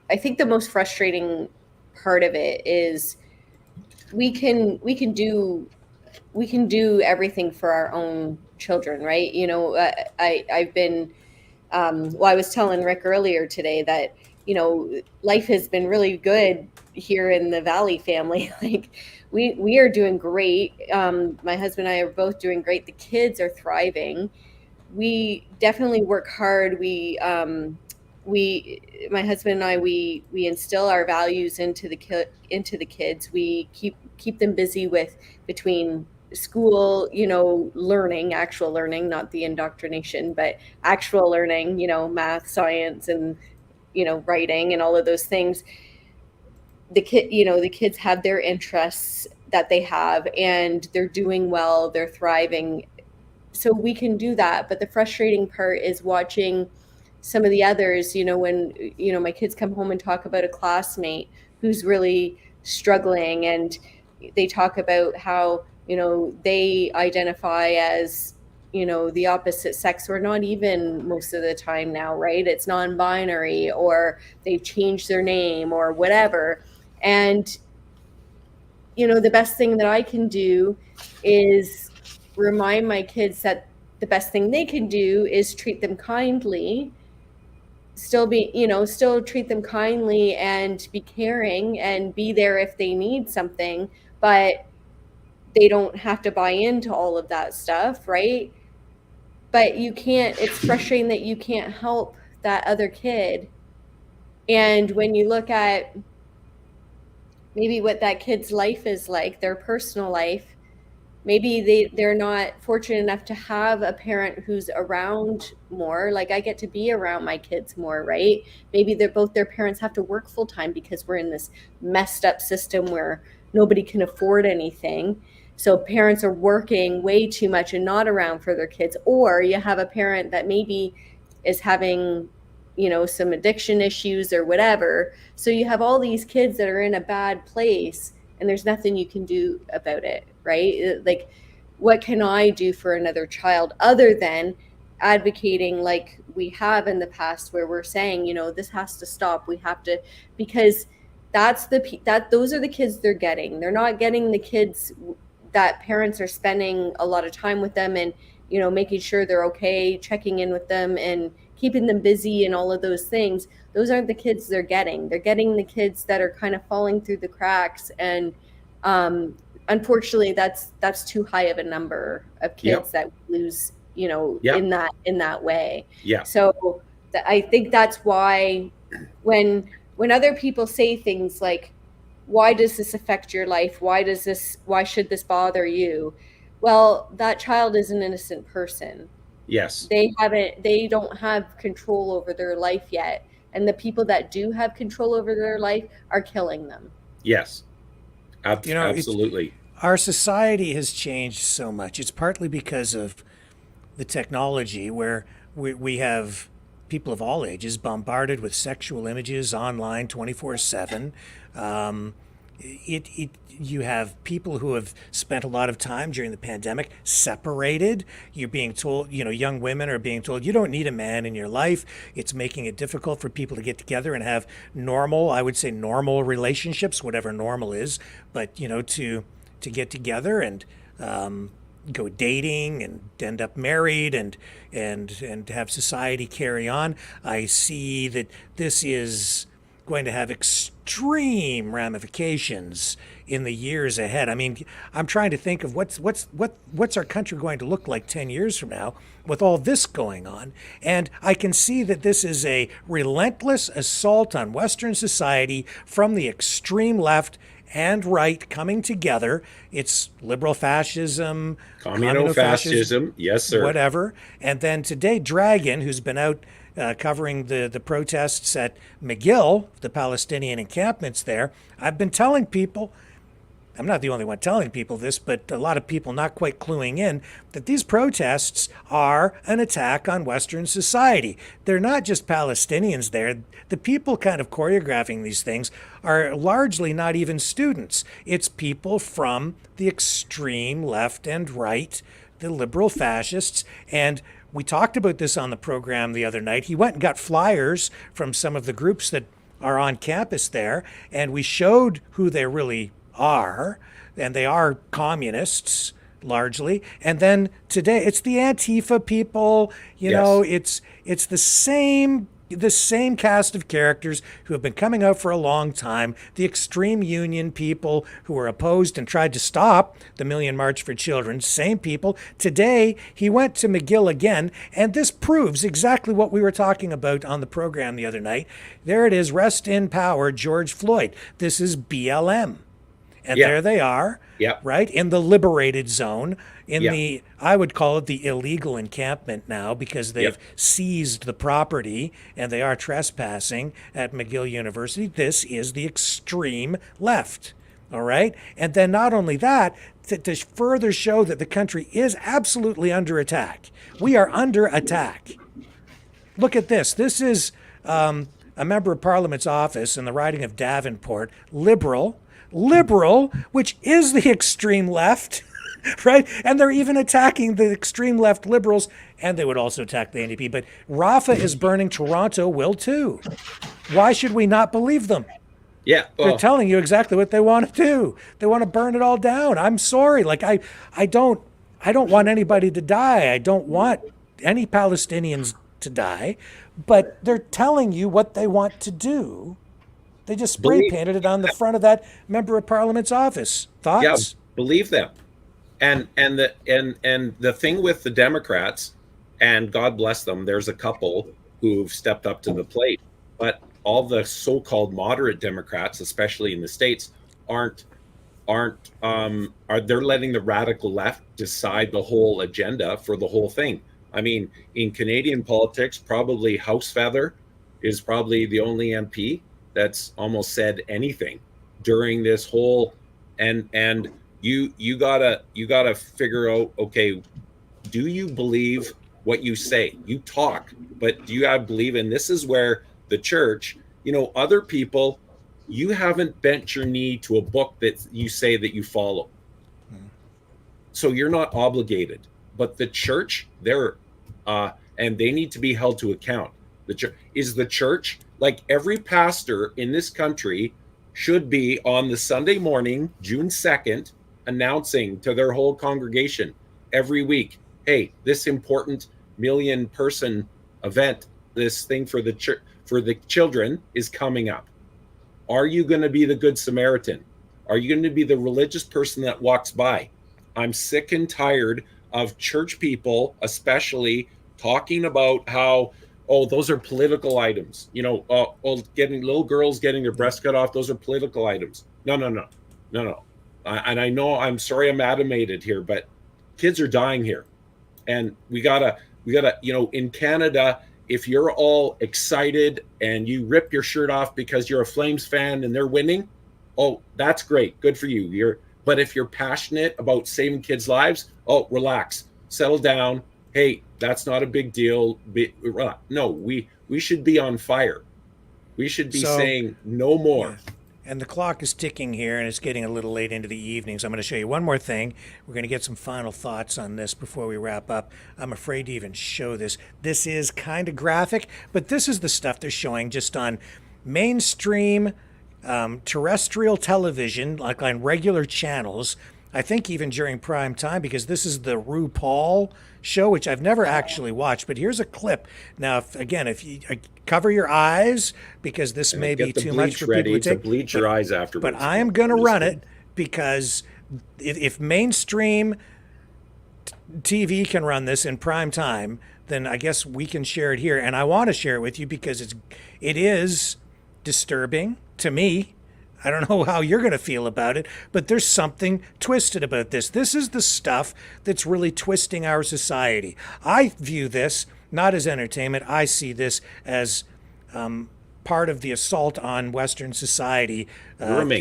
I think the most frustrating part of it is we can do everything for our own children, right? You know, I've been, well, I was telling Rick earlier today that, you know, life has been really good here in the Valley family. Like we are doing great. My husband and I are both doing great. The kids are thriving. We definitely work hard. My husband and I, we instill our values into the kids. We keep them busy with between school, you know, learning, actual learning, not the indoctrination, but actual learning, you know, math, science, and, you know, writing and all of those things. The kids have their interests that they have, and they're doing well, they're thriving. So we can do that. But the frustrating part is watching some of the others, you know, when, you know, my kids come home and talk about a classmate who's really struggling, and they talk about how, you know, they identify as, you know, the opposite sex, or not even most of the time now, right? It's non-binary, or they've changed their name or whatever. And, you know, the best thing that I can do is remind my kids that the best thing they can do is treat them kindly, still treat them kindly and be caring and be there if they need something, but they don't have to buy into all of that stuff, right? But it's frustrating that you can't help that other kid. And when you look at maybe what that kid's life is like, their personal life, maybe they're not fortunate enough to have a parent who's around more. Like, I get to be around my kids more, right? Maybe both their parents have to work full time because we're in this messed up system where nobody can afford anything. So parents are working way too much and not around for their kids. Or you have a parent that maybe is having, you know, some addiction issues or whatever. So you have all these kids that are in a bad place, and there's nothing you can do about it, right? Like, what can I do for another child other than advocating like we have in the past, where we're saying, you know, this has to stop. We have to, because those are the kids they're getting. They're not getting the kids that parents are spending a lot of time with them and, you know, making sure they're okay, checking in with them and keeping them busy and all of those things. Those aren't the kids they're getting. They're getting the kids that are kind of falling through the cracks. And unfortunately, that's too high of a number of kids that lose, you know, in that way. Yeah. So I think that's why when other people say things like, why does this affect your life? Why should this bother you? Well, that child is an innocent person. Yes. They don't have control over their life yet. And the people that do have control over their life are killing them. Yes. You know, absolutely. Our society has changed so much. It's partly because of the technology, where we have people of all ages bombarded with sexual images online 24/7. you have people who have spent a lot of time during the pandemic separated. You're being told, young women are being told you don't need a man in your life. It's making it difficult for people to get together and have normal, I would say normal relationships, whatever normal is, but to get together and go dating and end up married and have society carry on. I see that this is going to have extreme ramifications in the years ahead. I mean, I'm trying to think of what's our country going to look like 10 years from now with all this going on. And I can see that this is a relentless assault on Western society from the extreme left and right coming together. It's liberal fascism, communo-fascism, yes, sir. Whatever. And then today, Dragon, who's been out covering the protests at McGill, the Palestinian encampments there, I've been telling people, I'm not the only one telling people this, but a lot of people not quite cluing in, that these protests are an attack on Western society. They're not just Palestinians there. The people kind of choreographing these things are largely not even students. It's people from the extreme left and right, the liberal fascists. And we talked about this on the program the other night. He went and got flyers from some of the groups that are on campus there, and we showed who they really are, and they are communists largely. And then today it's the Antifa people, it's the same cast of characters who have been coming out for a long time, the extreme union people who were opposed and tried to stop the Million March for Children, same people. Today he went to McGill again, and this proves exactly what we were talking about on the program the other night. There it is, rest in power, George Floyd. This is BLM. And there they are, right, in the liberated zone, in the, I would call it the illegal encampment now, because they've seized the property and they are trespassing at McGill University. This is the extreme left, all right? And then not only that, to further show that the country is absolutely under attack. We are under attack. Look at this. This is a member of Parliament's office in the riding of Davenport, liberal, which is the extreme left, right? And they're even attacking the extreme left liberals, and they would also attack the NDP. But Rafah is burning, Toronto will too. Why should we not believe them? Yeah. They're telling you exactly what they want to do. They want to burn it all down. I'm sorry. Like I don't want anybody to die. I don't want any Palestinians to die, but they're telling you what they want to do. They just spray painted it on the front of that member of Parliament's office. Thoughts? Yeah, believe them. And the thing with the Democrats, and God bless them, there's a couple who've stepped up to the plate, but all the so-called moderate Democrats, especially in the States, they're letting the radical left decide the whole agenda for the whole thing. I mean, in Canadian politics, probably House Feather is probably the only MP that's almost said anything during this whole, and you gotta figure out, okay, do you believe what you say? You talk, but do you believe? And this is where the church, other people, you haven't bent your knee to a book that you say that you follow, so you're not obligated. But the church, and they need to be held to account. The church, like every pastor in this country, should be on the Sunday morning, June 2nd, announcing to their whole congregation every week, hey, this important million-person event, this thing for the children is coming up. Are you going to be the Good Samaritan? Are you going to be the religious person that walks by? I'm sick and tired of church people, especially, talking about how, those are political items. Getting little girls getting their breasts cut off, those are political items. No. And I know, I'm sorry I'm animated here, but kids are dying here. And we gotta, in Canada, if you're all excited and you rip your shirt off because you're a Flames fan and they're winning, that's great. Good for you. But if you're passionate about saving kids' lives, relax, settle down. Hey, that's not a big deal. No, we should be on fire. We should be saying no more. And the clock is ticking here, and it's getting a little late into the evening. So I'm going to show you one more thing. We're going to get some final thoughts on this before we wrap up. I'm afraid to even show this. This is kind of graphic, but this is the stuff they're showing just on mainstream terrestrial television, like on regular channels. I think even during prime time, because this is the RuPaul show, which I've never actually watched. But here's a clip. Now, if you cover your eyes, because this may be too much for people to take. Bleach your eyes afterwards. But I am going to run it, because if mainstream TV can run this in prime time, then I guess we can share it here. And I want to share it with you because it is disturbing to me. I don't know how you're going to feel about it, but there's something twisted about this. This is the stuff that's really twisting our society. I view this not as entertainment. I see this as part of the assault on Western society by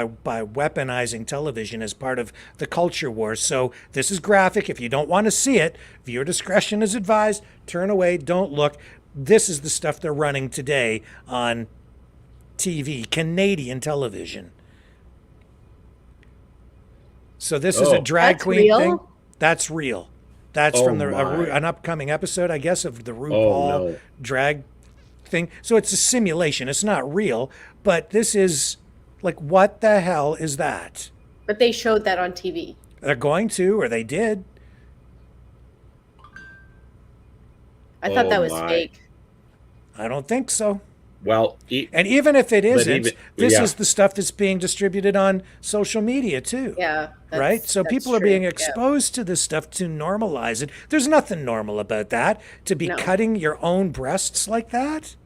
weaponizing television as part of the culture war. So this is graphic. If you don't want to see it, viewer discretion is advised. Turn away. Don't look. This is the stuff they're running today on TV, Canadian television. So this is a drag queen real? thing. That's real. That's from an upcoming episode, I guess, of the RuPaul drag thing. So it's a simulation. It's not real, but this is like, what the hell is that? But they showed that on TV. They're going to, or they did. I thought that was fake. I don't think so. Well, and even if it isn't, this is the stuff that's being distributed on social media too. Yeah. Right? So people are being exposed to this stuff to normalize it. There's nothing normal about that, to be cutting your own breasts like that.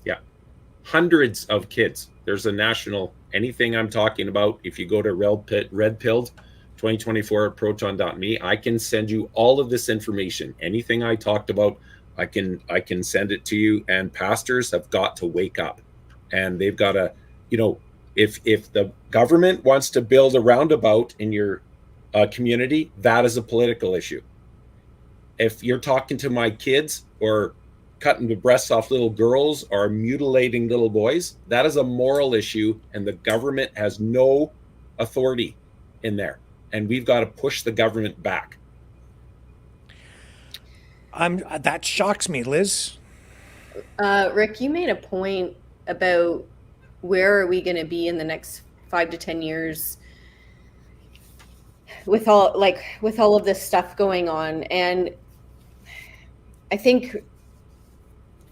Yeah. Hundreds of kids. There's a national, anything I'm talking about, if you go to Red Pilled 2024 at proton.me, I can send you all of this information. Anything I talked about, I can send it to you. And pastors have got to wake up, and they've got to, if the government wants to build a roundabout in your community, that is a political issue. If you're talking to my kids or cutting the breasts off little girls or mutilating little boys, that is a moral issue, and the government has no authority in there. And we've got to push the government back. That shocks me, Liz. Rick, you made a point about where are we going to be in the next 5 to 10 years with all of this stuff going on. And I think,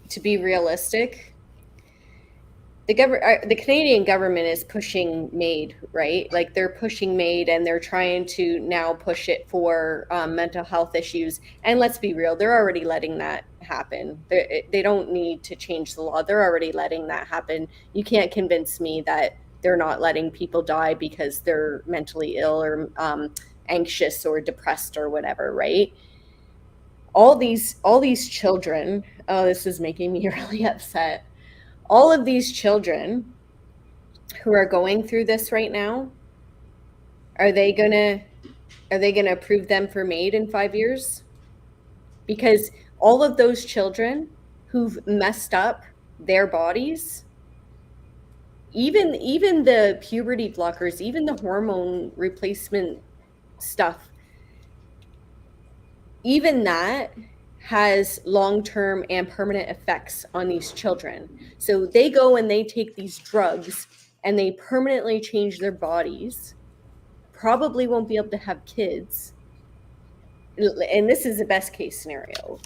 to be realistic, the Canadian government is pushing MAID, right? Like, they're pushing MAID, and they're trying to now push it for mental health issues. And let's be real, they're already letting that happen. They don't need to change the law. They're already letting that happen. You can't convince me that they're not letting people die because they're mentally ill or anxious or depressed or whatever, right? All these children, this is making me really upset. All of these children who are going through this right now, are they gonna approve them for MAID in 5 years? Because all of those children who've messed up their bodies, even the puberty blockers, even the hormone replacement stuff, even that has long-term and permanent effects on these children. So they go and they take these drugs and they permanently change their bodies, probably won't be able to have kids. And this is the best case scenario,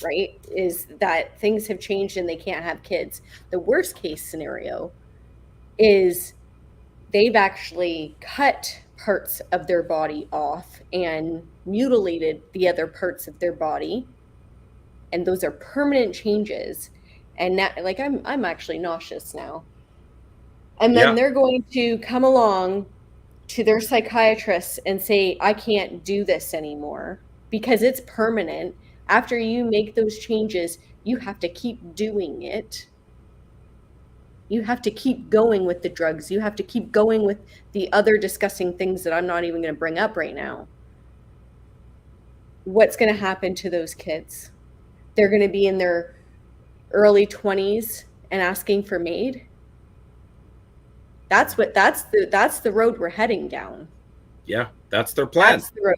right? Is that things have changed and they can't have kids. The worst case scenario is they've actually cut parts of their body off and mutilated the other parts of their body, and those are permanent changes. And now, like, I'm actually nauseous now. And then they're going to come along to their psychiatrist and say, I can't do this anymore because it's permanent. After you make those changes, you have to keep doing it. You have to keep going with the drugs. You have to keep going with the other disgusting things that I'm not even going to bring up right now. What's going to happen to those kids? They're going to be in their early 20s and asking for MAID. That's the road we're heading down. Yeah, that's their plan. That's the road.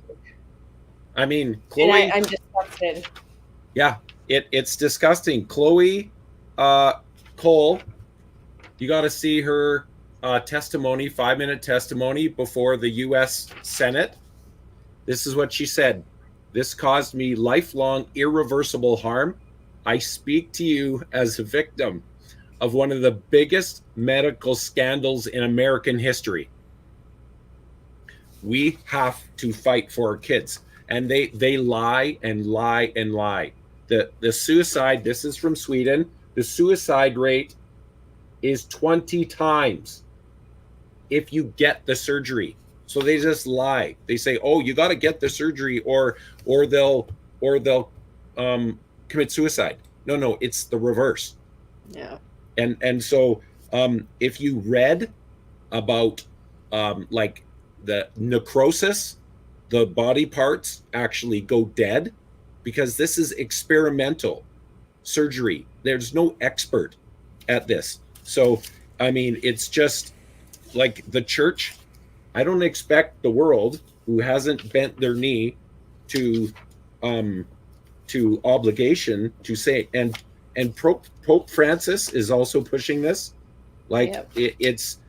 I mean, Chloe. And I'm disgusted. Yeah, it's disgusting. Chloe Cole, you got to see her testimony, 5-minute testimony before the U.S. Senate. This is what she said. This caused me lifelong, irreversible harm. I speak to you as a victim of one of the biggest medical scandals in American history. We have to fight for our kids. And they lie and lie and lie. The suicide, this is from Sweden, the suicide rate is 20 times if you get the surgery. So they just lie. They say, "Oh, you got to get the surgery, or they'll commit suicide." No, it's the reverse. Yeah. And so if you read about like the necrosis, the body parts actually go dead because this is experimental surgery. There's no expert at this. So I mean, it's just like the church. I don't expect the world, who hasn't bent their knee to obligation, to say, and Pope Francis is also pushing this. Like Yep. it's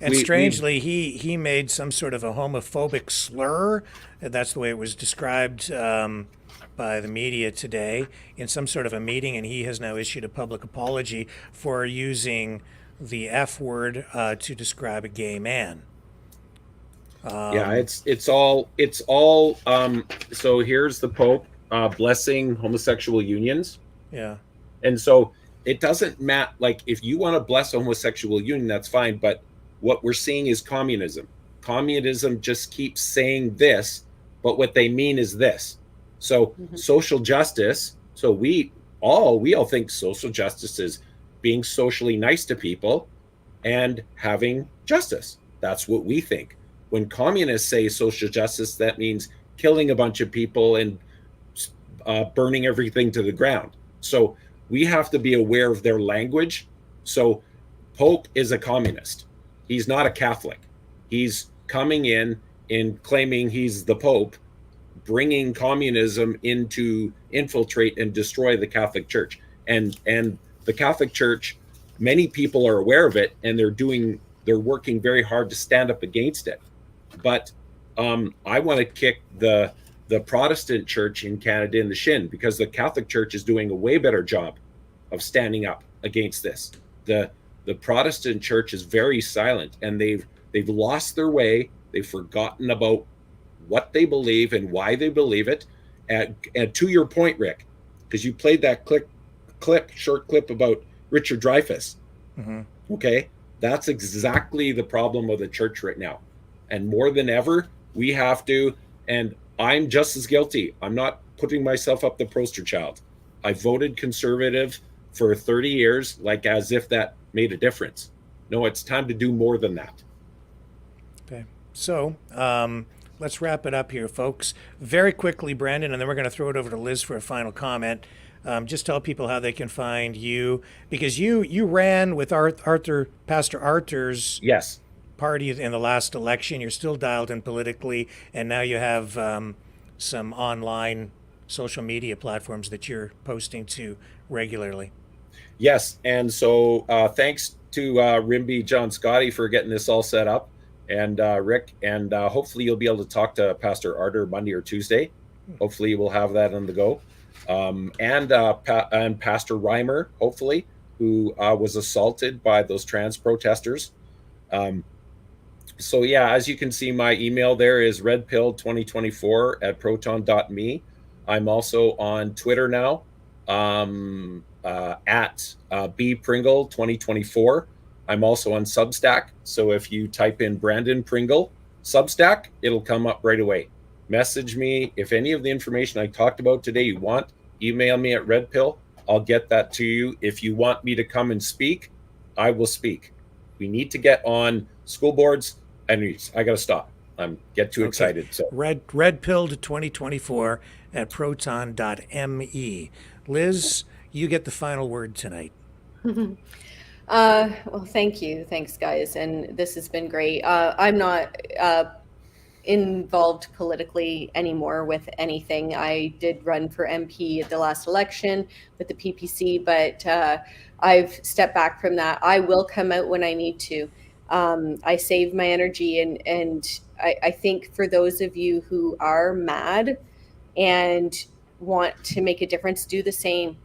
And strangely, he made some sort of a homophobic slur. That's the way it was described by the media today in some sort of a meeting, and he has now issued a public apology for using the F word to describe a gay man. Yeah, it's all so here's the Pope blessing homosexual unions. Yeah. And so it doesn't matter, like, if you want to bless a homosexual union, that's fine, but what we're seeing is communism. Communism just keeps saying this, but what they mean is this. So social justice, so we all think social justice is being socially nice to people and having justice. That's what we think. When communists say social justice, that means killing a bunch of people and burning everything to the ground. So we have to be aware of their language. So Pope is a communist. He's not a Catholic. He's coming in claiming he's the Pope, bringing communism in to infiltrate and destroy the Catholic Church. And the Catholic Church, many people are aware of it, and they're working very hard to stand up against it. But I want to kick the Protestant church in Canada in the shin, because the Catholic Church is doing a way better job of standing up against this. The Protestant church is very silent, and they've lost their way. They've forgotten about what they believe and why they believe it. And to your point, Rick, because you played that short clip about Richard Dreyfuss. Okay, that's exactly the problem of the church right now. And more than ever, we have to, and I'm just as guilty. I'm not putting myself up the poster child. I voted conservative for 30 years, like as if that made a difference. No, it's time to do more than that. Okay. So let's wrap it up here, folks. Very quickly, Brandon, and then we're going to throw it over to Liz for a final comment. Just tell people how they can find you, because you ran with Pastor Arthur's party in the last election. You're still dialed in politically, and now you have some online social media platforms that you're posting to regularly. Yes, and so thanks to Rimby John Scotty for getting this all set up, and Rick, and hopefully you'll be able to talk to Pastor Arthur Monday or Tuesday. Hopefully we'll have that on the go. And Pastor Reimer, hopefully, who was assaulted by those trans protesters. So yeah, as you can see, my email there is redpill2024@proton.me. I'm also on Twitter now, at bpringle2024. I'm also on Substack. So if you type in Brandon Pringle Substack, it'll come up right away. Message me. If any of the information I talked about today you want, email me at redpill. I'll get that to you. If you want me to come and speak, I will speak. We need to get on school boards. Anyways, I got to stop. I'm get too excited. So Redpilled 2024 at proton.me. Liz, you get the final word tonight. Well, thank you. Thanks, guys. And this has been great. I'm not involved politically anymore with anything. I did run for MP at the last election with the PPC, but I've stepped back from that. I will come out when I need to. I save my energy, and I think for those of you who are mad and want to make a difference, do the same.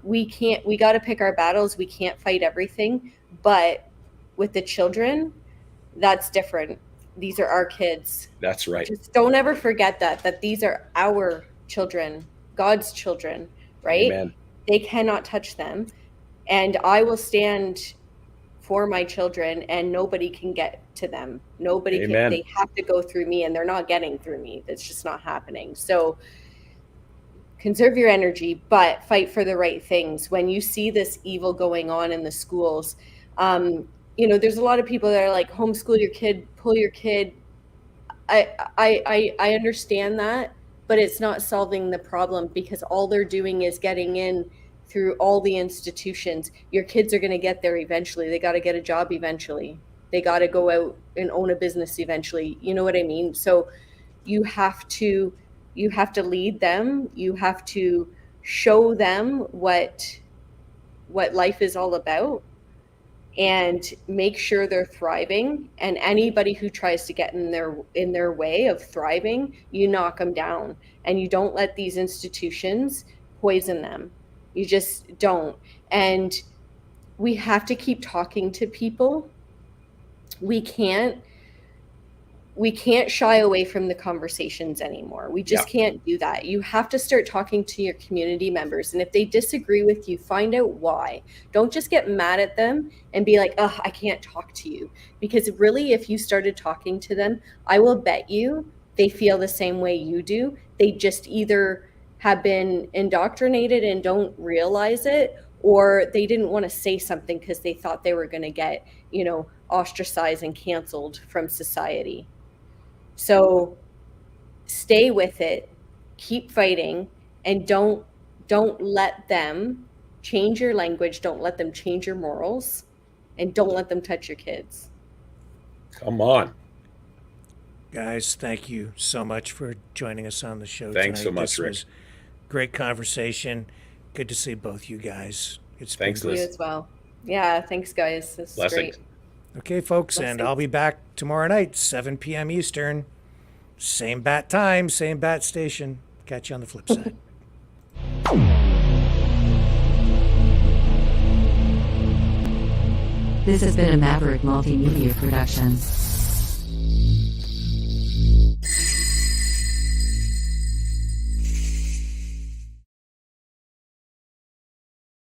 We got to pick our battles. We can't fight everything, but with the children, that's different. These are our kids. That's right. Just don't ever forget that these are our children, God's children, right? Amen. They cannot touch them. And I will stand for my children, and nobody can get to them. Nobody can. They have to go through me, and they're not getting through me. It's just not happening. So conserve your energy, but fight for the right things. When you see this evil going on in the schools, there's a lot of people that are like, homeschool your kid, pull your kid. I understand that, but it's not solving the problem, because all they're doing is getting in through all the institutions. Your kids are going to get there eventually. They got to get a job eventually. They got to go out and own a business eventually. You know what I mean? So you have to lead them. You have to show them what life is all about, and make sure they're thriving. And anybody who tries to get in their way of thriving, you knock them down, and you don't let these institutions poison them. You just don't. And we have to keep talking to people. We can't shy away from the conversations anymore. We just can't do that. You have to start talking to your community members. And if they disagree with you, find out why. Don't just get mad at them and be like, I can't talk to you. Because really, if you started talking to them, I will bet you they feel the same way you do. They just either have been indoctrinated and don't realize it, or they didn't want to say something because they thought they were going to get, ostracized and canceled from society. So stay with it, keep fighting, and don't let them change your language. Don't let them change your morals, and don't let them touch your kids. Come on. Guys, thank you so much for joining us on the show tonight. Thanks so much, Rick. Great conversation. Good to see both you guys. Thanks, Liz. You as well. Yeah, thanks, guys. This is great. Okay, folks, and I'll be back tomorrow night, 7 p.m. Eastern. Same bat time, same bat station. Catch you on the flip side. This has been a Maverick Multimedia production.